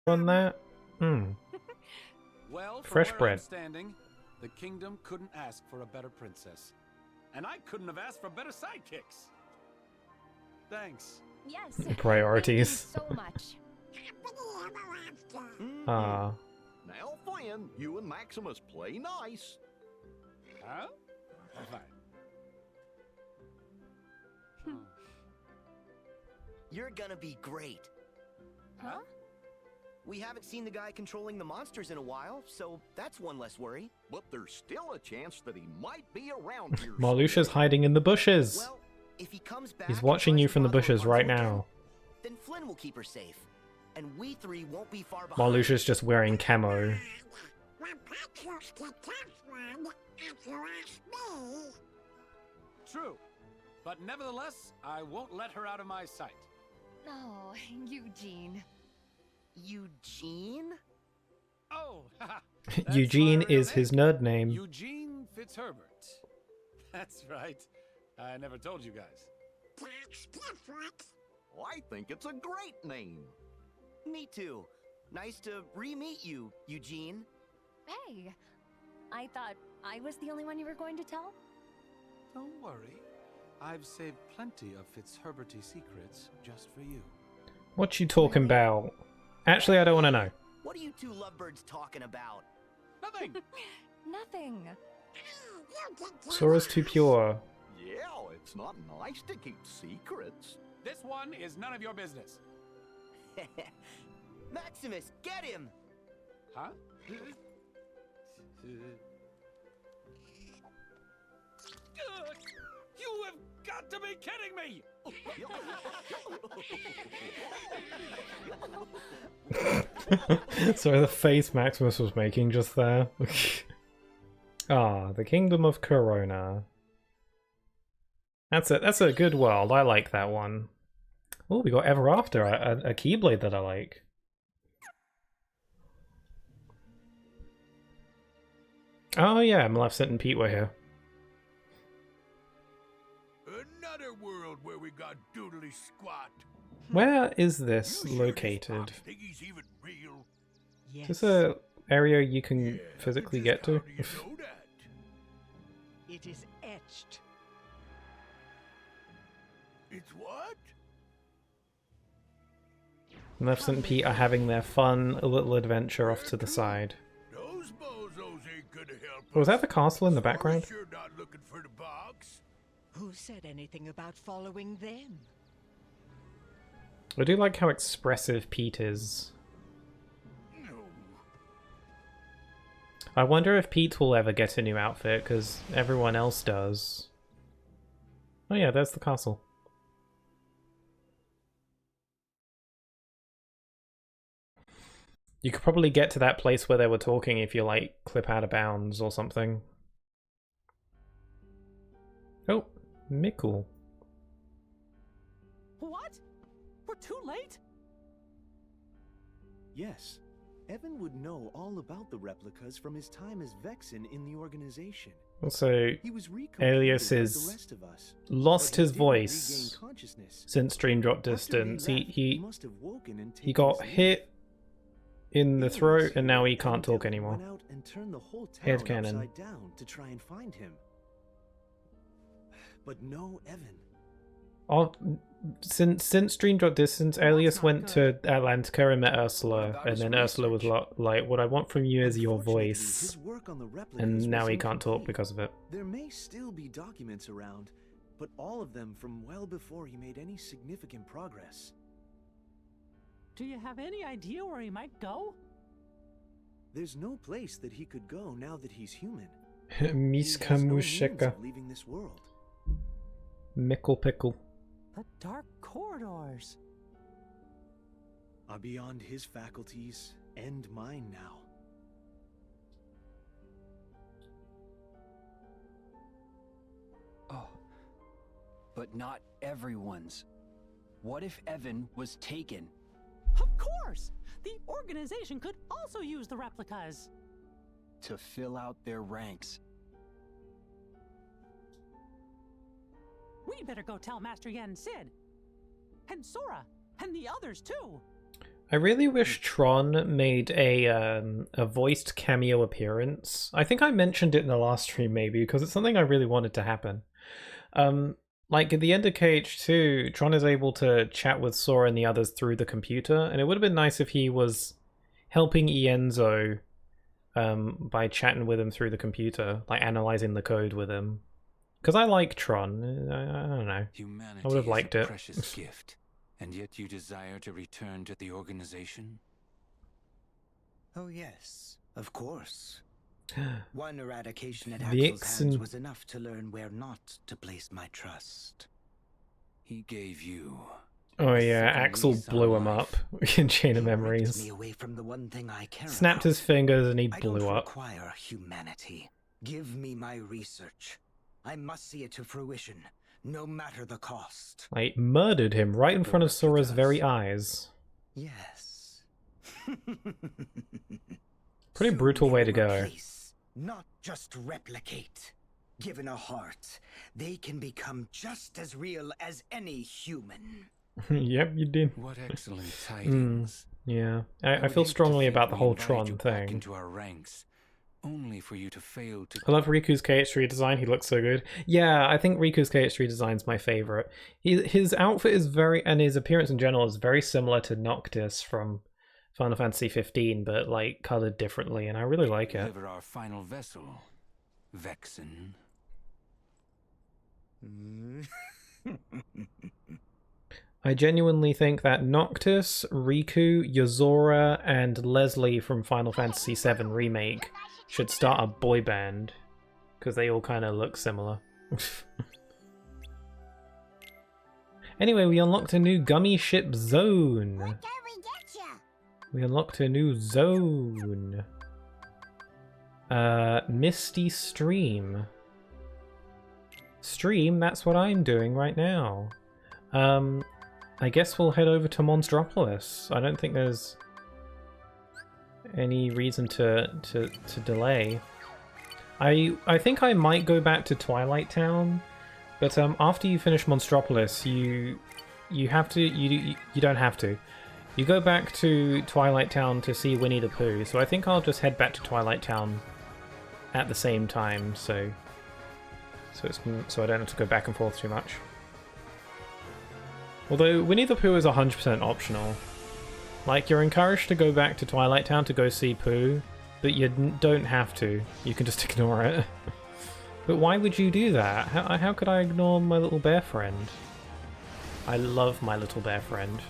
on that? Well, from Fresh where bread. I'm standing, the kingdom couldn't ask for a better princess. And I couldn't have asked for better sidekicks. Thanks. Yes. Priorities. Thank you so much. Ah. Now, Flynn, you and Maximus play nice. Huh? Fine. You're gonna be great. Huh? We haven't seen the guy controlling the monsters in a while, so that's one less worry. But there's still a chance that he might be around here. Marluxia's hiding in the bushes. Well, if he comes back He's and watching tries you to from the bother bushes right Rapunzel now. again, then Flynn will keep her safe. And we three won't be far behind. Marluxia's just wearing camo. Rapunzel's the tough one, if you ask me. True. But nevertheless, I won't let her out of my sight. Oh, Eugene. Eugene? Oh, haha. Eugene That's my real is his nerd name. Eugene Fitzherbert. That's right. I never told you guys. That's different. I think it's a great name. Me too. Nice to re-meet you, Eugene. Hey, I thought I was the only one you were going to tell? Don't worry. I've saved plenty of Fitzherberty secrets just for you. What you talking about? Actually, I don't want to know. What are you two lovebirds talking about? Nothing. Nothing. Sora's too pure. Yeah, it's not nice to keep secrets. This one is none of your business. Maximus, get him! Huh? You have got to be kidding me! Sorry, the face Maximus was making just there. Ah, the Kingdom of Corona. That's a good world. I like that one. Oh, we got Ever After, a Keyblade that I like. Oh yeah, Maleficent and Pete were here. Another world where we got doodly squat. Where is this located? Think he's even real? Is this a area you can physically get to? You know that? It is etched. It's what? Maleficent and Pete are having their fun little adventure off to the side. Those bozos ain't gonna help Oh, was us. that the castle in the Sora's background? sure not looking for the box. Who said anything about following them? I do like how expressive Pete is. No. I wonder if Pete will ever get a new outfit, because everyone else does. Oh yeah, there's the castle. You could probably get to that place where they were talking if you, like, clip out of bounds or something. Oh, Mikkel. What? We're too late? Yes. Evan would know all about the replicas from his time as Vexen in the organization. Also, He was Alias like the is rest of us, lost but he his didn't voice regain consciousness. since Dream Drop After Distance. left, He must have woken and he taken got his leave. hit in the Alias throat and now he and can't talk Evan anymore. Went out and turned the whole town Headcanon. upside down to try and find him. But no Evan. Oh, since Dream Drop Distance, Alias went to Atlantica and met Ursula, and then Ursula was like, "What I want from you is your voice," His work on the replicas and now was he can't talk incomplete. because of it. There may still be documents around, but all of them from well before he made any significant progress. Do you have any idea where he might go? There's no place that he could go now that he's human. Miska He has no means Musheka. of leaving this world. Mickle Pickle. The dark corridors. Are beyond his faculties and mine now. Oh, but not everyone's. What if Evan was taken? Of course! The organization could also use the replicas. To fill out their ranks. We better go tell Master Yen and Sid. And Sora. And the others too. I really wish Tron made a voiced cameo appearance. I think I mentioned it in the last stream maybe, because it's something I really wanted to happen. Like at the end of KH2, Tron is able to chat with Sora and the others through the computer, and it would have been nice if he was helping Ienzo by chatting with him through the computer, like analyzing the code with him. Because I like Tron. I don't know. Humanity I would have liked is a it. precious gift, and yet you desire to return to the organization? Oh yes, of course. One eradication at The Axel's hands Ixen- was enough to learn where not to place my trust. He gave you... Oh yeah, Axel lease on blew him life. up in Chain of Ripped Memories. me away from the one thing I care Snapped about. his fingers and he I blew don't up. require humanity. Give me my research. I must see it to fruition, no matter the cost. Like, murdered him right in front of Sora's very eyes. Yes. Pretty brutal way to go. Replace, not just replicate. Given a heart, they can become just as real as any human. Yep, you did. What excellent tidings. Yeah, I would feel hate to strongly think about the we whole invited Tron you back thing. into our ranks, only for you to fail to... I love Riku's KH3 design, he looks so good. Yeah, I think Riku's KH3 design's my favourite. His outfit is and his appearance in general is very similar to Noctis from Final Fantasy 15, but like coloured differently, and I really like it. Deliver our final vessel, Vexen. I genuinely think that Noctis, Riku, Yozora, and Leslie from Final Fantasy VII Remake should start a boy band, because they all kind of look similar. Anyway, we unlocked a new gummy ship zone. We unlocked a new zone. Misty Stream. Stream, that's what I'm doing right now. I guess we'll head over to Monstropolis. I don't think there's any reason to delay. I think I might go back to Twilight Town, but after you finish Monstropolis, you don't have to. You go back to Twilight Town to see Winnie the Pooh, so I think I'll just head back to Twilight Town at the same time, so I don't have to go back and forth too much. Although Winnie the Pooh is 100% optional. Like, you're encouraged to go back to Twilight Town to go see Pooh, but you don't have to. You can just ignore it. But why would you do that? How could I ignore my little bear friend? I love my little bear friend.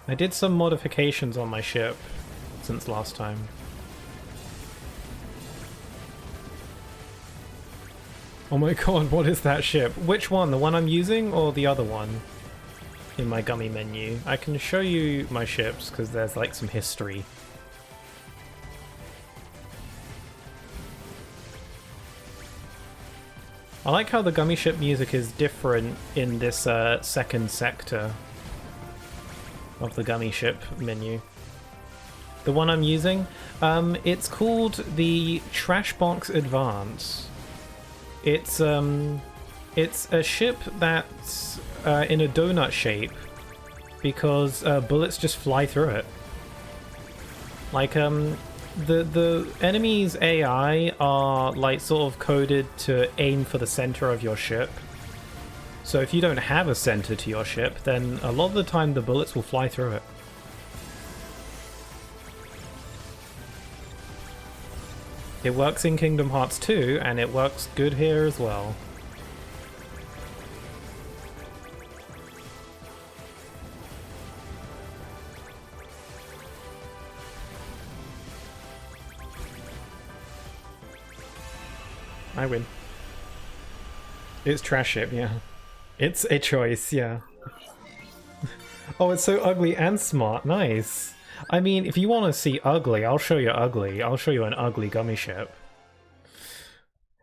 I did some modifications on my ship since last time. Oh my god, what is that ship? Which one? The one I'm using or the other one? In my gummy menu. I can show you my ships because there's like some history. I like how the gummy ship music is different in this second sector of the gummy ship menu. The one I'm using, it's called the Trashbox Advance. It's a ship that's in a donut shape because bullets just fly through it. Like the enemy's AI are like sort of coded to aim for the center of your ship. So if you don't have a center to your ship, then a lot of the time the bullets will fly through it. It works in Kingdom Hearts 2, and it works good here as well. I win. It's trash ship, yeah. It's a choice, yeah. Oh, it's so ugly and smart. Nice. I mean, if you want to see ugly, I'll show you ugly. I'll show you an ugly gummy ship.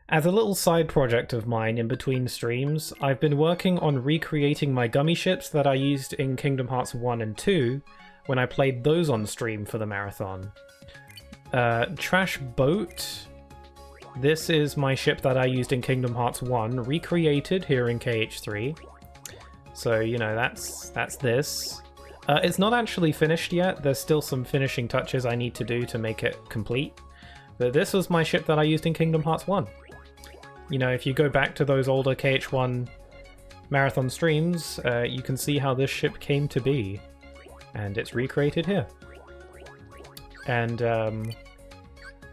As a little side project of mine in between streams, I've been working on recreating my gummy ships that I used in Kingdom Hearts 1 and 2 when I played those on stream for the marathon. Trash Boat This is my ship that I used in Kingdom Hearts 1, recreated here in KH3. So, you know, that's this. It's not actually finished yet. There's still some finishing touches I need to do to make it complete. But this was my ship that I used in Kingdom Hearts 1. You know, if you go back to those older KH1 marathon streams, you can see how this ship came to be. And it's recreated here. And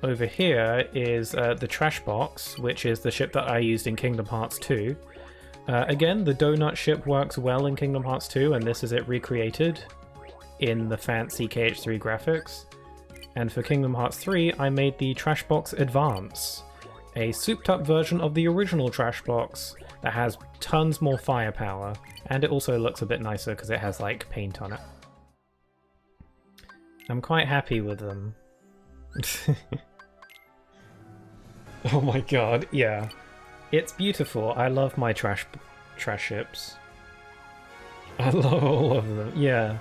over here is the trash box, which is the ship that I used in Kingdom Hearts 2. Again, the donut ship works well in Kingdom Hearts 2, and this is it recreated in the fancy KH3 graphics. And for Kingdom Hearts 3, I made the trash box Advance, a souped-up version of the original trash box that has tons more firepower, and it also looks a bit nicer because it has like paint on it. I'm quite happy with them. Oh my god, yeah. It's beautiful. I love my trash ships. I love all of them, yeah.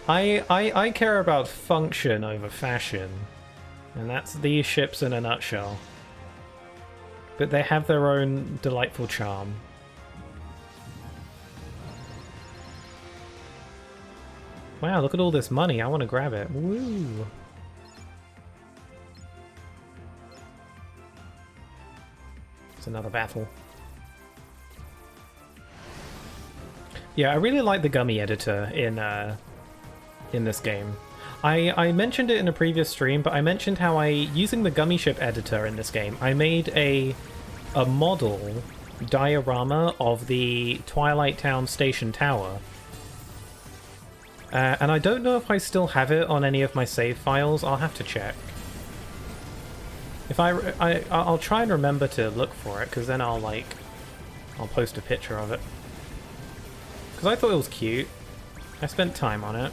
I care about function over fashion, and that's these ships in a nutshell. But they have their own delightful charm. Wow, look at all this money. I want to grab it. Woo! It's another battle. Yeah, I really like the gummy editor in this game. I mentioned it in a previous stream, but I mentioned how using the gummy ship editor in this game, I made a model diorama of the Twilight Town Station Tower. And I don't know if I still have it on any of my save files. I'll have to check. If I'll try and remember to look for it, because then I'll post a picture of it. Because I thought it was cute. I spent time on it.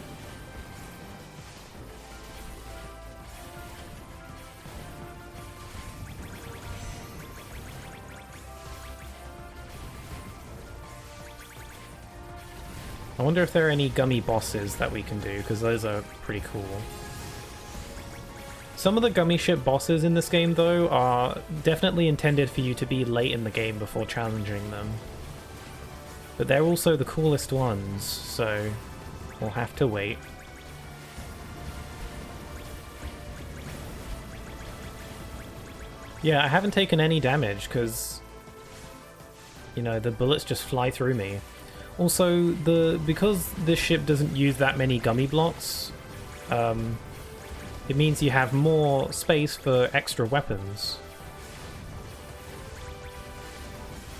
I wonder if there are any gummy bosses that we can do, because those are pretty cool. Some of the gummy ship bosses in this game, though, are definitely intended for you to be late in the game before challenging them. But they're also the coolest ones, so we'll have to wait. Yeah, I haven't taken any damage, because, you know, the bullets just fly through me. Also, because this ship doesn't use that many gummy blocks, it means you have more space for extra weapons.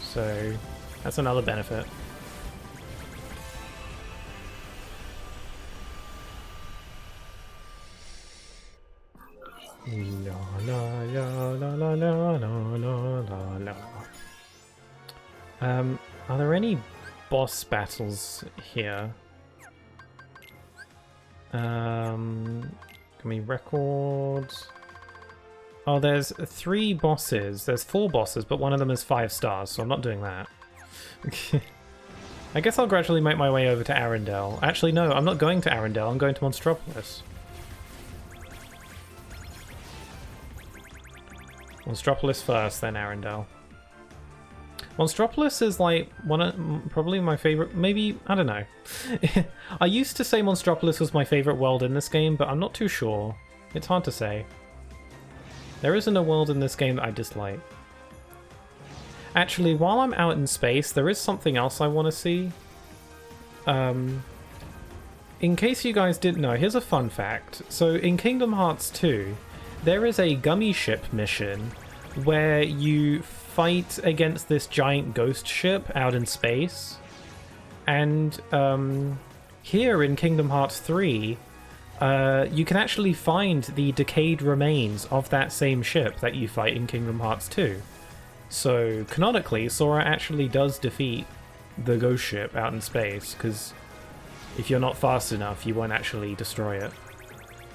So, that's another benefit. La la la la la la la la la. Are there any boss battles here? Can we record? Oh, there's 3 bosses. There's 4 bosses, but one of them is 5 stars, so I'm not doing that. I guess I'll gradually make my way over to Arendelle. Actually, no, I'm not going to Arendelle. I'm going to Monstropolis. Monstropolis first, then Arendelle. Monstropolis is like probably my favorite, maybe, I don't know. I used to say Monstropolis was my favorite world in this game, but I'm not too sure. It's hard to say. There isn't a world in this game that I dislike. Actually, while I'm out in space, there is something else I want to see. In case you guys didn't know, here's a fun fact. So in Kingdom Hearts 2, there is a gummy ship mission where you fight against this giant ghost ship out in space. And here in Kingdom Hearts 3, you can actually find the decayed remains of that same ship that you fight in Kingdom Hearts 2. So canonically, Sora actually does defeat the ghost ship out in space, because if you're not fast enough, you won't actually destroy it.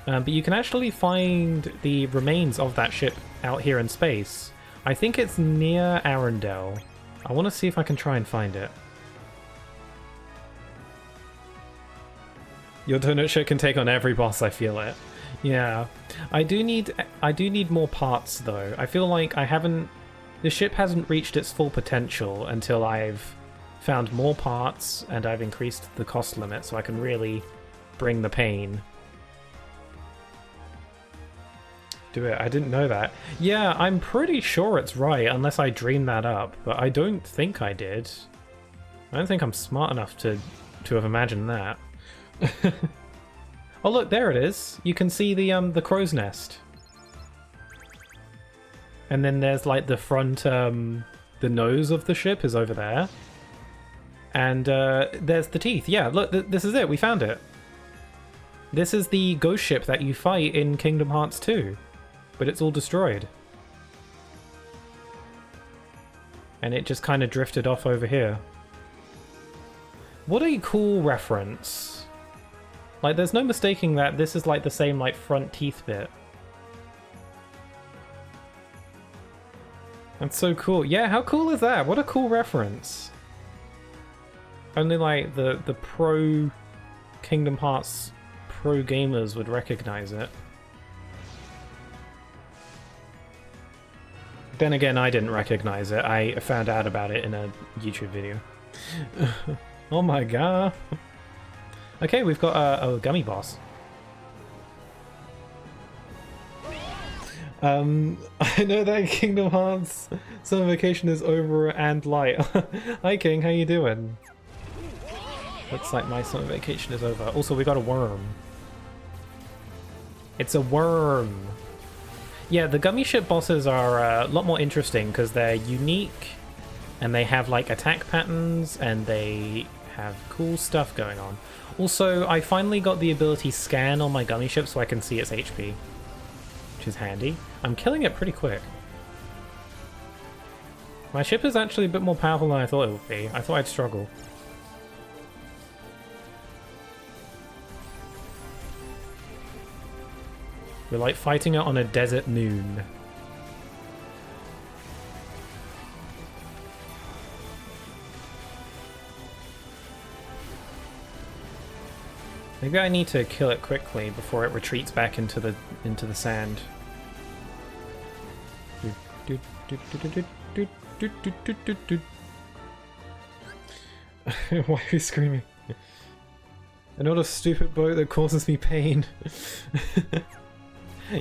But you can actually find the remains of that ship out here in space. I think it's near Arendelle. I want to see if I can try and find it. Your donut ship can take on every boss, I feel it. Yeah, I do need more parts though. I feel like the ship hasn't reached its full potential until I've found more parts and I've increased the cost limit so I can really bring the pain. Do it. I didn't know that. Yeah, I'm pretty sure it's right unless I dreamed that up, but I don't think I did. I don't think I'm smart enough to have imagined that. Oh look, there it is. You can see the crow's nest. And then there's like the front, the nose of the ship is over there. And there's the teeth. Yeah, look, this is it. We found it. This is the ghost ship that you fight in Kingdom Hearts 2. But it's all destroyed. And it just kind of drifted off over here. What a cool reference. Like, there's no mistaking that this is like the same like front teeth bit. That's so cool. Yeah, how cool is that? What a cool reference. Only like the pro Kingdom Hearts pro gamers would recognize it. Then again, I didn't recognize it. I found out about it in a YouTube video. Oh my god. Okay, we've got a gummy boss. I know that Kingdom Hearts summer vacation is over and light. Hi King, how you doing? Looks like my summer vacation is over. Also, we got a worm. It's a worm. Yeah, the gummy ship bosses are a lot more interesting because they're unique and they have like attack patterns and they have cool stuff going on. Also, I finally got the ability scan on my gummy ship so I can see its HP, which is handy. I'm killing it pretty quick. My ship is actually a bit more powerful than I thought it would be. I thought I'd struggle. We're like fighting it on a desert moon. Maybe I need to kill it quickly before it retreats back into the sand. Why are you screaming? I'm not a stupid boat that causes me pain.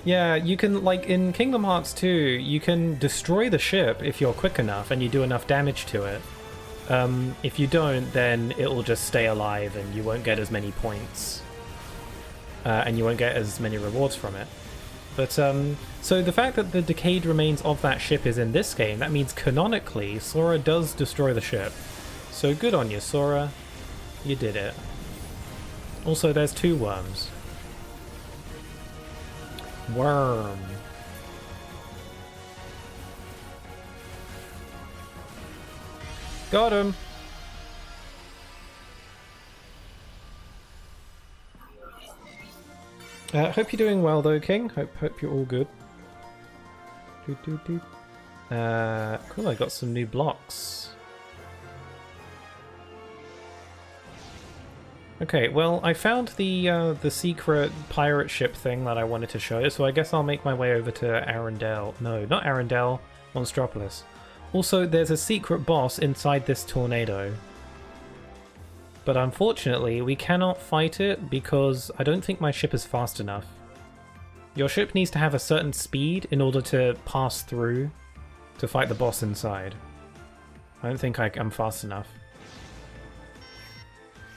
Yeah, you can, like, in Kingdom Hearts 2, you can destroy the ship if you're quick enough and you do enough damage to it. If you don't, then it will just stay alive and you won't get as many points. And you won't get as many rewards from it. But, so the fact that the decayed remains of that ship is in this game, that means canonically, Sora does destroy the ship. So good on you, Sora. You did it. Also, there's 2 worms. Worm. Got him. Hope you're doing well though, King. Hope you're all good. Cool, I got some new blocks. Okay, well, I found the secret pirate ship thing that I wanted to show, so I guess I'll make my way over to Arendelle. No, not Arendelle, Monstropolis. Also, there's a secret boss inside this tornado. But unfortunately, we cannot fight it because I don't think my ship is fast enough. Your ship needs to have a certain speed in order to pass through to fight the boss inside. I don't think I'm fast enough.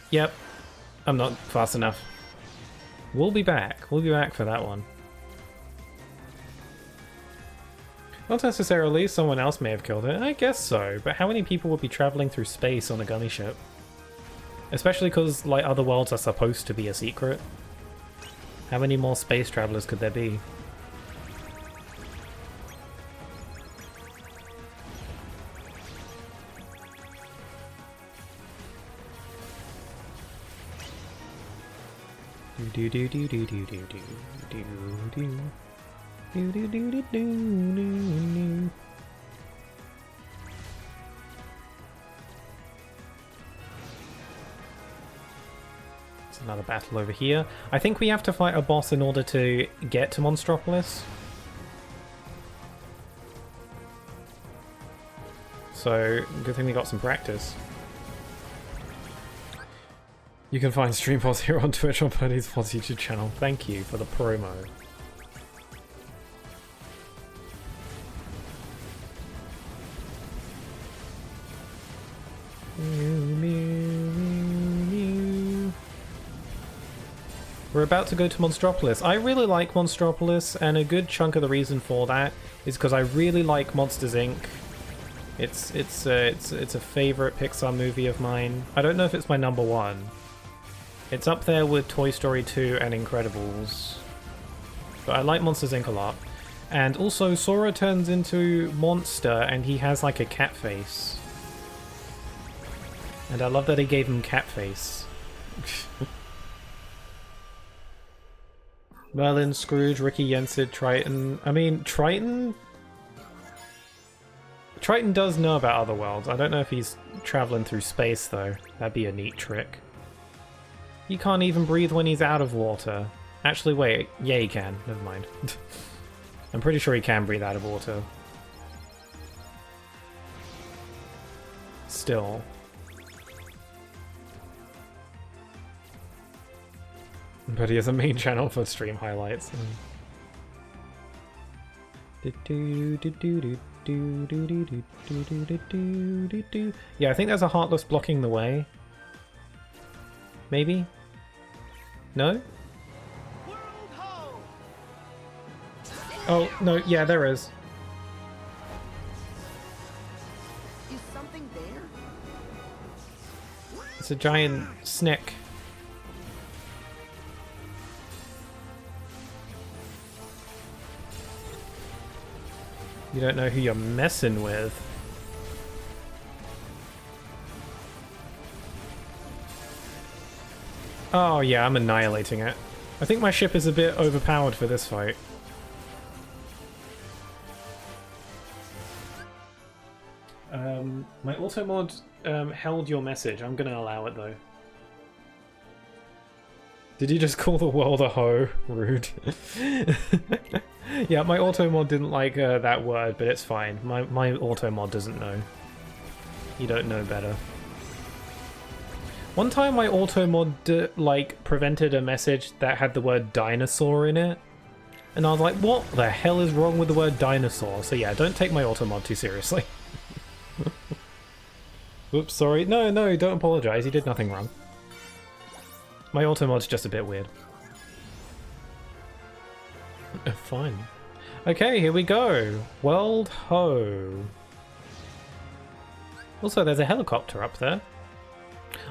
Yep. I'm not fast enough. We'll be back. We'll be back for that one. Not necessarily, someone else may have killed it. I guess so, but how many people would be traveling through space on a gummy ship? Especially because, like, other worlds are supposed to be a secret. How many more space travelers could there be? Do do do do do do do do do do do do do do. It's another battle over here. I think we have to fight a boss in order to get to Monstropolis. So, good thing we got some practice. You can find StreamPods here on Twitch on Purdy's Pods YouTube channel. Thank you for the promo. We're about to go to Monstropolis. I really like Monstropolis, and a good chunk of the reason for that is because I really like Monsters Inc. It's a favorite Pixar movie of mine. I don't know if it's my number one. It's up there with Toy Story 2 and Incredibles. But I like Monsters Inc. a lot. And also, Sora turns into Monster, and he has like a cat face. And I love that he gave him cat face. Merlin, Scrooge, Ricky Yensid, Triton. I mean, Triton does know about other worlds. I don't know if he's traveling through space, though. That'd be a neat trick. He can't even breathe when he's out of water. Actually, wait. Yeah, he can. Never mind. I'm pretty sure he can breathe out of water. Still. But he has a main channel for stream highlights. Yeah, I think there's a Heartless blocking the way. Maybe? No? Oh, no, yeah, there is. Is something there? It's a giant snake. You don't know who you're messing with. Oh yeah, I'm annihilating it. I think my ship is a bit overpowered for this fight. My auto mod held your message. I'm gonna allow it though. Did you just call the world a hoe? Rude. Yeah, my auto mod didn't like that word, but it's fine. My auto mod doesn't know. You don't know better. One time my auto mod like prevented a message that had the word dinosaur in it. And I was like, what the hell is wrong with the word dinosaur? So yeah, don't take my auto mod too seriously. Oops, sorry. No, don't apologize. You did nothing wrong. My auto mod's just a bit weird. Fine. Okay, here we go. World Ho. Also, there's a helicopter up there.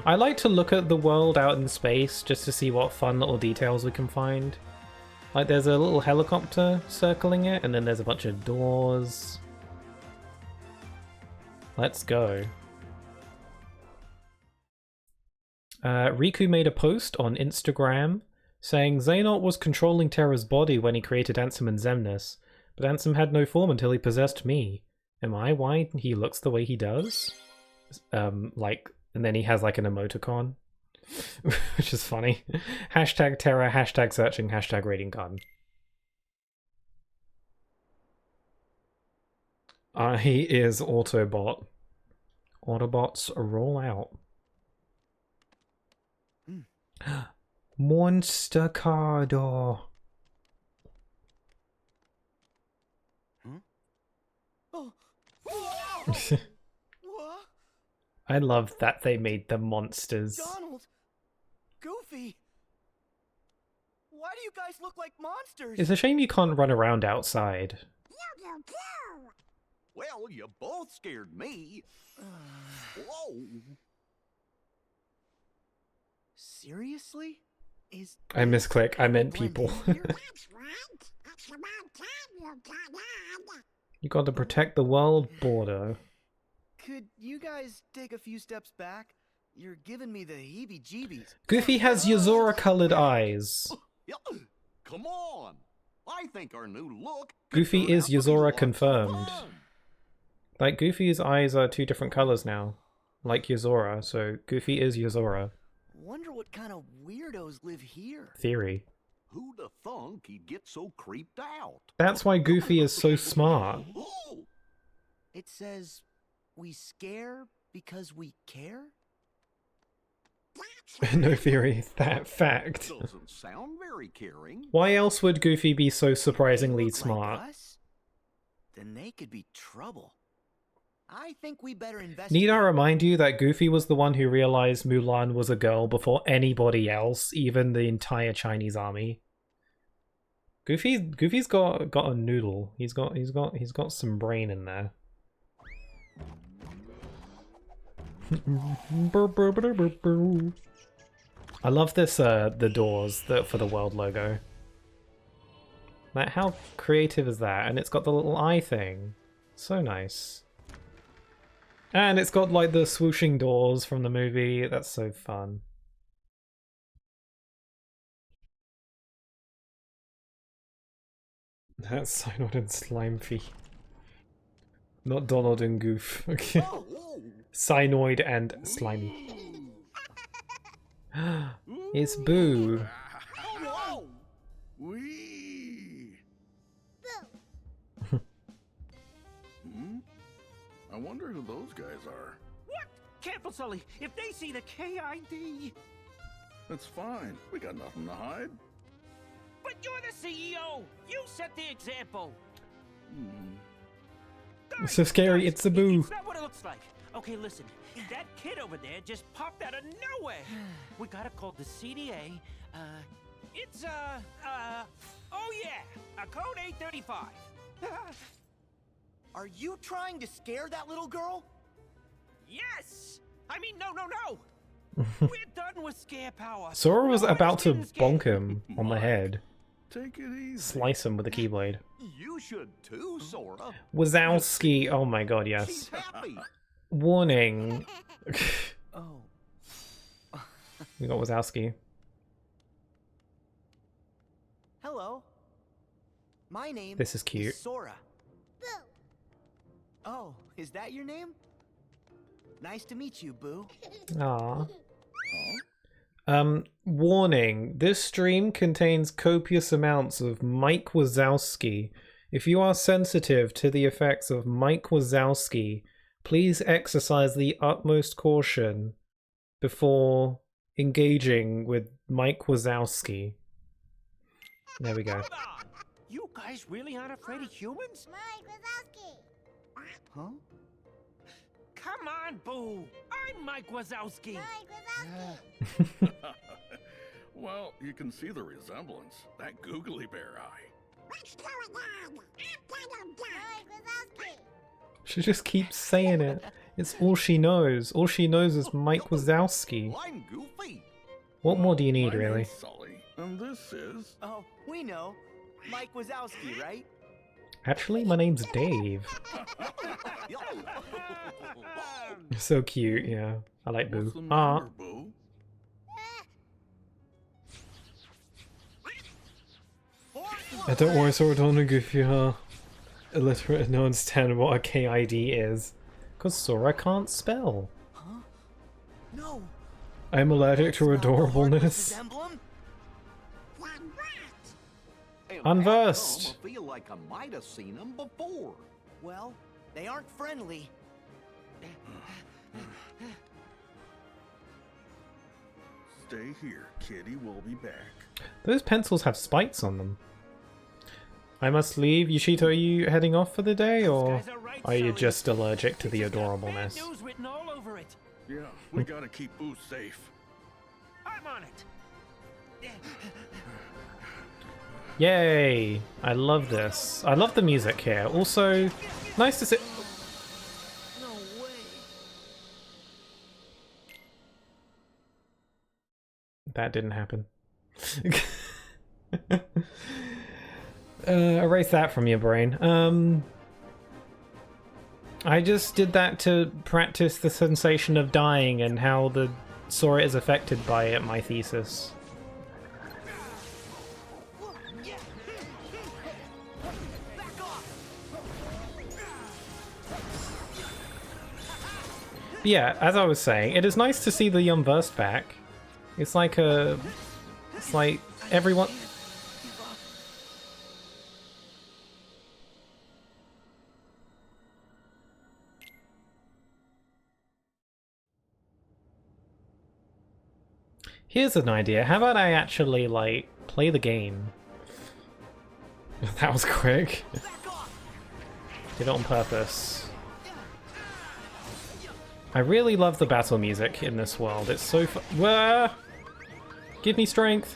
I like to look at the world out in space just to see what fun little details we can find. Like there's a little helicopter circling it, and then there's a bunch of doors. Let's go. Riku made a post on Instagram saying Xehanort was controlling Terra's body when he created Ansem and Xemnas, but Ansem had no form until he possessed me. Am I why he looks the way he does? Like, and then he has like an emoticon, which is funny. Hashtag Terra, hashtag searching, hashtag raiding garden. He is Autobot. Autobots roll out. Monster Cardo. Oh. I love that they made them monsters. Donald! Goofy! Why do you guys look like monsters? It's a shame you can't run around outside. Well, you both scared me. Whoa! Seriously? I misclick. I meant people. You got to protect the world border. Could you guys take a few steps back? You're giving me the heebie-jeebies. Goofy has Yozora-colored eyes. Come on! I think our new look. Goofy is Yozora confirmed. Like, Goofy's eyes are two different colors now. Like Yozora, so Goofy is Yozora. Wonder what kind of weirdos live here. Theory. Who'd have thunk he'd get so creeped out? That's why Goofy is so smart. It says, we scare because we care? No theory, that fact. Doesn't sound very caring. Why else would Goofy be so surprisingly smart? Like us? Then they could be trouble. I think we better invest. Need I remind you that Goofy was the one who realized Mulan was a girl before anybody else, even the entire Chinese army? Goofy's got a noodle. He's got some brain in there. I love this the doors for the world logo. Like, how creative is that? And it's got the little eye thing. So nice. And it's got like the swooshing doors from the movie. That's so fun. That's Synod and Slimefy. Not Donald and Goof. Okay. Synoid and Slimy. It's Boo. Whoa! Wee! I wonder who those guys are. What? Careful, Sully. If they see the KID... It's fine. We got nothing to hide. But you're the CEO! You set the example! It's so scary, it's a Boo. It's not what it looks like. Okay, listen. That kid over there just popped out of nowhere. We gotta call the CDA. It's, oh yeah! A code 835. Are you trying to scare that little girl? Yes! I mean, no! We're done with scare power. Sora was about to bonk him on the head. Take it easy. Slice him with a keyblade. You should too, Sora. Wazowski. Oh my god, yes. She's happy. Warning. Oh. We got Wazowski. Hello. My name This is cute. Sora. Boo. Oh, is that your name? Nice to meet you, Boo. Aww. Warning. This stream contains copious amounts of Mike Wazowski. If you are sensitive to the effects of Mike Wazowski, please exercise the utmost caution before engaging with Mike Wazowski. There we go. You guys really aren't afraid of humans? Mike Wazowski. Huh? Come on, Boo! I'm Mike Wazowski! Mike Wazowski. Well, you can see the resemblance. That googly bear eye. What's going on? Mike Wazowski. She just keeps saying it. It's all she knows. All she knows is Mike Wazowski. I'm Goofy. What more do you need, My really? name's Sully, and this is... Oh, we know. Mike Wazowski, right? Actually, my name's Dave. So cute, yeah. I like What's Boo. the matter, Boo? Don't worry, Sora, don't if you are illiterate and don't understand what a KID is. Because Sora can't spell. Huh? No. I'm allergic to adorableness. Unversed. I feel like I might have seen them before. Well, they aren't friendly. Stay here, kitty. We'll be back. Those pencils have spikes on them. I must leave. Yoshito, are you heading off for the day, or are you just allergic to the adorableness? News written all over it. Yeah, we gotta keep Boo safe. I'm on it. Yay! I love this. I love the music here. Also, nice to see. No way. That didn't happen. Erase that from your brain. I just did that to practice the sensation of dying and how the Sora is affected by it, my thesis. But yeah, as I was saying, it is nice to see the Unversed back. It's like everyone. Here's an idea. How about I actually, like, play the game? That was quick. Did it on purpose. I really love the battle music in this world. It's so fun. Give me strength.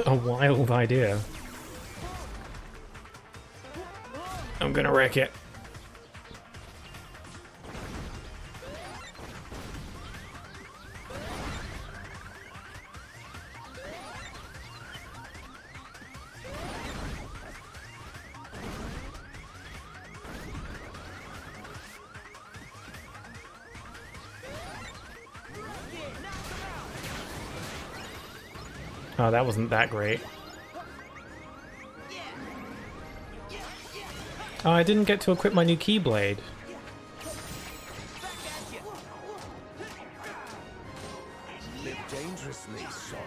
A wild idea. I'm gonna wreck it. Oh, that wasn't that great. Oh, I didn't get to equip my new Keyblade. Live dangerously, Sora.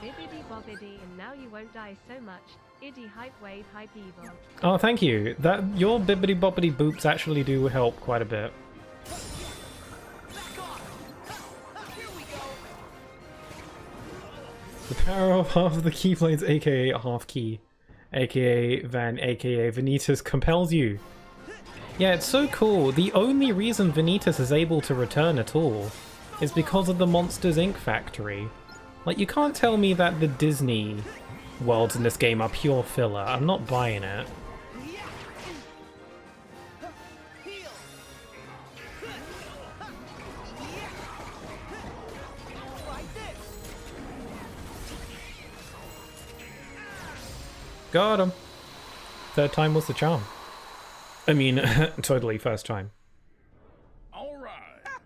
Bibbidi bobbidi, and now you won't die so much. Iddy hype wave hype evil. Oh, thank you. That your bibbidi bobbidi boops actually do help quite a bit. The power of half of the Keyblades, aka half key, aka Van, aka Vanitas, compels you. Yeah, it's so cool. The only reason Vanitas is able to return at all is because of the Monsters Inc. factory. Like, you can't tell me that the Disney worlds in this game are pure filler. I'm not buying it. Got him. Third time was the charm. I mean, totally first time. All right. Ah,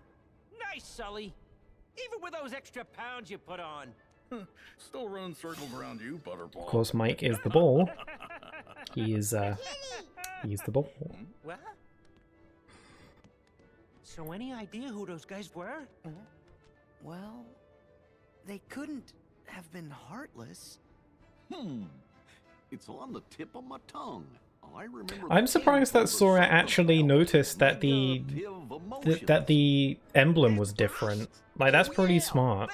nice, Sully. Even with those extra pounds you put on. Still running circles around you, Butterball. Of course, Mike is the ball. He's the ball. What? So any idea who those guys were? Well, they couldn't have been heartless. It's on the tip of my tongue. I remember. I'm surprised that Sora actually noticed that the emblem was different. Like, that's pretty smart.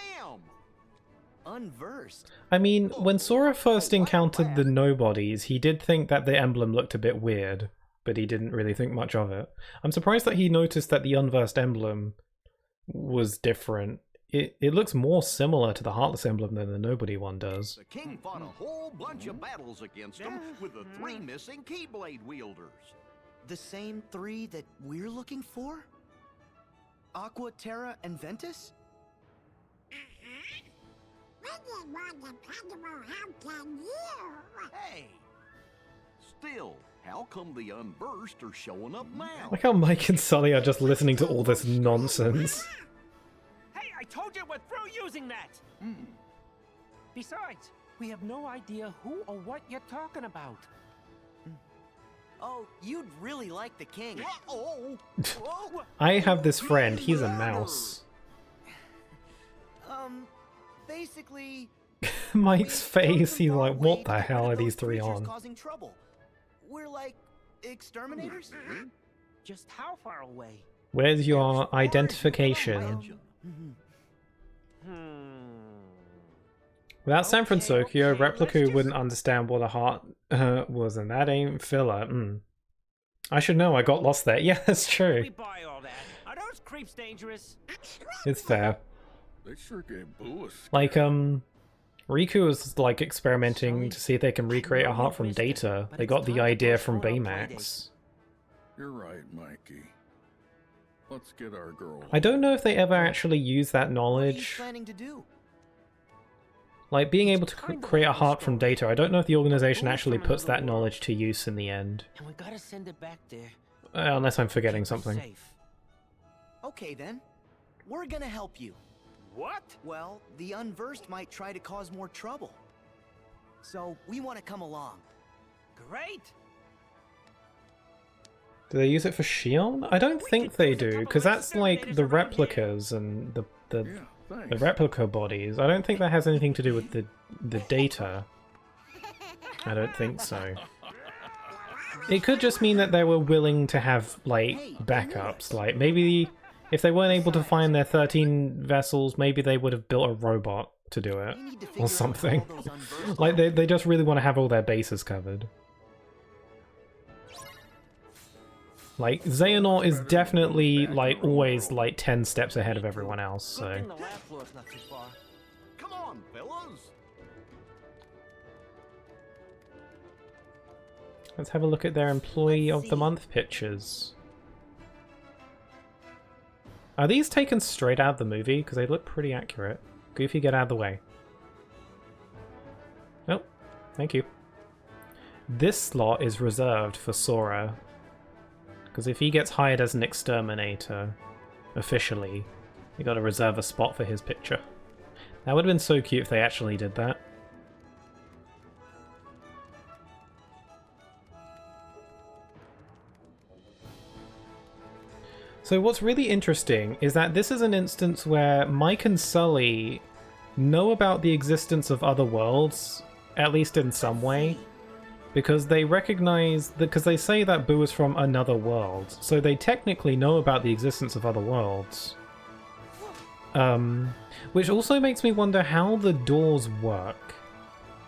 Unversed. I mean, when Sora first encountered the Nobodies, he did think that the emblem looked a bit weird, but he didn't really think much of it. I'm surprised that he noticed that the unversed emblem was different. It looks more similar to the Heartless emblem than the Nobody one does. The king fought a whole bunch of battles against them with the 3 missing Keyblade wielders. The same 3 that we're looking for? Aqua, Terra, and Ventus? We didn't want the possible help can you? Hey! Still, how come the Unversed are showing up now? Like how Mike and Sully are just listening to all this nonsense. Hey, I told you we're through using that! Besides, we have no idea who or what you're talking about. Oh, you'd really like the king. I have this friend, he's a mouse. Basically... Mike's face, he's like, what the hell are these 3 on? Causing trouble. We're like exterminators? Just how far away? Where's your identification? Without San Francisco, Replica wouldn't understand what a heart was, and that ain't filler. I should know, I got lost there. Yeah, that's true. We buy all that. Are those creeps dangerous? It's fair. They sure gave Boo a Like, Riku is, like, experimenting to see if they can recreate a heart from data. They got the idea from Baymax. You're right, Mikey. Let's get our girl. I don't know if they ever actually use that What are you knowledge. planning to do? Like, being able to create a heart from data, I don't know if the organization actually puts that knowledge to use in the end. And we gotta send it back there. Unless I'm forgetting something. Safe. Okay then. We're gonna help you. What? Well, the Unversed might try to cause more trouble. So, we want to come along. Great! Do they use it for Shion? I don't think they do, because that's like the replicas and the replica bodies. I don't think that has anything to do with the data. I don't think so. It could just mean that they were willing to have, like, backups. Like, maybe if they weren't able to find their 13 vessels, maybe they would have built a robot to do it. Or something. Like, they just really want to have all their bases covered. Like, Xehanort is definitely, like, always, like, 10 steps ahead of everyone else, so... Come on, fellas. Let's have a look at their Employee of the Month pictures. Are these taken straight out of the movie? Because they look pretty accurate. Goofy, get out of the way. Oh, thank you. This slot is reserved for Sora. Because if he gets hired as an exterminator, officially, you gotta reserve a spot for his picture. That would have been so cute if they actually did that. So what's really interesting is that this is an instance where Mike and Sully know about the existence of other worlds, at least in some way, because they recognize that, because they say that Boo is from another world, so they technically know about the existence of other worlds. Which also makes me wonder how the doors work.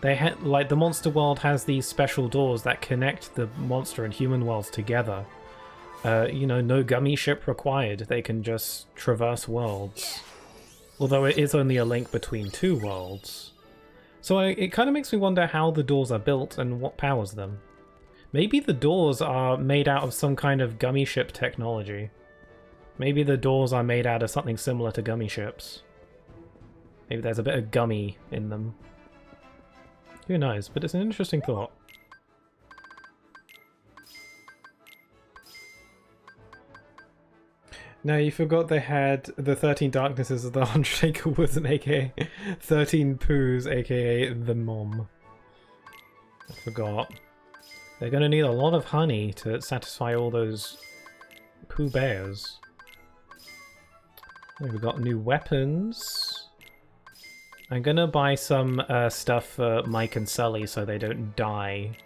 They like, the monster world has these special doors that connect the monster and human worlds together. You know, no gummy ship required, they can just traverse worlds. Although it is only a link between two worlds. So it kind of makes me wonder how the doors are built and what powers them. Maybe the doors are made out of some kind of gummy ship technology. Maybe the doors are made out of something similar to gummy ships. Maybe there's a bit of gummy in them. Who knows, but it's an interesting thought. No, you forgot they had the 13 Darknesses of the 100 Acre Woods, and aka 13 Poos, aka the Mom. I forgot. They're gonna need a lot of honey to satisfy all those Pooh Bears. We've got new weapons. I'm gonna buy some stuff for Mike and Sully so they don't die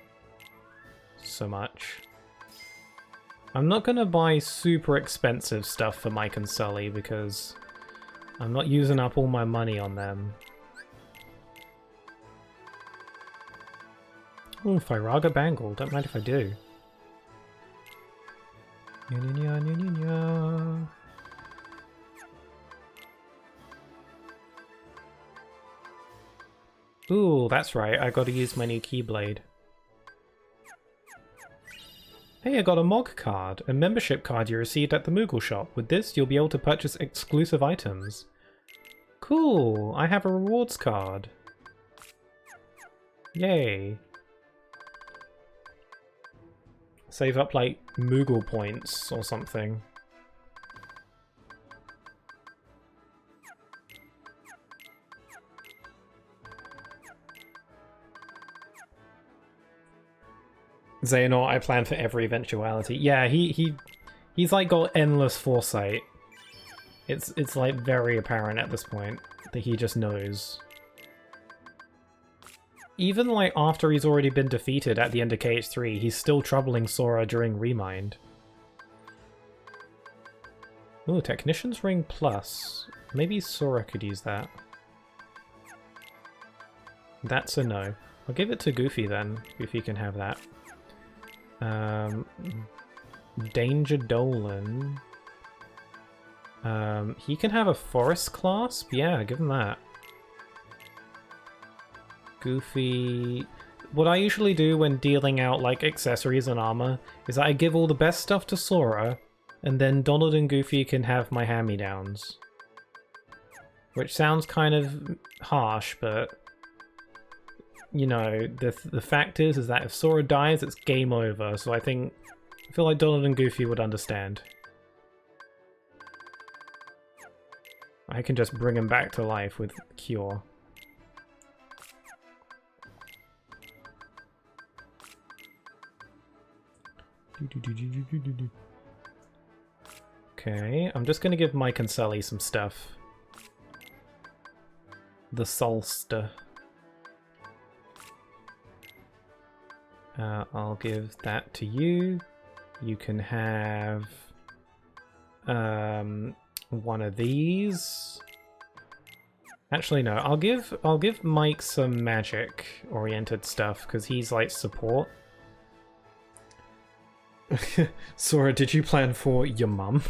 so much. I'm not gonna buy super expensive stuff for Mike and Sully because I'm not using up all my money on them. Ooh, Firaga Bangle, don't mind if I do. Ooh, that's right, I gotta use my new Keyblade. Hey, I got a Mog card, a membership card you received at the Moogle shop. With this, you'll be able to purchase exclusive items. Cool, I have a rewards card. Yay. Save up, like, Moogle points or something. Xehanort, I plan for every eventuality. Yeah, he's like got endless foresight. It's like very apparent at this point that he just knows. Even like after he's already been defeated at the end of KH3, he's still troubling Sora during Remind. Ooh, Technician's Ring Plus. Maybe Sora could use that. That's a no. I'll give it to Goofy then. Goofy can have that. Danger Dolan. He can have a Forest Clasp? Yeah, give him that. Goofy... What I usually do when dealing out, like, accessories and armor is that I give all the best stuff to Sora, and then Donald and Goofy can have my hand-me-downs. Which sounds kind of harsh, but... You know, the fact is that if Sora dies, it's game over, so I feel like Donald and Goofy would understand. I can just bring him back to life with Cure. Okay, I'm just gonna give Mike and Sully some stuff. The Solster. I'll give that to you. You can have one of these. Actually, no. I'll give Mike some magic-oriented stuff because he's like support. Sora, did you plan for your mum?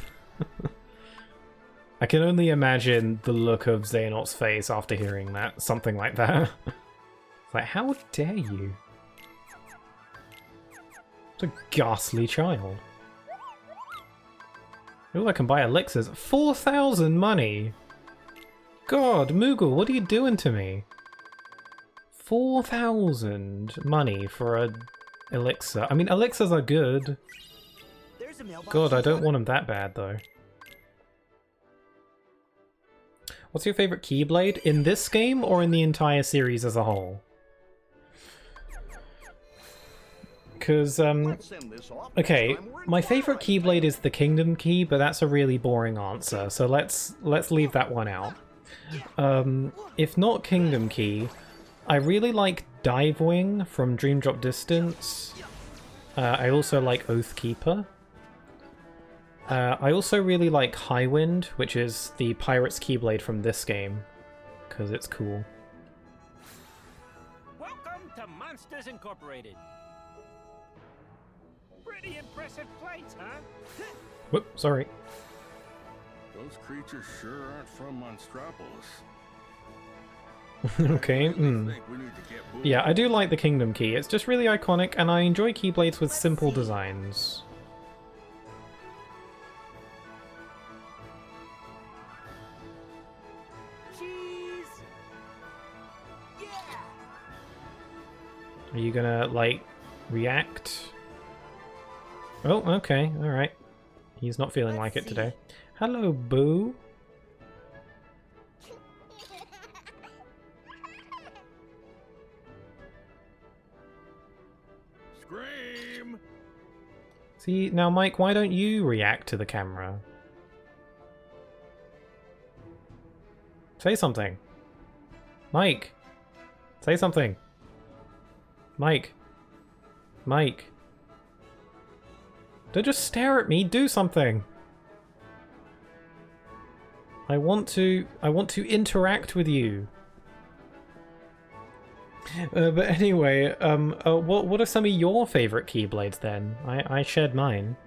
I can only imagine the look of Xehanort's face after hearing that. Something like that. It's like, how dare you? It's a ghastly child. Ooh, I can buy elixirs. 4,000 money! God, Moogle, what are you doing to me? 4,000 money for a elixir. I mean, elixirs are good. God, I don't want them that bad, though. What's your favorite Keyblade? In this game or in the entire series as a whole? Because, okay, my favorite Keyblade is the Kingdom Key, but that's a really boring answer, so let's leave that one out. If not Kingdom Key, I really like Dive Wing from Dream Drop Distance. I also like Oathkeeper. I also really like Highwind, which is the Pirate's Keyblade from this game, because it's cool. Welcome to Monsters Incorporated. Pretty impressive plates, huh? Whoop, sorry. Those creatures sure aren't from Monstropolis. Okay, Yeah, I do like the Kingdom Key. It's just really iconic, and I enjoy Keyblades with simple designs. Are you gonna, like, react? Oh, okay, alright. He's not feeling like it today. Hello, Boo. Scream! See, now Mike, why don't you react to the camera? Say something. Mike! Say something. Mike. Mike. Don't just stare at me, do something! I want to interact with you. But anyway, what are some of your favorite Keyblades then? I shared mine.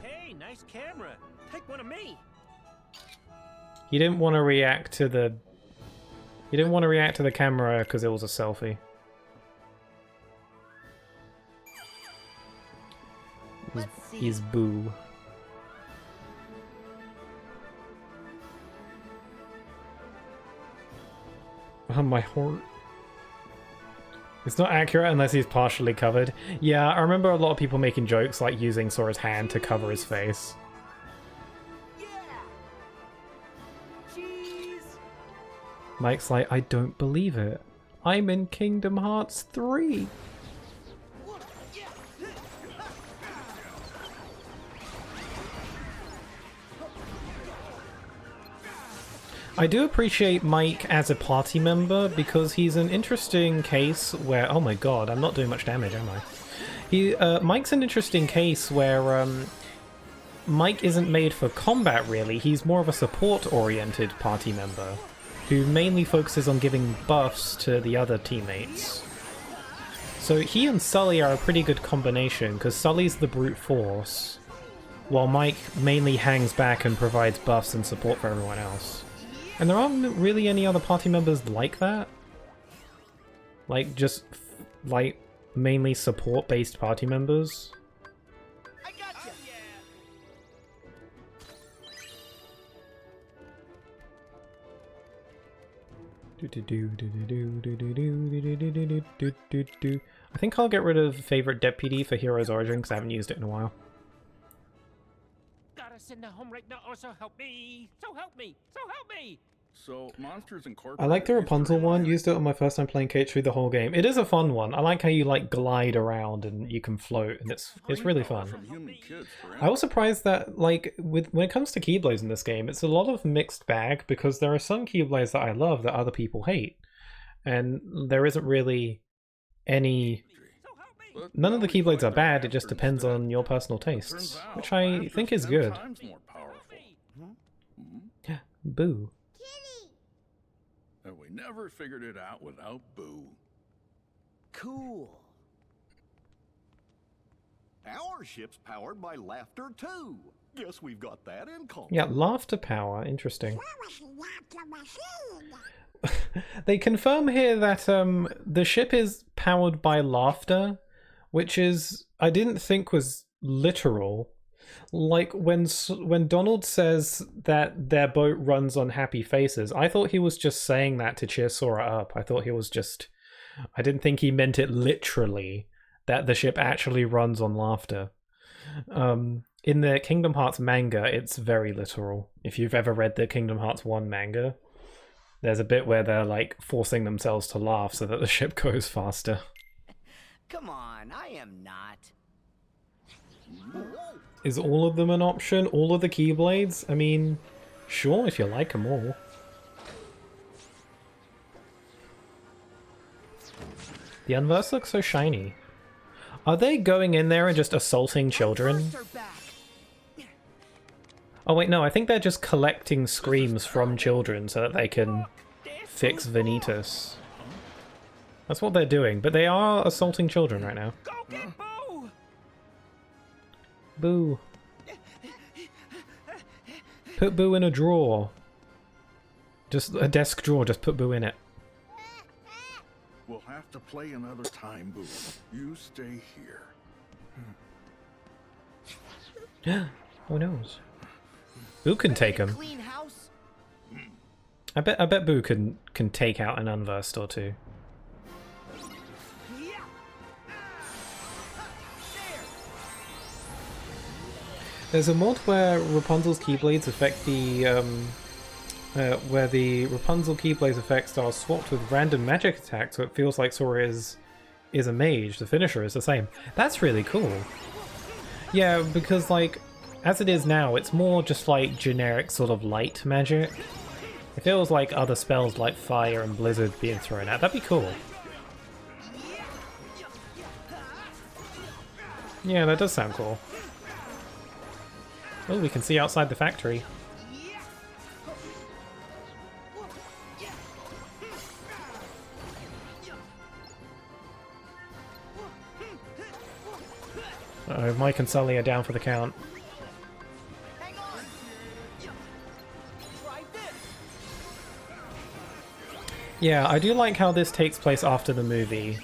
Hey, nice camera. Take one of me. You didn't want to react to the... You didn't want to react to the camera because it was a selfie. He's Boo. Oh, my heart. It's not accurate unless he's partially covered. Yeah, I remember a lot of people making jokes like using Sora's hand to cover his face. Mike's like, I don't believe it. I'm in Kingdom Hearts 3. I do appreciate Mike as a party member because he's an interesting case where... Oh my god, I'm not doing much damage, am I? Mike's an interesting case where Mike isn't made for combat, really. He's more of a support-oriented party member who mainly focuses on giving buffs to the other teammates. So he and Sully are a pretty good combination because Sully's the brute force, while Mike mainly hangs back and provides buffs and support for everyone else. And there aren't really any other party members like that. Like, just, like, mainly support-based party members. I gotcha. I think I'll get rid of favorite deputy for Hero's Origin because I haven't used it in a while. Gotta send her home right now, or so help me! So help me! So help me! So Monsters I Incorporated. like the used to Rapunzel one. remind- Used it on my first time playing Kate through the whole game. It is a fun one. I like how you like glide around and you can float, and it's really fun. From human kids for I was surprised that like when it comes to Keyblades in this game, it's a lot of mixed bag because there are some Keyblades that I love that other people hate, and there isn't really any. But None now of the we Keyblades find are they're bad. It after just depends instead. on your personal Turns tastes, out which I Laughter's think is 10 good. times more powerful. Boo. And we never figured it out without Boo. Cool. Our ship's powered by laughter too. Guess we've got that in common. Yeah, laughter power. Interesting. What was the machine? They confirm here that the ship is powered by laughter, which is I didn't think was literal. Like when Donald says that their boat runs on happy faces, I thought he was just saying that to cheer Sora up. I didn't think he meant it literally, that the ship actually runs on laughter. In the Kingdom Hearts manga, it's very literal. If you've ever read the Kingdom Hearts 1 manga, there's a bit where they're like forcing themselves to laugh so that the ship goes faster. Come on, I am not. Is all of them an option? All of the Keyblades? I mean, sure, if you like them all. The Unverse looks so shiny. Are they going in there and just assaulting children? Oh wait, no, I think they're just collecting screams from children so that they can fix Vanitas. That's what they're doing, but they are assaulting children right now. Boo. Put Boo in a drawer. Just a desk drawer, just put Boo in it. We'll have to play another time, Boo. You stay here. Who knows? Boo can take him. Clean house? I bet Boo can take out an Unversed or two. There's a mod where Rapunzel's Keyblades affect the where the Rapunzel Keyblades effects are swapped with random magic attacks, so it feels like Sora is a mage. The finisher is the same. That's really cool. Yeah, because like as it is now, it's more just like generic sort of light magic. It feels like other spells like fire and blizzard being thrown out. That'd be cool. Yeah, that does sound cool. Oh, we can see outside the factory. Uh-oh, Mike and Sully are down for the count. Yeah, I do like how this takes place after the movie.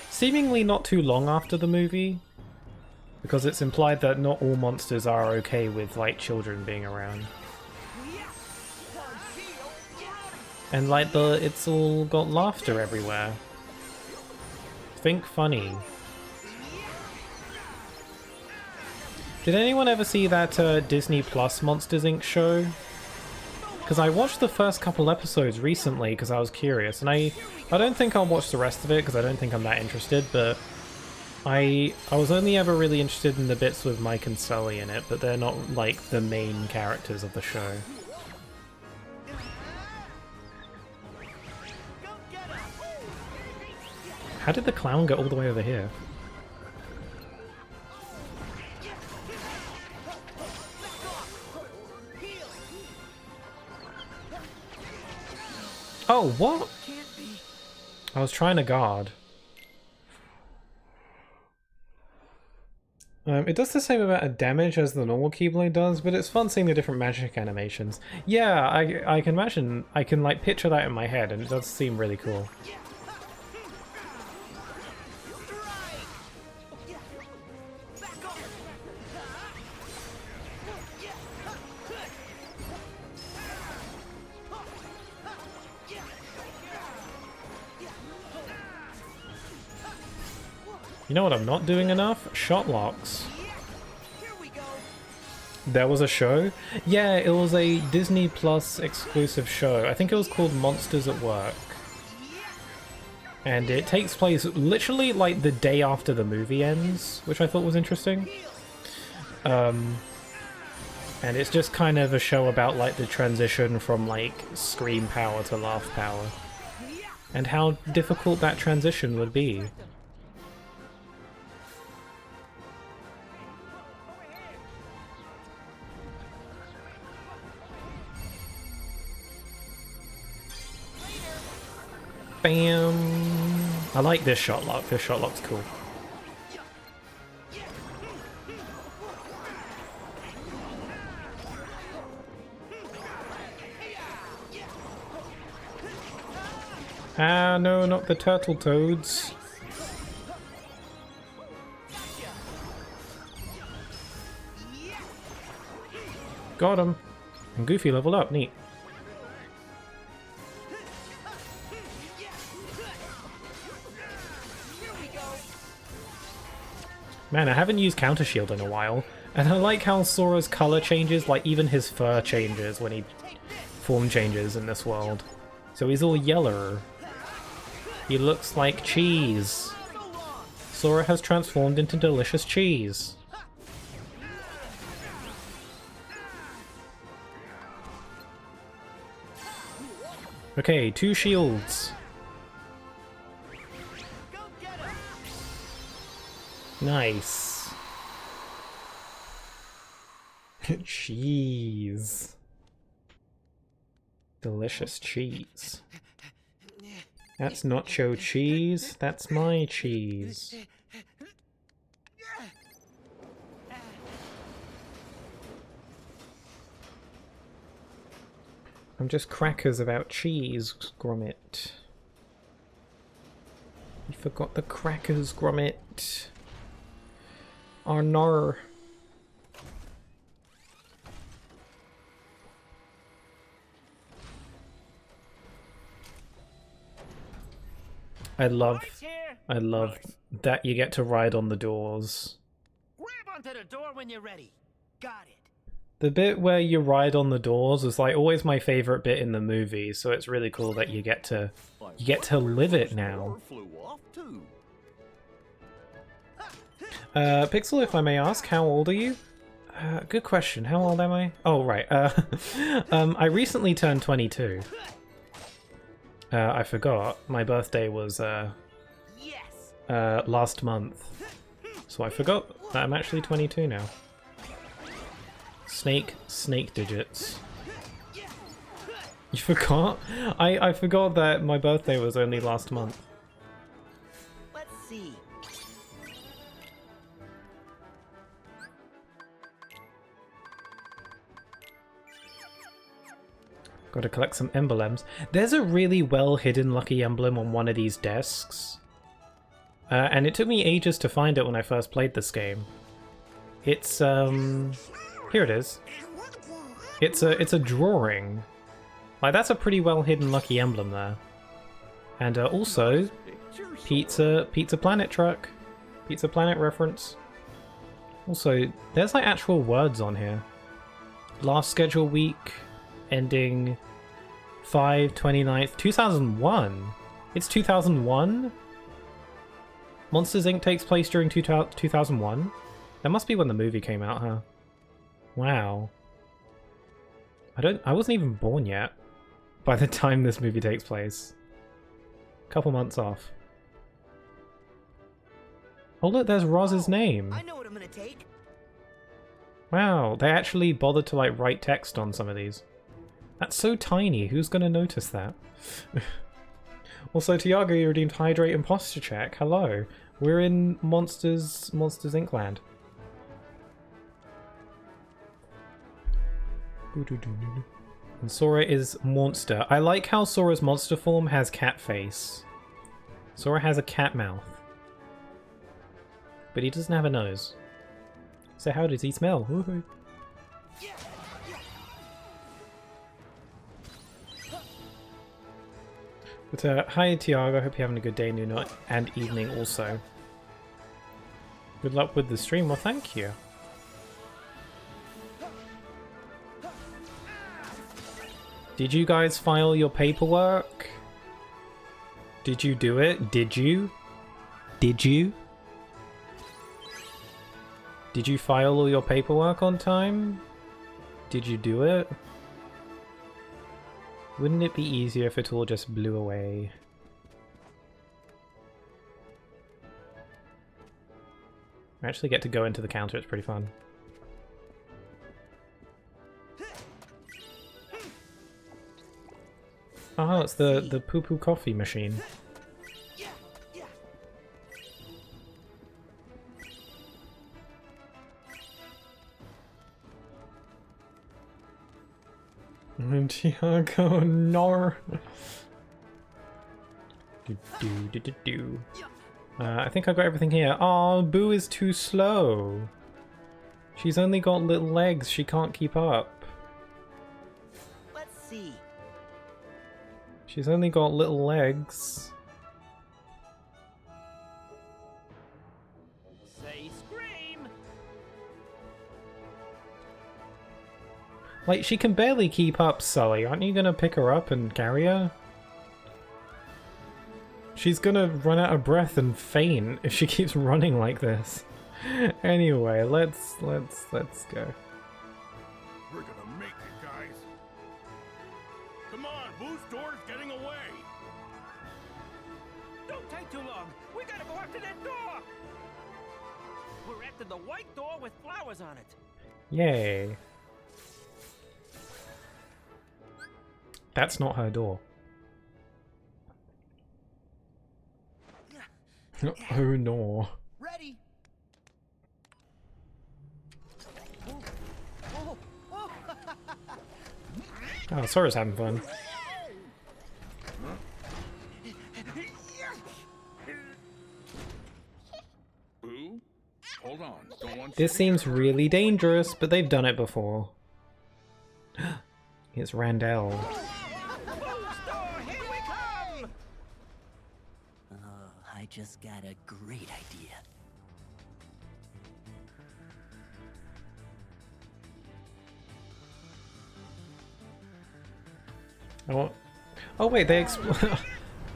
Seemingly not too long after the movie. Because it's implied that not all monsters are okay with, like, children being around. And, like, it's all got laughter everywhere. Think funny. Did anyone ever see that Disney Plus Monsters Inc. show? Because I watched the first couple episodes recently because I was curious, and I don't think I'll watch the rest of it because I don't think I'm that interested, but I was only ever really interested in the bits with Mike and Sully in it, but they're not like the main characters of the show. How did the clown get all the way over here? Oh, what? I was trying to guard. It does the same amount of damage as the normal Keyblade does, but it's fun seeing the different magic animations. Yeah, I can imagine, I can like picture that in my head, and it does seem really cool. You know what I'm not doing enough? Shot locks. There was a show? Yeah, it was a Disney Plus exclusive show. I think it was called Monsters at Work. And it takes place literally like the day after the movie ends, which I thought was interesting. And it's just kind of a show about like the transition from like scream power to laugh power. And how difficult that transition would be. Bam! I like this shot lock. This shot lock's cool. Ah, no, not the turtle toads. Got him. And Goofy leveled up. Neat. Man, I haven't used Counter Shield in a while, and I like how Sora's color changes, like even his fur changes when he form changes in this world. So he's all yellow. He looks like cheese. Sora has transformed into delicious cheese. Okay, 2 shields. Nice. Cheese. Delicious cheese. That's nacho cheese. That's my cheese. I'm just crackers about cheese, Gromit. You forgot the crackers, Gromit. Oh no. I love that you get to ride on the doors. Grab onto the door when you're ready. Got it. The bit where you ride on the doors is like always my favorite bit in the movie, so it's really cool that you get to live it now. Pixel, if I may ask, how old are you? Good question. How old am I? Oh, right. I recently turned 22. I forgot. My birthday was last month. So I forgot that I'm actually 22 now. Snake digits. You forgot? I forgot that my birthday was only last month. Let's see. Gotta collect some emblems. There's a really well hidden lucky emblem on one of these desks. And it took me ages to find it when I first played this game. It's, here it is. It's a drawing. Like, that's a pretty well hidden lucky emblem there. And also, Pizza Planet truck. Pizza Planet reference. Also, there's like actual words on here. Last schedule week, ending 5/29th, 2001. It's 2001? Monsters Inc. takes place during 2001? That must be when the movie came out, huh? Wow. I wasn't even born yet by the time this movie takes place. Couple months off. Oh look, there's Roz's name. I know what I'm gonna take. Wow, they actually bothered to like write text on some of these. That's so tiny, who's gonna notice that? Also, Tiago, you redeemed Hydrate and Posture Check. Hello. We're in Monsters Inc. land. And Sora is monster. I like how Sora's monster form has cat face. Sora has a cat mouth. But he doesn't have a nose. So how does he smell? Woohoo. But hi Tiago, hope you're having a good day, noon and evening also. Good luck with the stream, well thank you. Did you guys file your paperwork? Did you do it? Did you? Did you? Did you file all your paperwork on time? Did you do it? Wouldn't it be easier if it all just blew away? I actually get to go into the counter, it's pretty fun. Oh, it's the poo-poo coffee machine. Tiago, no. I think I got everything here. Oh, Boo is too slow. She's only got little legs. She can't keep up. Let's see. She's only got little legs. Say scream. Like, she can barely keep up, Sully. Aren't you gonna pick her up and carry her? She's gonna run out of breath and faint if she keeps running like this. Anyway, let's go. We're gonna make it, guys. Come on, Boo's door's getting away. Don't take too long. We gotta go after that door. We're after the white door with flowers on it. Yay. That's not her door. Oh no. Ready. Oh, Sora's having fun. Boo, hold on. Don't want This seems really dangerous, but they've done it before. It's Randall. I just got a great idea. Oh wait, they I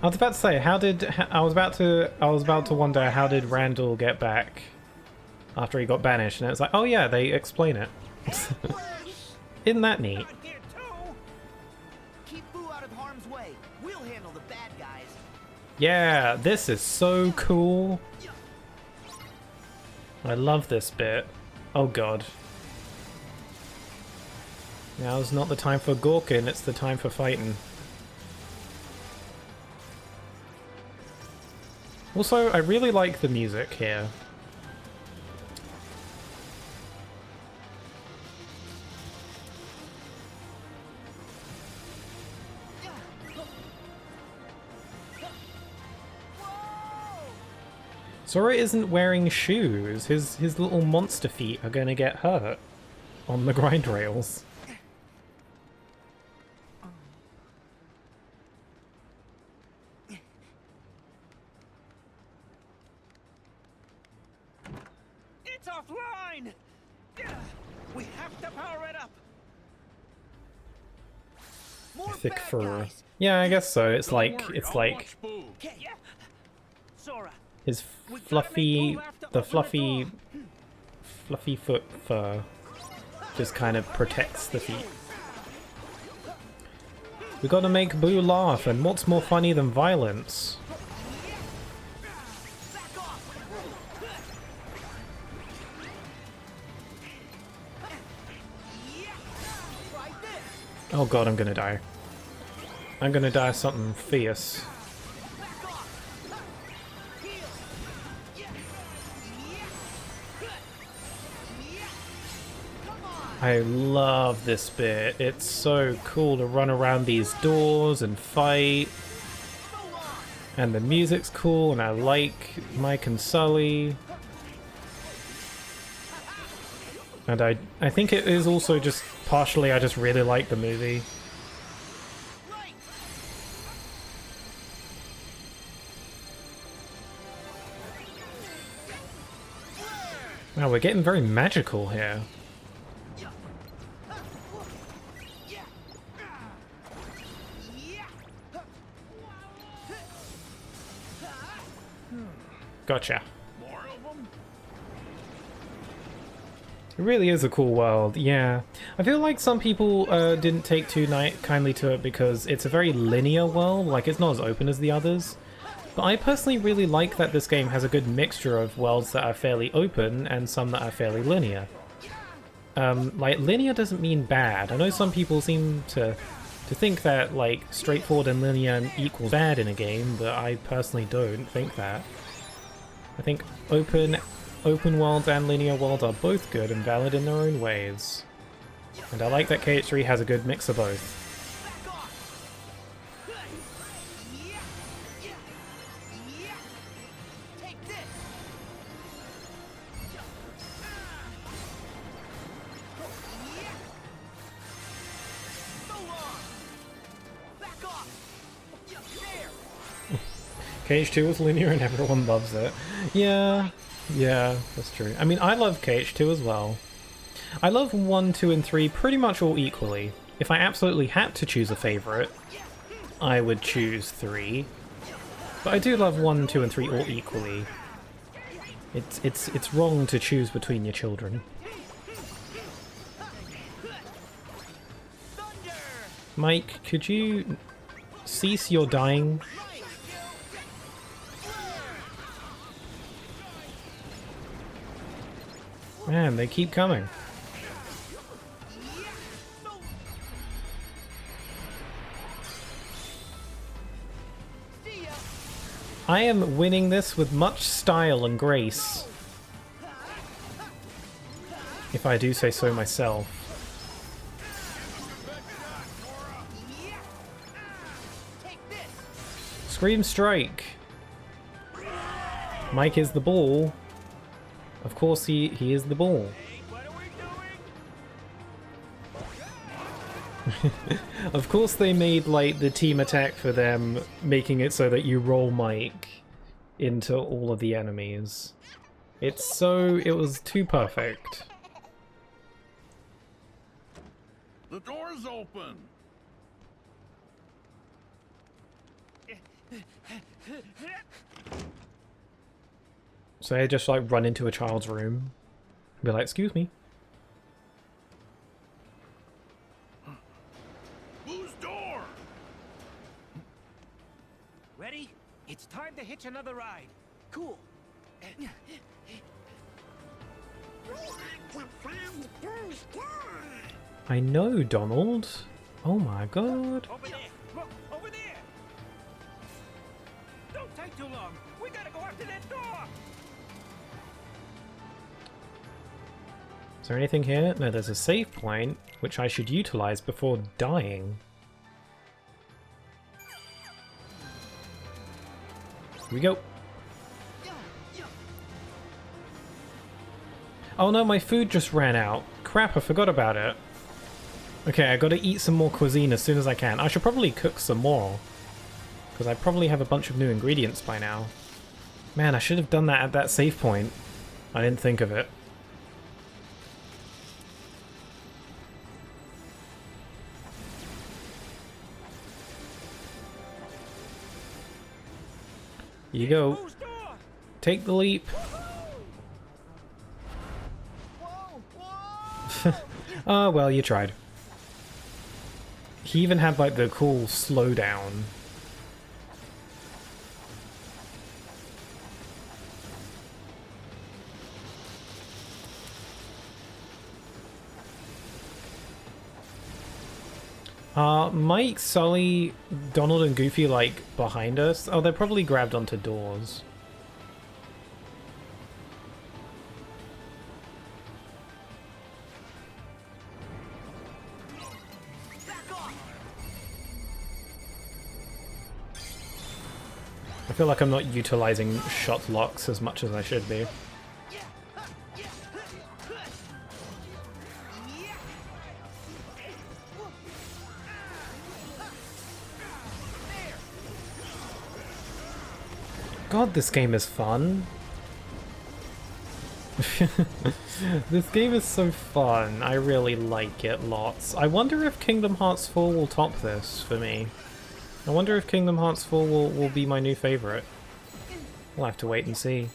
was about to say, I was about to wonder how did Randall get back after he got banished, and it's like, oh yeah, they explain it. Isn't that neat? Keep Boo out of harm's way. We'll handle the bad guys. Yeah, this is so cool. I love this bit. Oh god. Now's not the time for gawking, it's the time for fighting. Also, I really like the music here. Sora isn't wearing shoes. His little monster feet are gonna get hurt on the grind rails. It's offline. We have to power it up. Thick fur. Yeah, I guess so. It's like Sora. His fluffy foot fur just kind of protects the feet. We gotta make Boo laugh, and what's more funny than violence? Oh god, I'm gonna die. I'm gonna die of something fierce. I love this bit. It's so cool to run around these doors and fight. And the music's cool, and I like Mike and Sully. And I think it is also just partially I just really like the movie. Wow, we're getting very magical here. Gotcha. More of them? It really is a cool world, yeah. I feel like some people didn't take too kindly to it because it's a very linear world, like it's not as open as the others. But I personally really like that this game has a good mixture of worlds that are fairly open and some that are fairly linear. Like, linear doesn't mean bad. I know some people seem to think that, like, straightforward and linear equals bad in a game, but I personally don't think that. I think open worlds and linear worlds are both good and valid in their own ways. And I like that KH3 has a good mix of both. KH2 is linear and everyone loves it. Yeah, that's true. I mean, I love KH2 as well. I love 1, 2, and 3 pretty much all equally. If I absolutely had to choose a favourite, I would choose 3. But I do love 1, 2, and 3 all equally. It's wrong to choose between your children. Mike, could you cease your dying? Man, they keep coming. I am winning this with much style and grace, if I do say so myself. Scream strike! Mike is the ball. Of course he is the ball. Of course they made like the team attack for them, making it so that you roll Mike into all of the enemies. It was too perfect. The door's open. So I just like run into a child's room and be like, excuse me. Whose door? Ready? It's time to hitch another ride. Cool. We have to find Boo's door. I know, Donald. Oh my god. Over there. Look, over there. Don't take too long. We gotta go after that door. Is there anything here? No, there's a save point, which I should utilize before dying. Here we go. Oh no, my food just ran out. Crap, I forgot about it. Okay, I gotta eat some more cuisine as soon as I can. I should probably cook some more, because I probably have a bunch of new ingredients by now. Man, I should have done that at that save point. I didn't think of it. Here you go. Take the leap. Oh, well, you tried. He even had, like, the cool slowdown. Mike, Sully, Donald, and Goofy, like, behind us? Oh, they're probably grabbed onto doors. I feel like I'm not utilizing shot locks as much as I should be. God, this game is fun. This game is so fun. I really like it lots. I wonder if Kingdom Hearts 4 will top this for me. I wonder if Kingdom Hearts 4 will be my new favorite. We'll have to wait and see.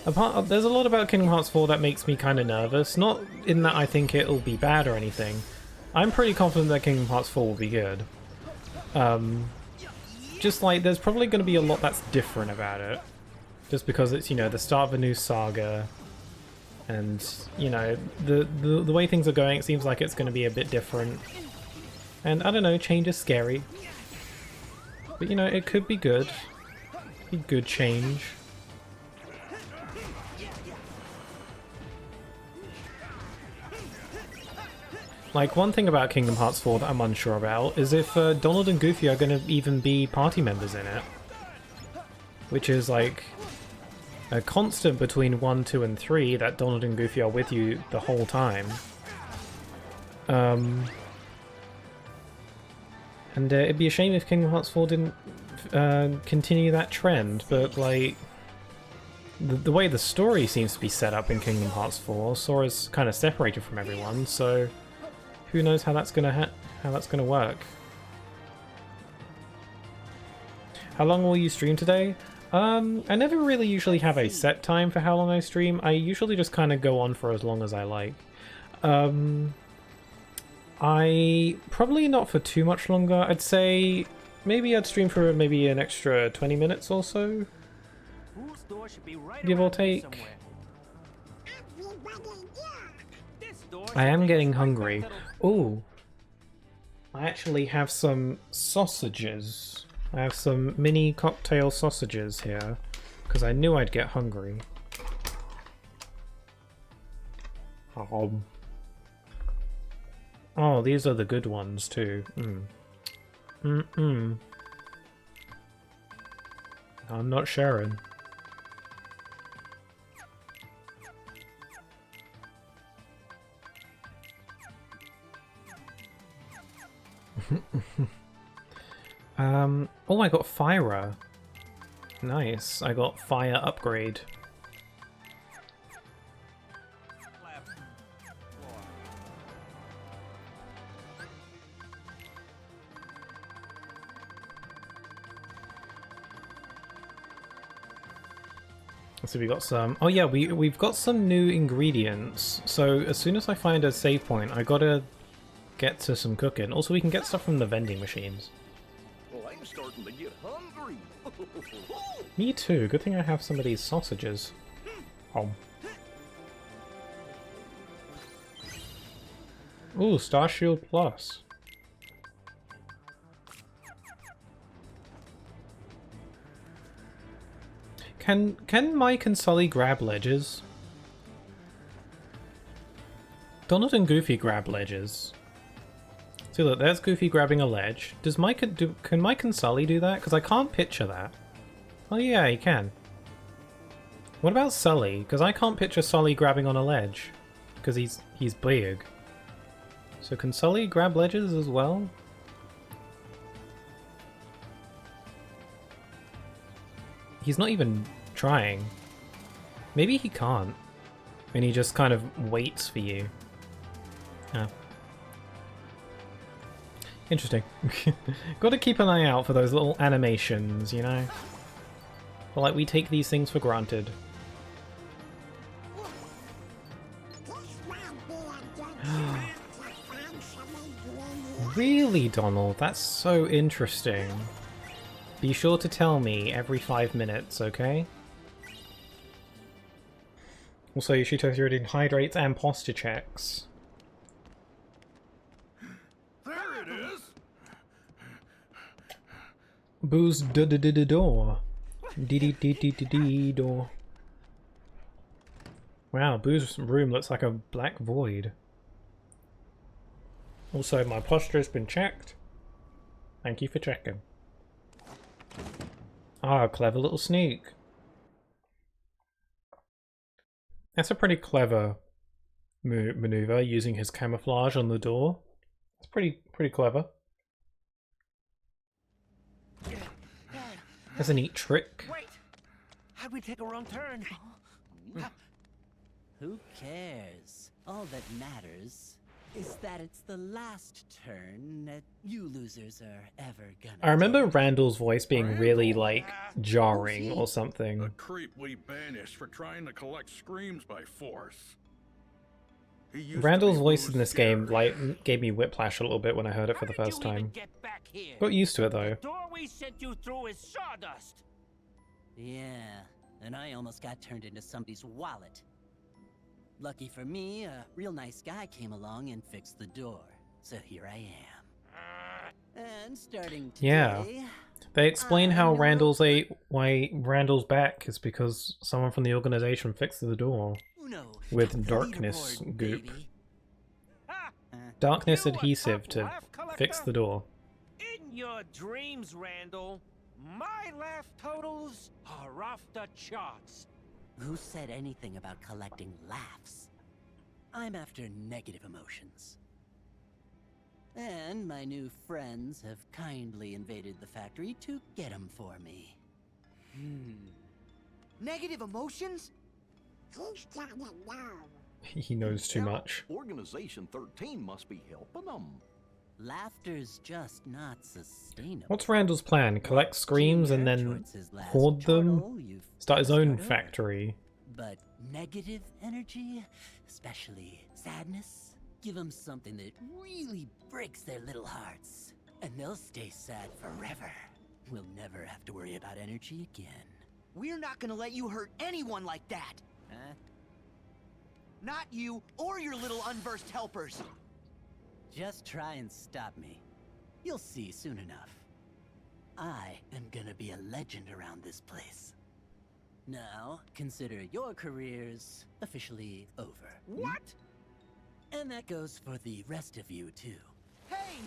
There's a lot about Kingdom Hearts 4 that makes me kind of nervous. Not in that I think it'll be bad or anything. I'm pretty confident that Kingdom Hearts 4 will be good. Just like, there's probably going to be a lot that's different about it. Just because it's, you know, the start of a new saga. And, you know, the way things are going, it seems like it's going to be a bit different. And, I don't know, change is scary. But, you know, it could be good. Be good change. Like, one thing about Kingdom Hearts 4 that I'm unsure about is if Donald and Goofy are going to even be party members in it. Which is, like, a constant between 1, 2, and 3, that Donald and Goofy are with you the whole time. And it'd be a shame if Kingdom Hearts 4 didn't continue that trend, but, like, the way the story seems to be set up in Kingdom Hearts 4, Sora's kind of separated from everyone, so who knows how that's gonna work. How long will you stream today? I never really usually have a set time for how long I stream. I usually just kind of go on for as long as I like. I probably not for too much longer. I'd say maybe I'd stream for maybe an extra 20 minutes or so. Give or take. I am getting hungry. Ooh. I actually have some sausages. I have some mini cocktail sausages here, because I knew I'd get hungry. Oh, these are the good ones too. I'm not sharing. Oh, I got Fire. Nice. I got Fire upgrade. So we got some. Oh yeah, we've got some new ingredients. So as soon as I find a save point, I gotta get to some cooking. Also, we can get stuff from the vending machines. Well, I'm starting to get hungry. Me too. Good thing I have some of these sausages. Oh. Ooh, Star Shield Plus. Can Mike and Sully grab ledges? Donald and Goofy grab ledges. See, look, there's Goofy grabbing a ledge. Does can Mike and Sully do that? Because I can't picture that. Oh yeah, he can. What about Sully? Because I can't picture Sully grabbing on a ledge. Because he's big. So can Sully grab ledges as well? He's not even trying. Maybe he can't. And he just kind of waits for you. Oh. Interesting. Gotta keep an eye out for those little animations, you know? But like, we take these things for granted. Really, Donald? That's so interesting. Be sure to tell me every 5 minutes, okay? Also, Yoshito, you're doing hydrates and posture checks. There it is. Boo's door. Door. Wow, Boo's room looks like a black void. Also, my posture has been checked. Thank you for checking. Ah, clever little sneak. That's a pretty clever maneuver, using his camouflage on the door. It's pretty clever. That's a neat trick. Wait! How'd we take a wrong turn? Who cares? All that matters is that it's the last turn that you losers are ever gonna I remember take. Randall's voice being really, like, jarring or The something. creep we banished for trying to collect screams by force. He used Randall's to be voice who's in this game, like, gave me whiplash a little bit when I heard it for the first time. Got used to it, though. The door we sent you through is sawdust. Yeah, and I almost got turned into somebody's wallet. Lucky for me, a real nice guy came along and fixed the door. So here I am. And starting today... Yeah. They explain how why Randall's back is because someone from the organization fixed the door. With darkness goop. Darkness adhesive to fix the door. In your dreams, Randall, my laugh totals are off the charts. Who said anything about collecting laughs? I'm after negative emotions. And my new friends have kindly invaded the factory to get them for me. Negative emotions? He's gotta know. He knows too much. Organization 13 must be helping them. Laughter's just not sustainable. What's Randall's plan? Collect screams and then hoard them? Start his own factory. But negative energy, especially sadness, give them something that really breaks their little hearts. And they'll stay sad forever. We'll never have to worry about energy again. We're not gonna let you hurt anyone like that. Huh? Not you or your little unversed helpers. Just try and stop me. You'll see soon enough. I am gonna be a legend around this place. Now, consider your careers officially over. What? And that goes for the rest of you, too. Hey!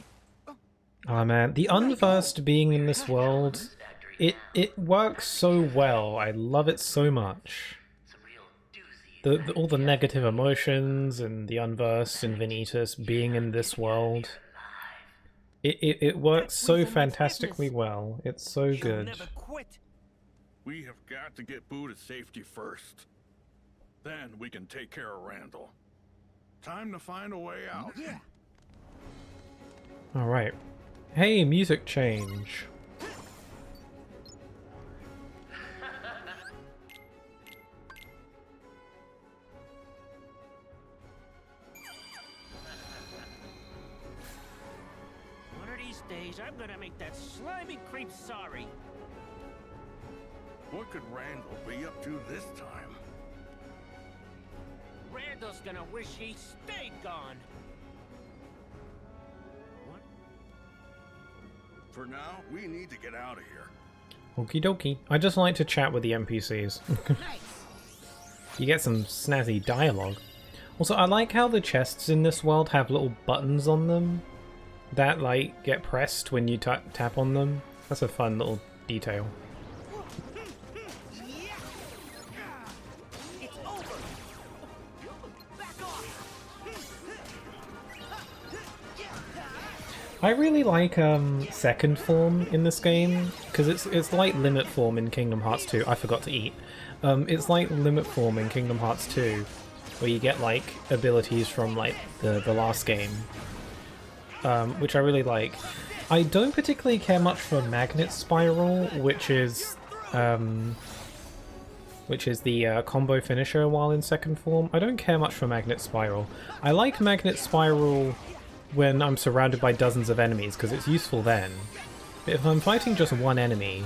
Oh man, the unversed being in this world, it works so well. I love it so much. All the negative emotions and the unversed and Vanitas being in this world. It works so fantastically well. It's so good. We have got to get Boo to safety first. Then we can take care of Randall. Time to find a way out. Yeah. Alright. Hey, music change. One of these days, I'm gonna make that slimy creep sorry. What could Randall be up to this time? Randall's gonna wish he stayed gone. What? For now, we need to get out of here. Okie dokie. I just like to chat with the NPCs. You get some snazzy dialogue. Also, I like how the chests in this world have little buttons on them that, like, get pressed when you tap on them. That's a fun little detail. I really like second form in this game because it's like limit form in Kingdom Hearts 2. I forgot to eat. It's like limit form in Kingdom Hearts 2, where you get like abilities from like the last game, which I really like. I don't particularly care much for Magnet Spiral, which is the combo finisher while in second form. I don't care much for Magnet Spiral. I like Magnet Spiral when I'm surrounded by dozens of enemies, because it's useful then. But if I'm fighting just one enemy,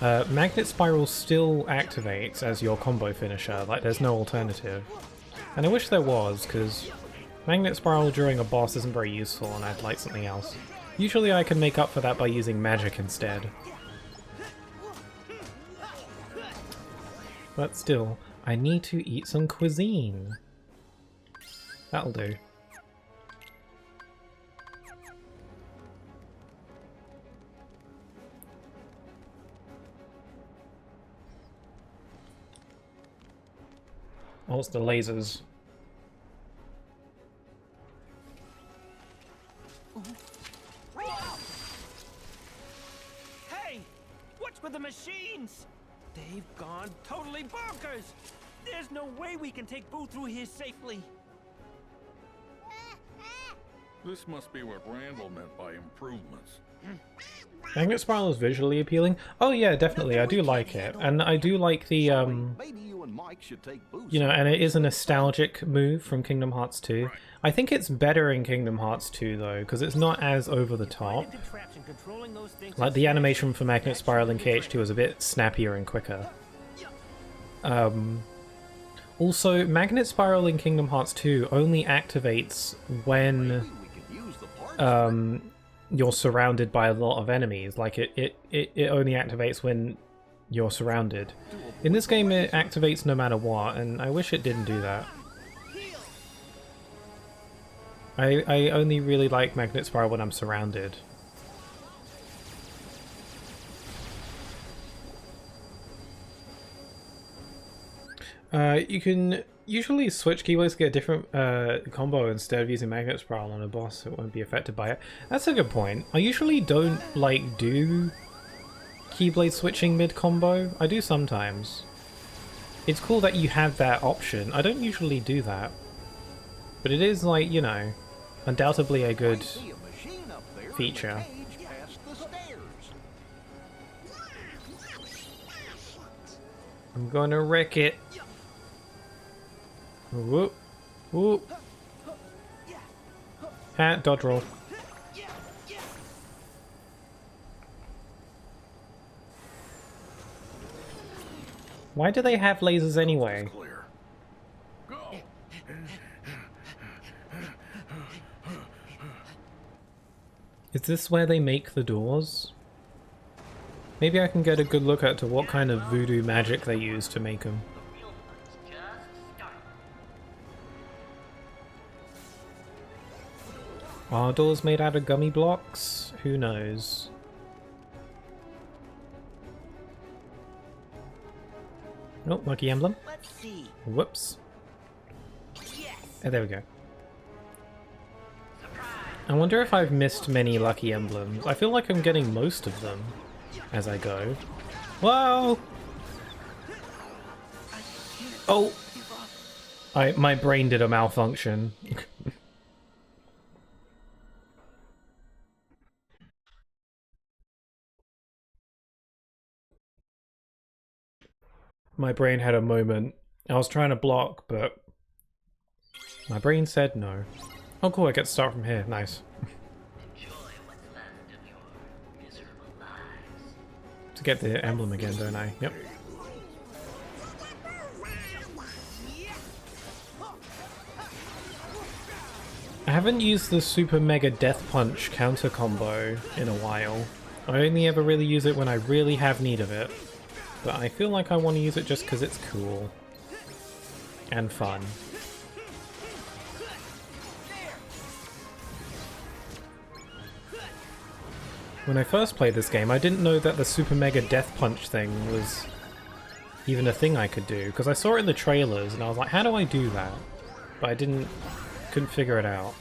Magnet Spiral still activates as your combo finisher, like there's no alternative. And I wish there was, because Magnet Spiral during a boss isn't very useful and I'd like something else. Usually I can make up for that by using magic instead. But still, I need to eat some cuisine. That'll do. Oh, it's the lasers. Hey! What's with the machines? They've gone totally bonkers! There's no way we can take Boo through here safely. This must be what Randall meant by improvements. Magnet Spiral is visually appealing. Oh yeah, definitely. I do like it. And I do like the, Maybe you and Mike should take boost. you know, and it is a nostalgic move from Kingdom Hearts 2. I think it's better in Kingdom Hearts 2 though, because it's not as over the top. Like the animation for Magnet Spiral in KH2 is a bit snappier and quicker. Also, Magnet Spiral in Kingdom Hearts 2 only activates when you're surrounded by a lot of enemies. Like it only activates when you're surrounded. In this game it activates no matter what, and I wish it didn't do that. I only really like Magnet Spiral when I'm surrounded. You can usually switch keyblades to get a different combo instead of using Magnet Spiral on a boss, so it won't be affected by it. That's a good point. I usually don't like do keyblade switching mid-combo. I do sometimes. It's cool that you have that option. I don't usually do that. But it is, like, you know, undoubtedly a good feature. I'm gonna wreck it. Whoop. Whoop. Dodge roll. Why do they have lasers anyway? Is this where they make the doors? Maybe I can get a good look at to what kind of voodoo magic they use to make them. Are doors made out of gummy blocks? Who knows? Oh, lucky emblem. Let's see. Whoops. Yes. Oh, there we go. I wonder if I've missed many lucky emblems. I feel like I'm getting most of them as I go. Whoa! Oh! My brain did a malfunction. My brain had a moment. I was trying to block, but my brain said no. Oh cool, I get to start from here. Nice. To get the emblem again, don't I? Yep. I haven't used the Super Mega Death Punch counter combo in a while. I only ever really use it when I really have need of it. But I feel like I want to use it just because it's cool. And fun. When I first played this game, I didn't know that the Super Mega Death Punch thing was even a thing I could do, because I saw it in the trailers and I was like, how do I do that? But I couldn't figure it out.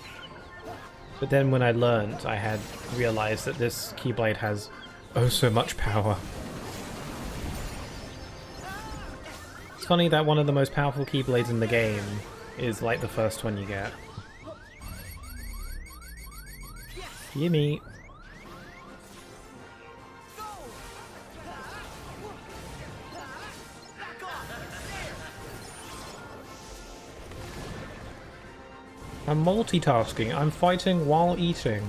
But then when I learned, I had realized that this Keyblade has oh so much power. It's funny that one of the most powerful Keyblades in the game is like the first one you get. Gimme! I'm multitasking. I'm fighting while eating.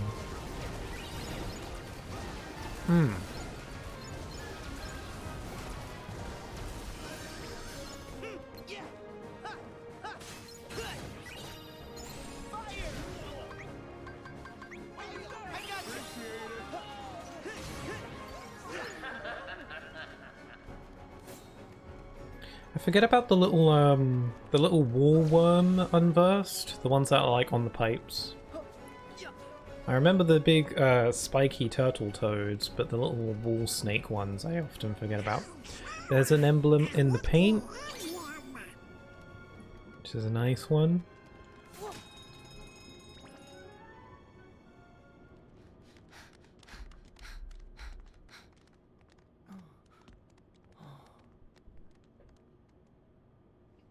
I forget about the little wall worm unversed, the ones that are like on the pipes. I remember the big spiky turtle toads, but the little wall snake ones I often forget about. There's an emblem in the paint, which is a nice one.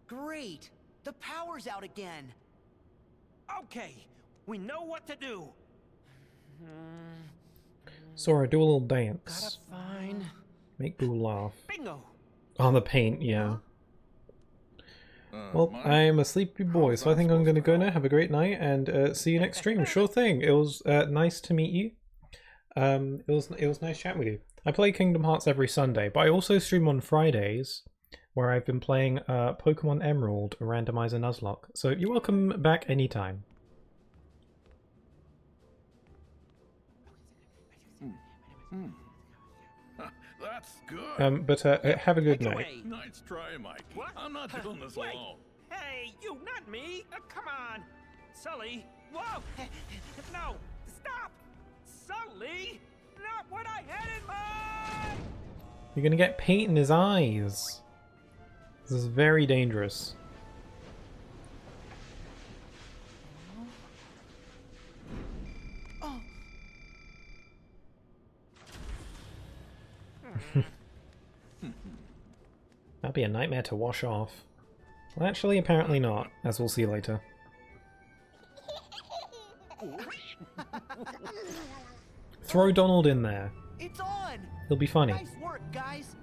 Great! The power's out again! Okay, We know what to do. Sora, do a little dance. Gotta find... Make Boo laugh. Bingo! On the paint, yeah. Well, I'm a sleepy boy, so I think I'm gonna go now. Have a great night, and see you next stream. Sure thing. It was nice to meet you. It was nice chatting with you. I play Kingdom Hearts every Sunday, but I also stream on Fridays, where I've been playing Pokemon Emerald, Randomizer Nuzlocke. So you're welcome back anytime. That's good. But have a good night. Nice try, Mikey. I'm not doing this alone. Hey, you, not me! Come on! Sully! Whoa! No! Stop! Sully! Not what I had in mind! You're gonna get paint in his eyes. This is very dangerous. That'd be a nightmare to wash off. Well, actually, apparently not, as we'll see later. Throw Donald in there. It's on. He'll be funny. Nice work, guys.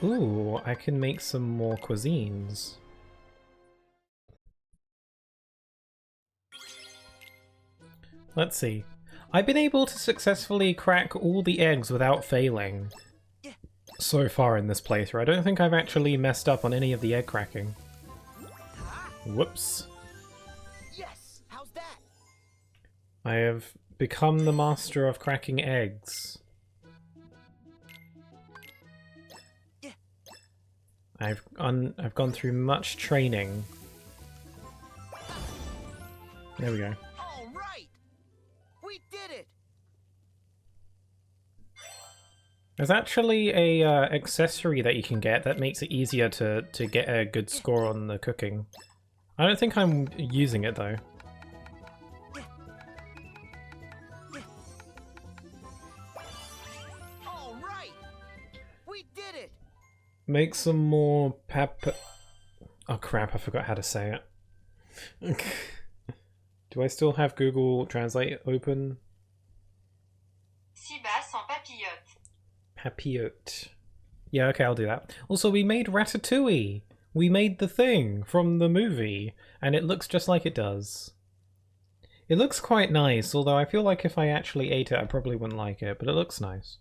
Ooh, I can make some more cuisines. Let's see. I've been able to successfully crack all the eggs without failing so far in this playthrough. I don't think I've actually messed up on any of the egg cracking. Whoops. Yes, how's that? I have become the master of cracking eggs. I've gone through much training. There we go. All right. We did it. There's actually a accessory that you can get that makes it easier to get a good score on the cooking. I don't think I'm using it though. All right. We did it. Make some more Oh crap, I forgot how to say it. Do I still have Google Translate open? 6 bas en papillote. Papillote. Yeah, okay, I'll do that. Also, we made Ratatouille! We made the thing from the movie, and it looks just like it does. It looks quite nice, although I feel like if I actually ate it, I probably wouldn't like it, but it looks nice.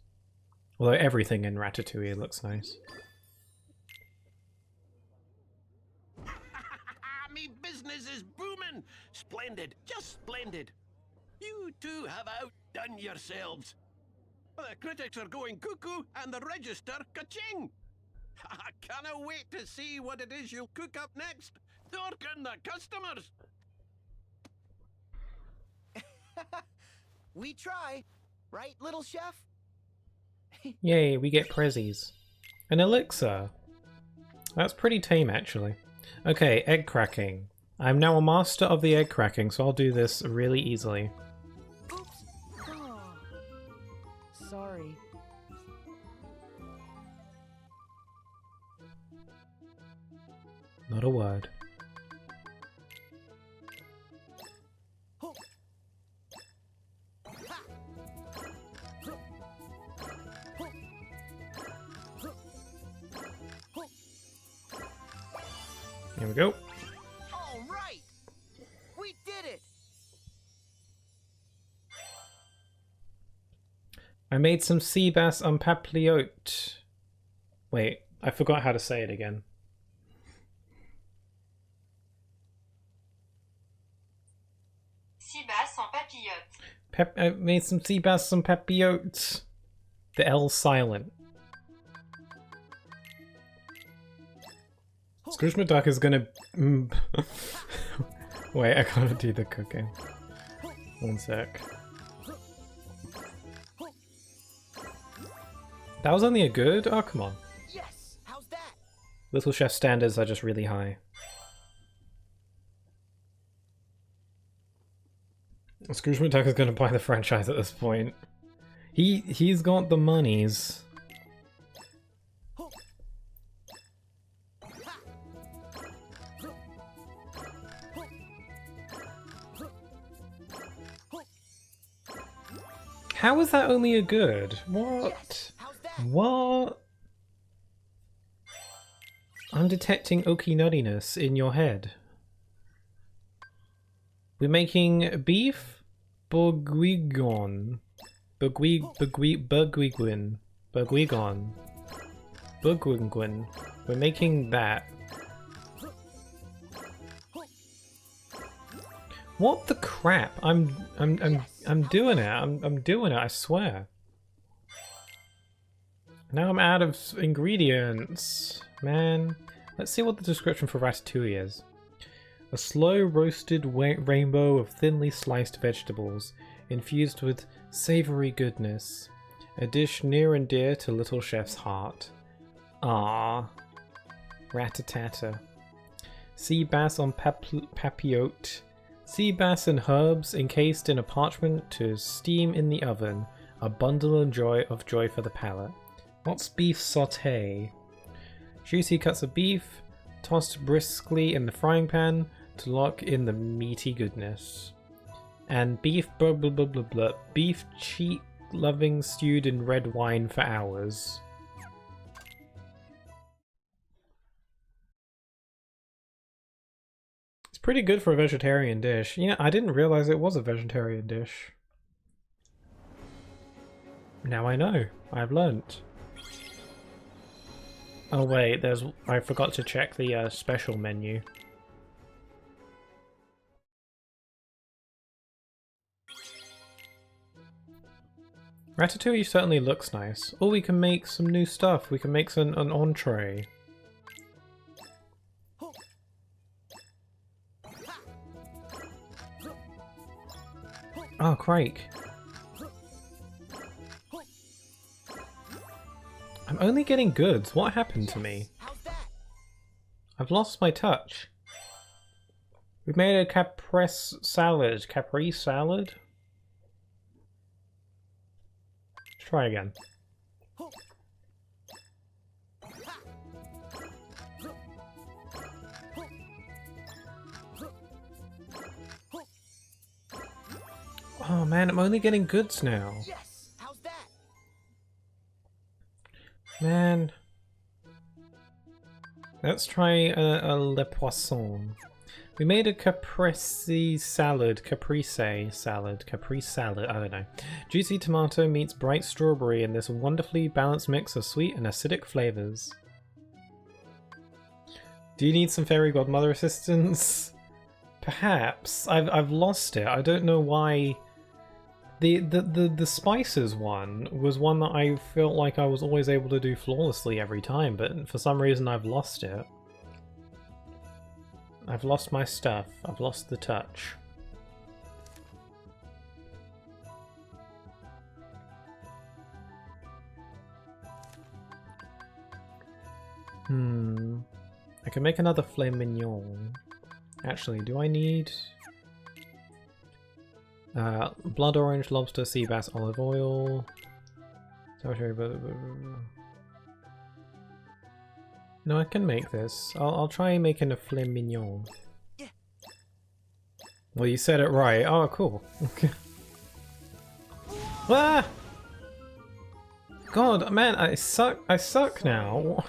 Although everything in Ratatouille looks nice. Me business is booming! Splendid, just splendid! You two have outdone yourselves. The critics are going cuckoo and the register ka-ching! I cannot wait to see what it is you'll cook up next. Talking the customers! We try. Right, little chef? Yay, we get prezzies. An elixir! That's pretty tame, actually. Okay, egg cracking. I'm now a master of the egg cracking, so I'll do this really easily. Oops. Oh. Sorry. Not a word. Here we go. All right. We did it. I made some sea bass en papillote. Wait, I forgot how to say it again. Sea bass en papillote. I made some sea bass en papillote. The L's silent. Scrooge McDuck is gonna... Wait, I gotta do the cooking. One sec. That was only a good? Oh, come on. Yes, how's that? Little Chef standards are just really high. Scrooge McDuck is gonna buy the franchise at this point. He's got the monies. How is that only a good? What? What? I'm detecting oaky nuttiness in your head. We're making beef bourguignon. Bourguignon. We're making that. What the crap? I'm doing it. I'm doing it, I swear. Now I'm out of ingredients. Man. Let's see what the description for ratatouille is. A slow roasted rainbow of thinly sliced vegetables, infused with savory goodness. A dish near and dear to little chef's heart. Ah, ratatata. Sea bass on papillote. Sea bass and herbs encased in a parchment to steam in the oven. A bundle of joy for the palate. What's beef sauté? Juicy cuts of beef, tossed briskly in the frying pan to lock in the meaty goodness. And beef blah blah blah blah blah. Beef cheek loving stewed in red wine for hours. It's pretty good for a vegetarian dish. Yeah, I didn't realize it was a vegetarian dish. Now I know. I've learnt. Oh wait, I forgot to check the special menu. Ratatouille certainly looks nice. Oh, we can make some new stuff. We can make an entree. Oh, crike. I'm only getting goods. What happened to me? I've lost my touch. We made a caprese salad. Capri salad? Let's try again. Oh man, I'm only getting goods now. Man. Let's try a le poisson. We made a caprese salad, I don't know. Juicy tomato meets bright strawberry in this wonderfully balanced mix of sweet and acidic flavors. Do you need some fairy godmother assistance? Perhaps. I've lost it. I don't know why. The spices one was one that I felt like I was always able to do flawlessly every time, but for some reason I've lost it. I've lost my stuff. I've lost the touch. I can make another filet mignon. Actually, do I need... blood orange, lobster, sea bass, olive oil. No, I can make this. I'll try making a filet mignon. Well, you said it right. Oh, cool. Ah! God, man, I suck. I suck now.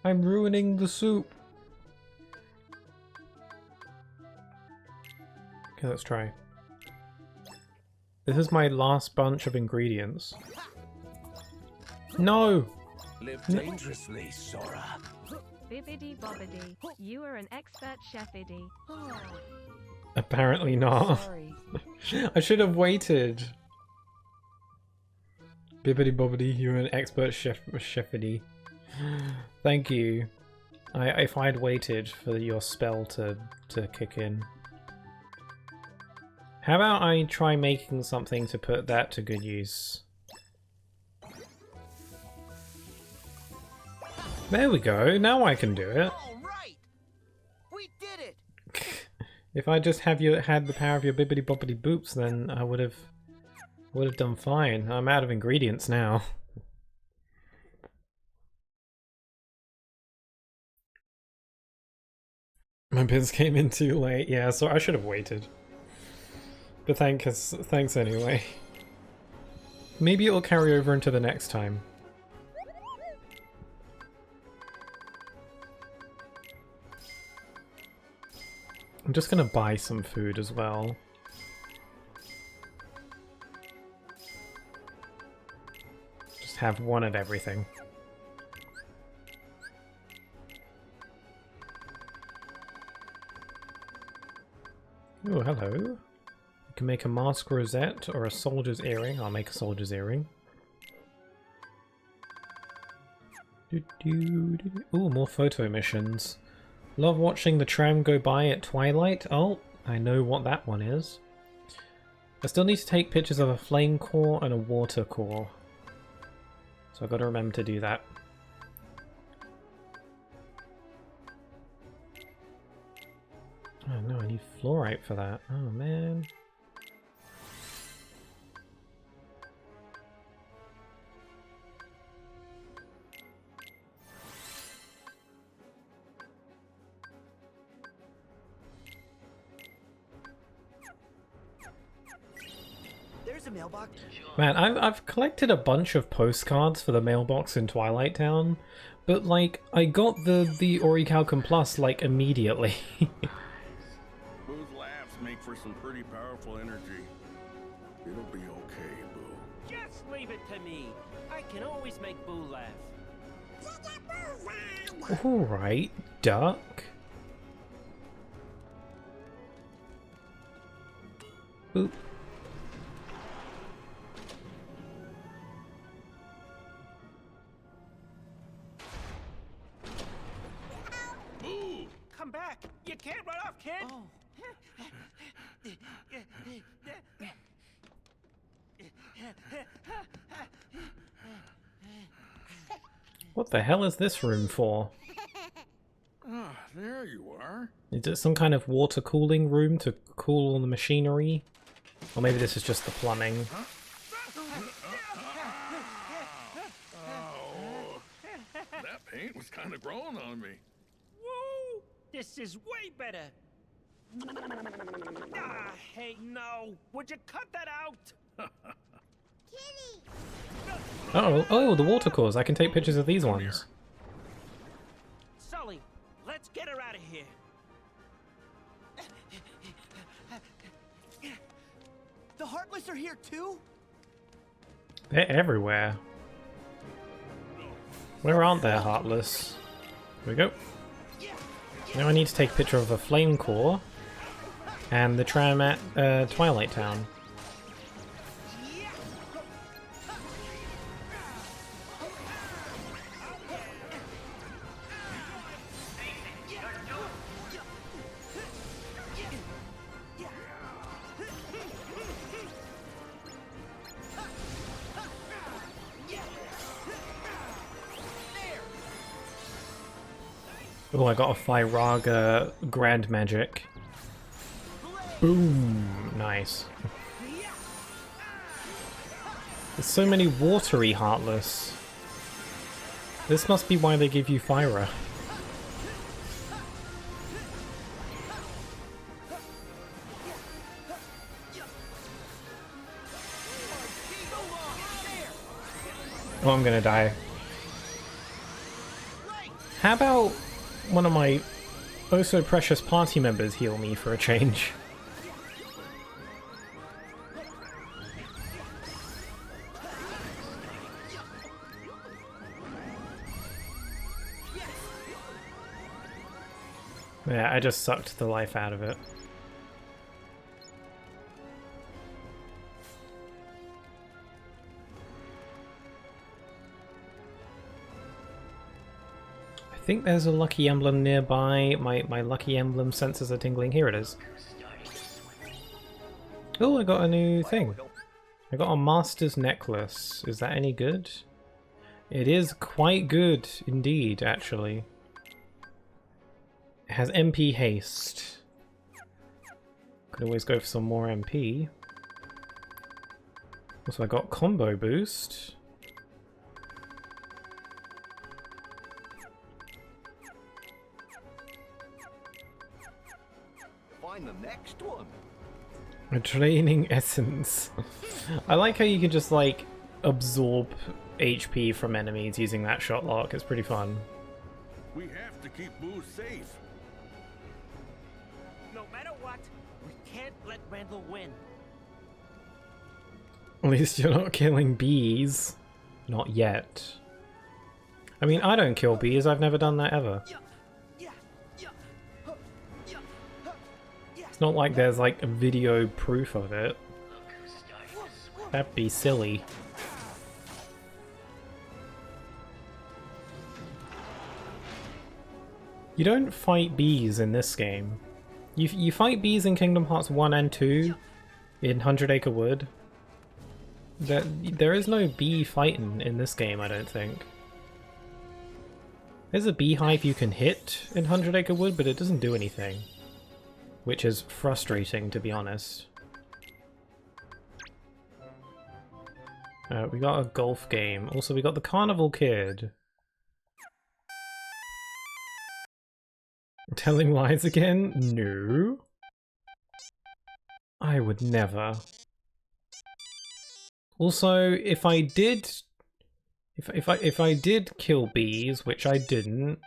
I'm ruining the soup. Okay, let's try. This is my last bunch of ingredients. No! Live dangerously, Sora. Bibbidi bobbidi, you are an expert chef-iddy. Apparently not. I should have waited. Bibbidi bobbidi, you're an expert chef-iddy. Thank you. If I'd waited for your spell to kick in. How about I try making something to put that to good use? There we go, now I can do it. Right. We did it. If I just had the power of your bibbidi bobbidi boops, then I would have done fine. I'm out of ingredients now. My bins came in too late. Yeah, so I should have waited. But thanks anyway. Maybe it'll carry over into the next time. I'm just gonna buy some food as well. Just have one of everything. Oh, hello. You can make a mask rosette or a soldier's earring. I'll make a soldier's earring. Ooh, more photo missions. Love watching the tram go by at twilight. Oh, I know what that one is. I still need to take pictures of a flame core and a water core. So I've got to remember to do that. Oh no, I need fluorite for that. Oh man. There's a mailbox. Man, I've collected a bunch of postcards for the mailbox in Twilight Town, but like I got the Orichalcum Plus like immediately. Boo's laughs make for some pretty powerful energy. It'll be okay, Boo. Just leave it to me. I can always make Boo laugh. Alright, duck. Boop. Boo! Come back! You can't run off, kid! Oh. What the hell is this room for? Ah, there you are. Is it some kind of water cooling room to cool all the machinery? Or maybe this is just the plumbing. Oh, that paint was kind of growing on me. Woo! This is way better. Ah, hey, no! Would you cut that out? Uh oh, the water cores. I can take pictures of these ones. Sully, let's get her out of here. The Heartless are here too? They're everywhere. Where aren't there, Heartless? Here we go. Now I need to take a picture of a flame core and the tram at Twilight Town. Oh, I got a Firaga Grand Magic. Boom! Nice. There's so many watery Heartless. This must be why they give you Fyra. Oh, I'm gonna die. How about one of my oh so precious party members heal me for a change? Yeah, I just sucked the life out of it. I think there's a lucky emblem nearby. My lucky emblem senses are tingling. Here it is. Oh, I got a new thing. I got a master's necklace. Is that any good? It is quite good indeed, actually. It has MP haste. Could always go for some more MP. Also, I got combo boost. find the next one. A draining essence. I like how you can just like absorb HP from enemies using that shot lock. It's pretty fun. We have to keep Boo safe. No matter what, we can't let Randall win. At least you're not killing bees. Not yet. I mean, I don't kill bees. I've never done that ever. It's not like there's like a video proof of it. That'd be silly. You don't fight bees in this game. You fight bees in Kingdom Hearts 1 and 2 in 100 Acre Wood. There is no bee fighting in this game, I don't think. There's a beehive you can hit in 100 Acre Wood, but it doesn't do anything. Which is frustrating, to be honest. We got a golf game. Also, we got the Carnival Kid. Telling lies again? No. I would never. Also, if I did... If I did kill bees, which I didn't,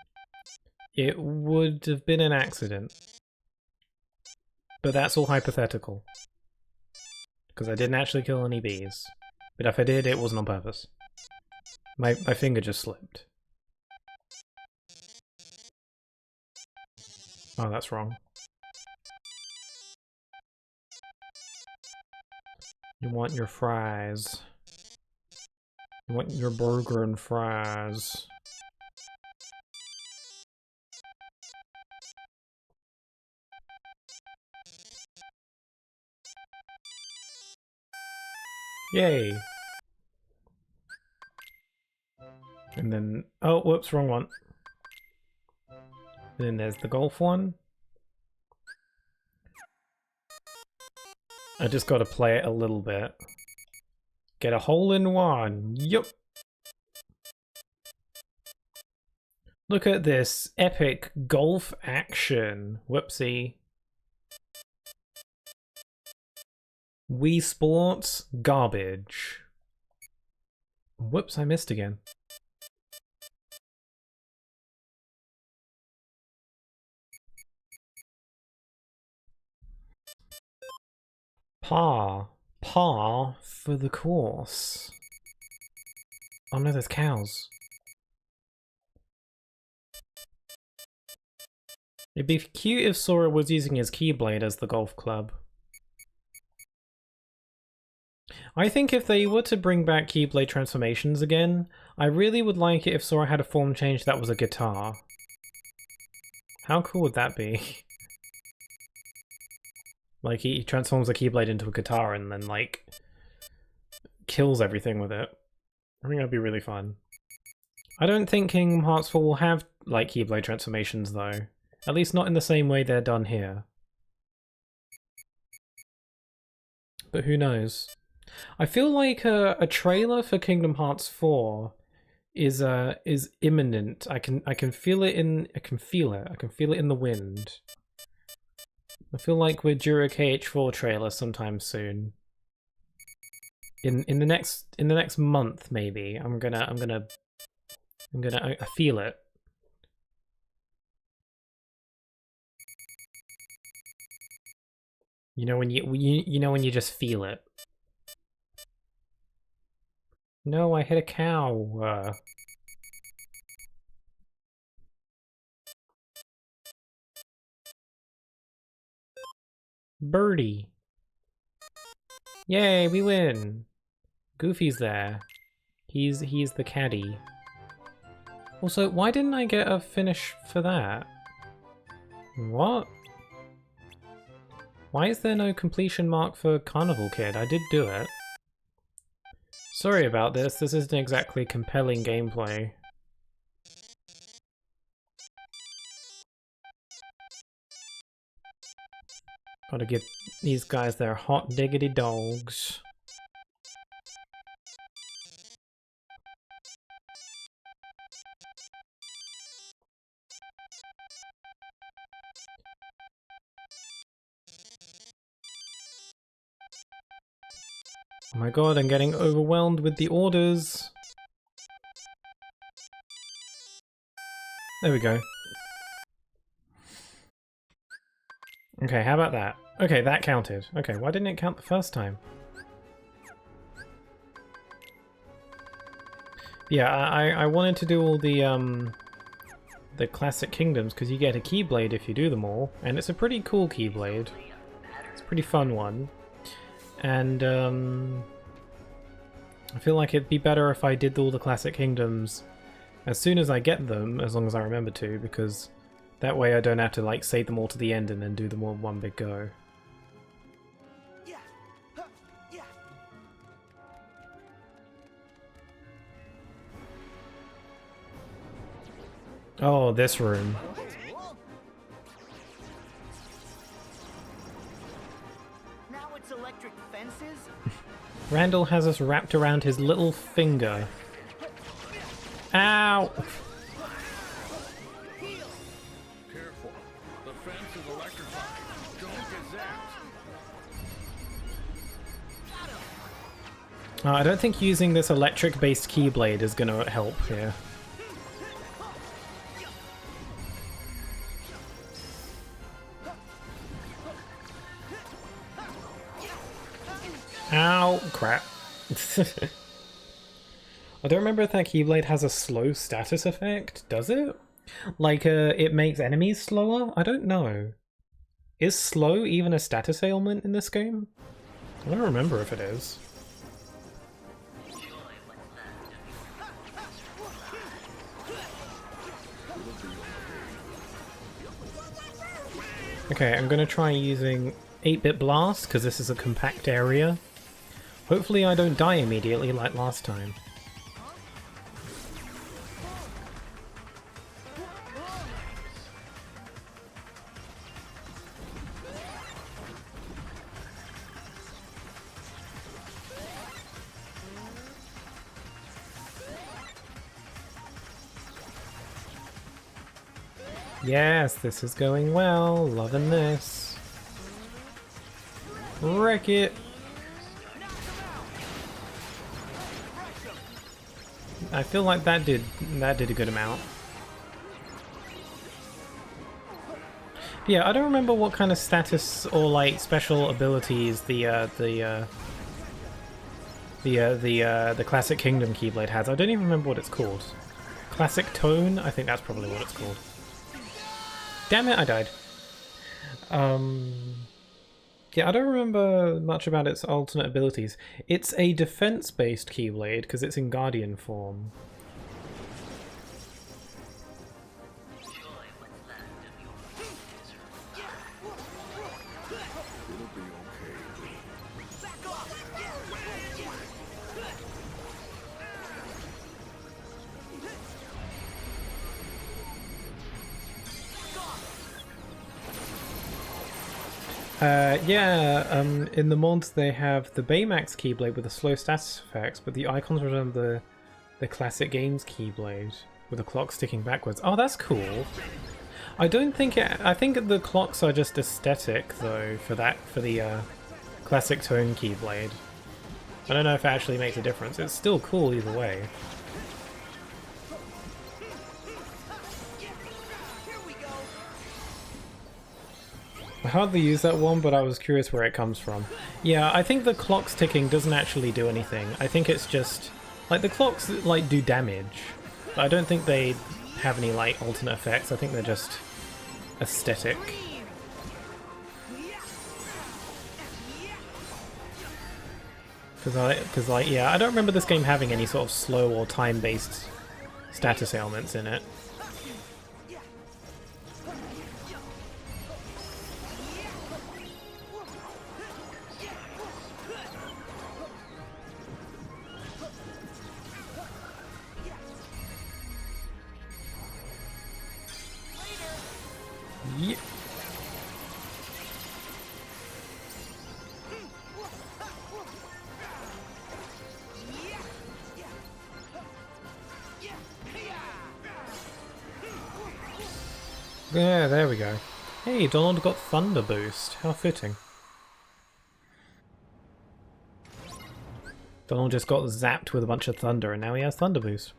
it would have been an accident. But that's all hypothetical. Because I didn't actually kill any bees. But if I did, it wasn't on purpose. My finger just slipped. Oh, that's wrong. You want your fries. You want your burger and fries. Yay! And then... oh, whoops, wrong one. And then there's the golf one. I just gotta play it a little bit. Get a hole in one. Yup! Look at this epic golf action. Whoopsie. Wii Sports garbage. Whoops, I missed again. Par for the course. Oh no, there's cows. It'd be cute if Sora was using his Keyblade as the golf club. I think if they were to bring back Keyblade transformations again, I really would like it if Sora had a form change that was a guitar. How cool would that be? Like, he transforms a Keyblade into a guitar and then, like, kills everything with it. I think that'd be really fun. I don't think Kingdom Hearts 4 will have, like, Keyblade transformations, though. At least not in the same way they're done here. But who knows? I feel like a trailer for Kingdom Hearts 4 is imminent. I can feel it in I can feel it in the wind. I feel like we're due a KH4 trailer sometime soon. In the next month maybe. I feel it. You know when you know when you just feel it. No, I hit a cow. Birdie. Yay, we win. Goofy's there. He's the caddy. Also, why didn't I get a finish for that? What? Why is there no completion mark for Carnival Kid? I did do it. Sorry about this isn't exactly compelling gameplay. Gotta give these guys their hot diggity dogs. Oh my god, I'm getting overwhelmed with the orders. There we go. Okay, how about that? Okay, that counted. Okay, why didn't it count the first time? Yeah, I wanted to do all the classic kingdoms because you get a Keyblade if you do them all, and it's a pretty cool Keyblade. It's a pretty fun one, and I feel like it'd be better if I did all the classic kingdoms as soon as I get them, as long as I remember to, because that way I don't have to like save them all to the end and then do them all in one big go. Oh, this room. Now it's electric fences? Randall has us wrapped around his little finger. Ow! Careful. The fence is electrified. Don't get zapped. I don't think using this electric-based Keyblade is going to help here. Ow! Crap. I don't remember if that Keyblade has a slow status effect. Does it? Like, it makes enemies slower? I don't know. Is slow even a status ailment in this game? I don't remember if it is. Okay, I'm gonna try using 8-bit blast because this is a compact area. Hopefully I don't die immediately like last time. Yes, this is going well. Loving this. Wreck it. I feel like that did a good amount. Yeah, I don't remember what kind of status or like special abilities the Classic Kingdom Keyblade has. I don't even remember what it's called. Classic Tone? I think that's probably what it's called. Damn it, I died. Yeah, I don't remember much about its alternate abilities. It's a defense-based Keyblade because it's in Guardian form. In the mods they have the Baymax Keyblade with the slow status effects, but the icons resemble the classic games Keyblade with the clock sticking backwards. Oh, that's cool. I don't think I think the clocks are just aesthetic though for the classic tone Keyblade. I don't know if it actually makes a difference. It's still cool either way. I hardly use that one, but I was curious where it comes from. Yeah, I think the clock's ticking doesn't actually do anything. I think it's just... like, the clocks, like, do damage. But I don't think they have any, like, alternate effects. I think they're just aesthetic. Because, like, yeah, I don't remember this game having any sort of slow or time-based status ailments in it. Yeah. Yeah, there we go. Hey, Donald got Thunder Boost. How fitting. Donald just got zapped with a bunch of thunder and now he has Thunder Boost.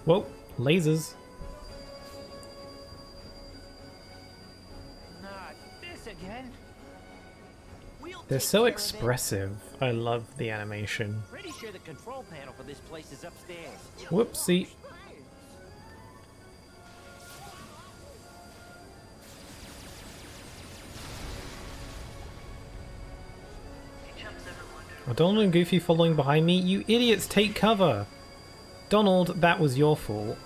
Whoa, lasers. Not this again. They're so expressive. I love the animation. Pretty sure the control panel for this place is upstairs. Whoopsie. Are Donald and Goofy following behind me? You idiots, take cover! Donald, that was your fault.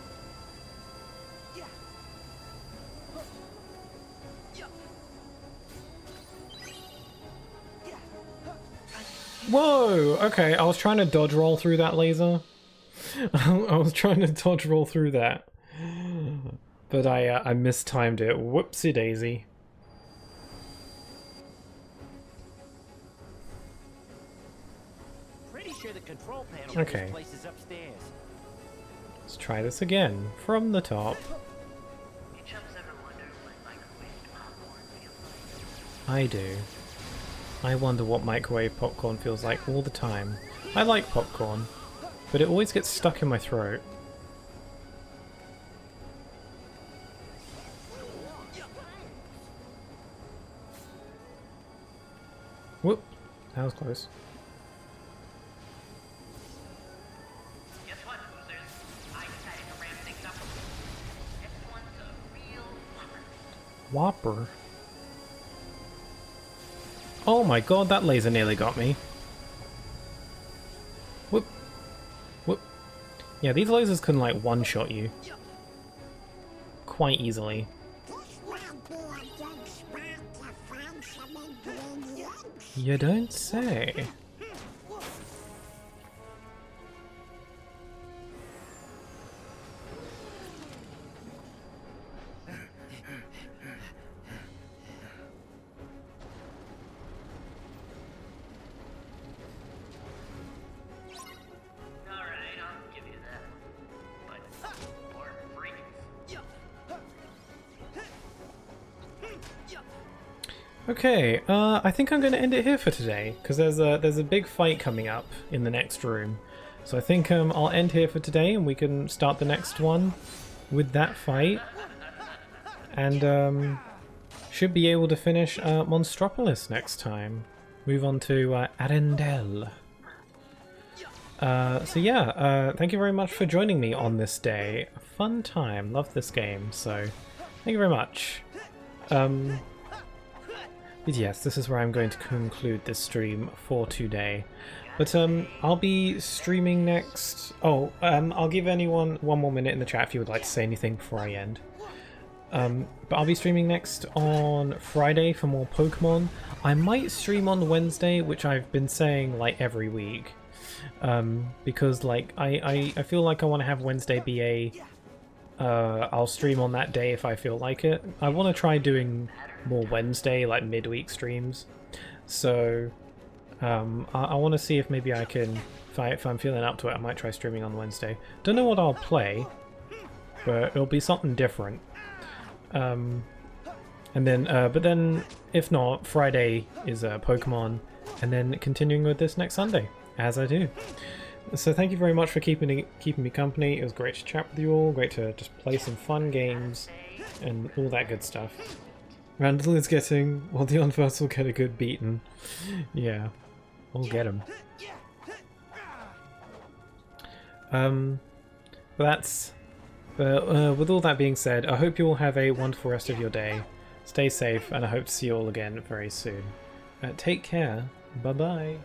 Whoa! Okay, I was trying to dodge roll through that laser. I was trying to dodge roll through that. But I mistimed it. Whoopsie daisy. Pretty sure the control panel Okay. for this place is upstairs. Let's try this again, from the top. I do. I wonder what microwave popcorn feels like all the time. I like popcorn, but it always gets stuck in my throat. Whoop, that was close. Whopper. Oh my god, that laser nearly got me. Whoop. Whoop. Yeah, these lasers can like one-shot you. Quite easily. You don't say. Okay, I think I'm going to end it here for today, because there's a big fight coming up in the next room. So I think I'll end here for today, and we can start the next one with that fight. And should be able to finish Monstropolis next time. Move on to Arendelle. So yeah, thank you very much for joining me on this day. A fun time, love this game, so thank you very much. But yes, this is where I'm going to conclude this stream for today. But I'll be streaming next. Oh, I'll give anyone one more minute in the chat if you would like to say anything before I end. But I'll be streaming next on Friday for more Pokemon. I might stream on Wednesday, which I've been saying like every week. Because like I feel like I want to have Wednesday be a I'll stream on that day if I feel like it. I want to try doing more Wednesday, like midweek streams. So I want to see if maybe I can, if I'm feeling up to it, I might try streaming on Wednesday. Don't know what I'll play, but it'll be something different. And then, but then if not, Friday is Pokemon, and then continuing with this next Sunday, as I do. So thank you very much for keeping me company. It was great to chat with you all, great to just play some fun games and all that good stuff. Randall is getting, well, the Unverse will get a good beating. Yeah, we'll get him. With all that being said, I hope you all have a wonderful rest of your day. Stay safe, and I hope to see you all again very soon. Take care. Bye-bye.